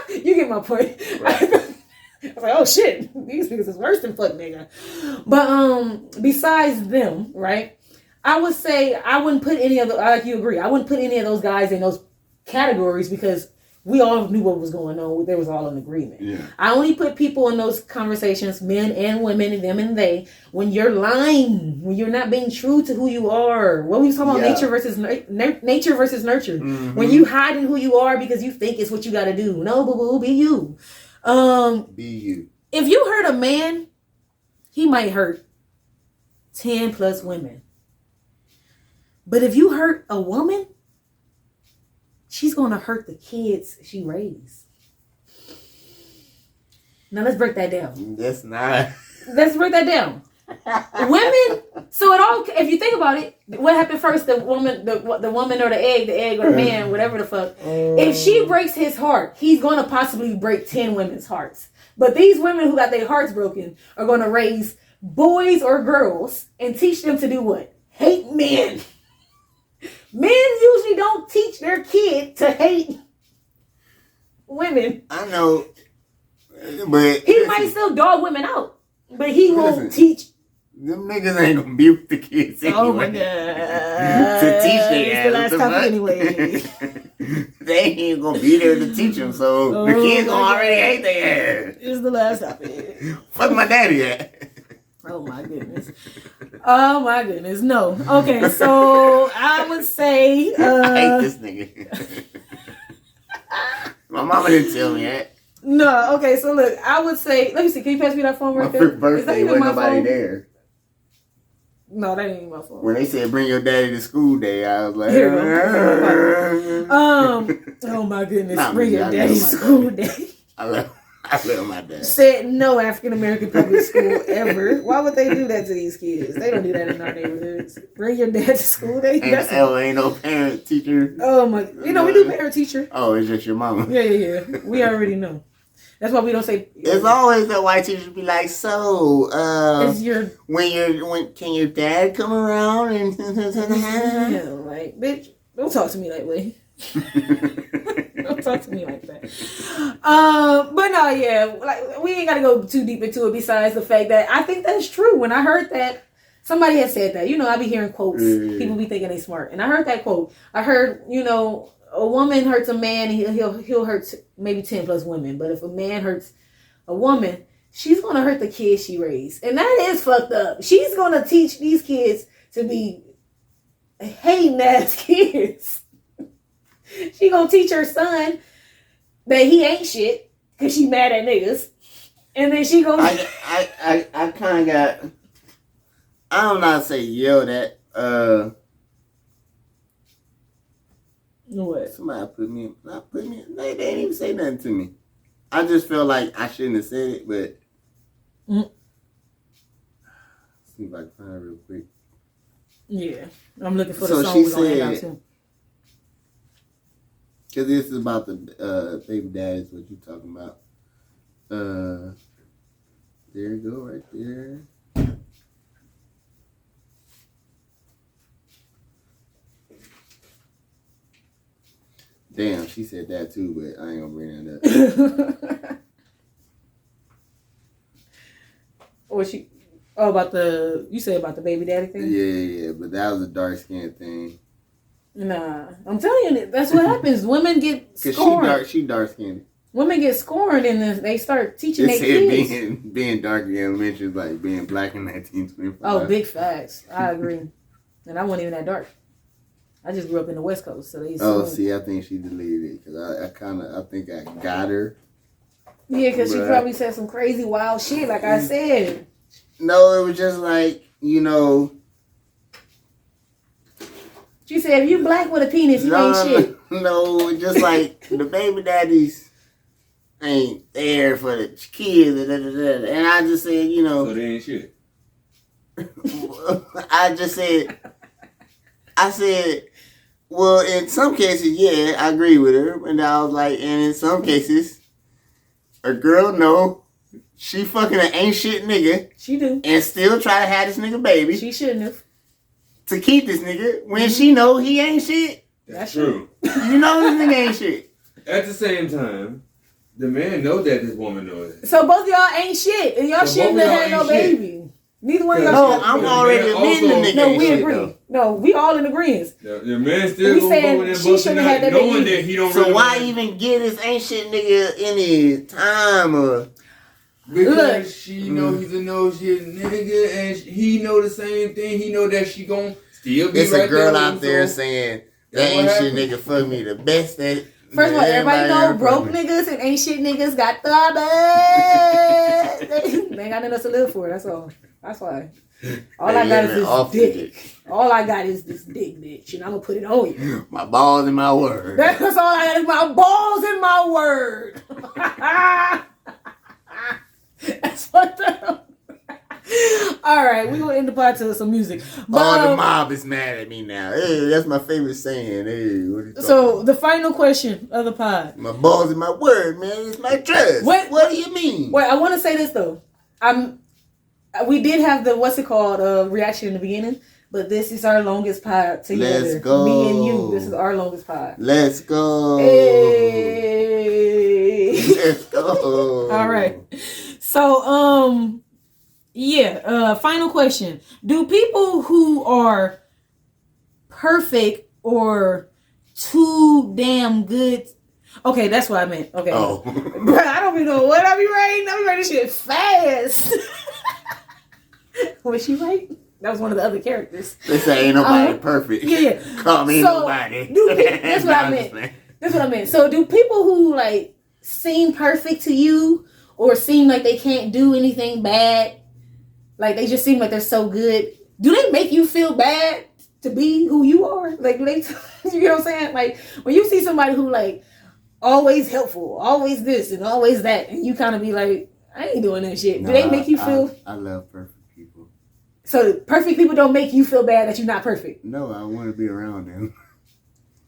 you get my point. Right. I was like, oh shit, these niggas is worse than fuck nigga. But besides them, right, I would say I wouldn't put any of the, like you agree, I wouldn't put any of those guys in those categories because we all knew what was going on. There was all an agreement. Yeah. I only put people in those conversations, men and women, them and they, when you're lying, when you're not being true to who you are. What we was talking about, nature versus nurture. Mm-hmm. When you hide in who you are because you think it's what you got to do. No, boo-boo, be you. Be you. If you hurt a man, he might hurt 10 plus women. But if you hurt a woman, she's going to hurt the kids she raised. Now let's break that down. That's not. Let's break that down. Women. So it all. If you think about it, what happened first? The woman or the egg or the man, whatever the fuck. If she breaks his heart, he's going to possibly break 10 women's hearts. But these women who got their hearts broken are going to raise boys or girls and teach them to do what? Hate men. Men usually don't teach their kid to hate women. I know, but he might still dog women out, but he won't teach. Them niggas ain't gonna be with the kids anyway. Oh my god! To teach their the last topic anyway. They ain't gonna be there to teach them, so the kids gonna already hate their ass. It's the last topic. Fuck my daddy at. Oh my goodness. Oh my goodness. No. Okay, so I would say I hate this nigga. My mama didn't tell me that. No, okay, so look, I would say, let me see, can you pass me that phone right there? My first birthday wasn't nobody there. No, that ain't my phone. When they said bring your daddy to school day, I was like, oh my goodness, bring your daddy to school day. I love my dad. Said no African American public school ever. Why would they do that to these kids? They don't do that in our neighborhoods. Bring your dad to school day. Ain't no parent teacher. Oh my! You know we do parent teacher. Oh, it's just your mama. Yeah. We already know. That's why we don't say. It's always that white teachers be like, so, when can your dad come around and? Yeah, like, bitch, don't talk to me that way. Don't talk to me like that. But no, yeah, like we ain't gotta go too deep into it. Besides the fact that I think that's true. When I heard that, somebody had said that. You know, I be hearing quotes. People be thinking they smart, and I heard that quote. I heard, a woman hurts a man, and he'll hurt maybe 10 plus women. But if a man hurts a woman, she's gonna hurt the kids she raised, and that is fucked up. She's gonna teach these kids to be hating ass kids. She gonna teach her son that he ain't shit because she mad at niggas, and then she gonna. I kind of got. I don't know how to say yelled at. What? Somebody put me. They didn't even say nothing to me. I just felt like I shouldn't have said it, but. See if I can find it real quick. Yeah, I'm looking for the song we're gonna hang out to. Because this is about the baby daddies, what you talking about. There you go, right there. Damn, she said that too, but I ain't gonna bring that up. What she? Oh, you said about the baby daddy thing? Yeah, but that was a dark skin thing. Nah, I'm telling you, that's what happens. Women get scorned. She dark skinned. Women get scorned and then they start teaching their kids. Being dark in elementary is like being black in 1925. Oh, big facts. I agree. And I wasn't even that dark. I just grew up in the West Coast, so they. I think she deleted it because I think I got her. Yeah, because she probably said some crazy wild shit, like I said. No, it was just like, you know. She said, if you black with a penis, you ain't shit. No, just like the baby daddies ain't there for the kids. And I just said, you know. So they ain't shit. I said, well, in some cases, yeah, I agree with her. And I was like, and in some cases, a girl know she fucking an ain't shit nigga. She do. And still try to have this nigga baby. She shouldn't have. To keep this nigga when she know he ain't shit. That's true. You know this nigga ain't shit. At the same time, the man know that this woman knows it. So both y'all ain't shit, and y'all shouldn't have had no baby. Neither one of y'all. No, I'm already admitting the nigga. No, we ain't agree. Shit, no, we all in agreement. The man still We gonna saying go in there she busting shouldn't have out, had that knowing baby. that he don't. So really why want even get this ain't shit nigga any time or? Because she know he's a no shit nigga, and he know the same thing. He know that she gon' still be It's right a girl there out there so saying that that's ain't what shit happened. nigga fuck me the best that. First of all, everybody know ever broke fuck me. niggas and ain't shit niggas got the best. They ain't got nothing else to live for. That's all. That's why. All They I got is living off the this dick. dick. All I got is this dick, bitch, and I'm gonna put it on you. My balls and my word. That's all I got is my balls and my word. That's fucked up. All right, we're gonna end the podcast with some music. But, All the mob is mad at me now. Hey, that's my favorite saying. Hey, what are you so talking the final question of the pod. my balls and my word, man. It's my trust. What do you mean? Wait, I want to say this though. We did have the reaction in the beginning, but this is our longest pod together. Let's go. Me and you. This is our longest pod. Let's go. Hey. Let's go. All right. So, final question. Do people who are perfect or too damn good... Okay, that's what I meant. Okay. Oh. Bro, I don't even know what I be writing. I be writing shit fast. Was she right? That was one of the other characters. They say ain't nobody perfect. Yeah. Call me So, nobody. That's what I meant. That's what I meant. So do people who like seem perfect to you or seem like they can't do anything bad, like they just seem like they're so good, do they make you feel bad to be who you are? Like do they you know what I'm saying? Like when you see somebody who like always helpful, always this and always that, and you kind of be like, I ain't doing that shit. Do they make you feel... I love perfect people. So perfect people don't make you feel bad that you're not perfect? No, I want to be around them.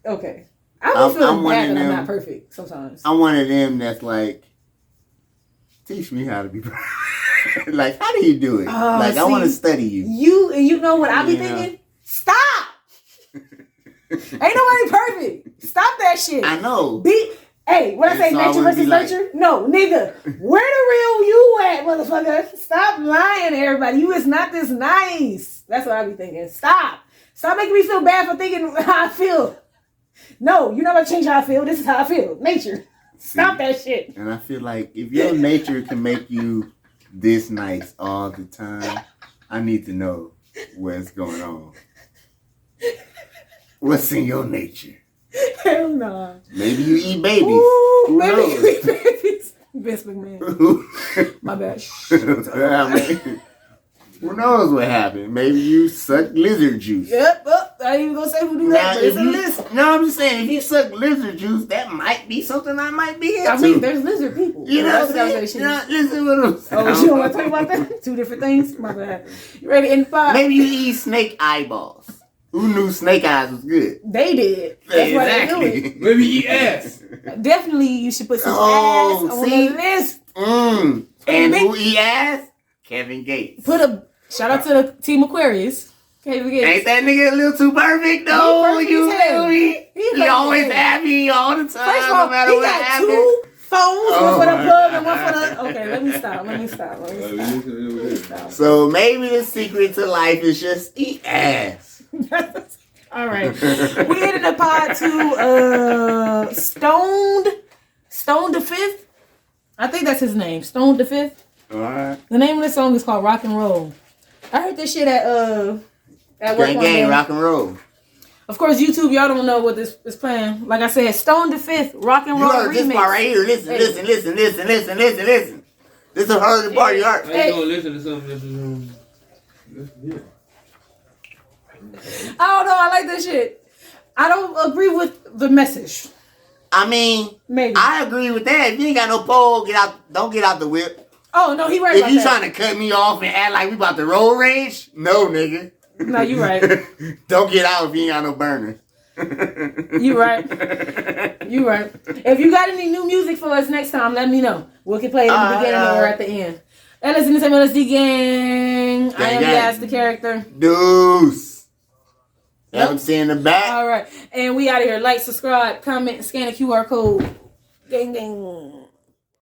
Okay. I don't feel bad that I'm not perfect sometimes. I'm one of them that's like, teach me how to be perfect. Like, how do you do it? I want to study you. You know what I be thinking? Stop! Ain't nobody perfect. Stop that shit. I know. Hey, what I say, nature versus nurture? No, nigga. Where the real you at, motherfucker? Stop lying to everybody. You is not this nice. That's what I be thinking. Stop making me feel bad for thinking how I feel. No, you're not gonna change how I feel. This is how I feel. Nature. Stop that shit. And I feel like if your nature can make you this nice all the time, I need to know what's going on. What's in your nature? Hell no. Maybe you eat babies. Ooh, Who maybe knows? you eat babies. Vince McMahon. My bad. I mean, who knows what happened? Maybe you suck lizard juice. Yep. I ain't even gonna say who do that, but it's a list. No, I'm just saying, if you suck lizard juice, that might be something I might be into. I mean, there's lizard people. You know what I'm saying? Listen what I'm saying. Oh, you don't want to talk about that? Two different things? My bad. You ready? In 5. Maybe you eat snake eyeballs. Who knew snake eyes was good? They did. That's why they do it. Maybe eat ass. Definitely, you should put some ass on the list. And who eat ass? Kevin Gates. Shout out to the Team Aquarius. Kevin Gates. Ain't that nigga a little too perfect though? He You perfect as hell. feel me? He always as hell. happy all the time, First of all, no matter he what got happens. 2 phones. Oh one for the my plug and one God. for the. Okay, let me stop. So maybe the secret to life is just eat ass. All right. We ended the pod to Stoned the Fifth. I think that's his name. Stoned the Fifth. Alright. The name of the song is called Rock and Roll. I heard this shit at work Gang, one day. rock and roll. Of course, YouTube, y'all don't know what this is playing. Like I said, Stoned the Fifth, Rock and You Roll heard remix. this part right here. Listen. This is heard the part you heard. How you gonna listen to something that's I don't know. I like this shit. I don't agree with the message. I mean, Maybe. I agree with that. If you ain't got no pole, don't get out the whip. Oh, no, he right If about you that. trying to cut me off and act like we about to roll rage, no, nigga. No, you right. Don't get out if you ain't got no burner. You right. You right. If you got any new music for us next time, let me know. We can play it in the beginning or at the end. LSD LSD Gang. I am Yas, the character. Deuce. Haven't seen the back. All right. And we out of here. Like, subscribe, comment, scan the QR code. Gang, gang.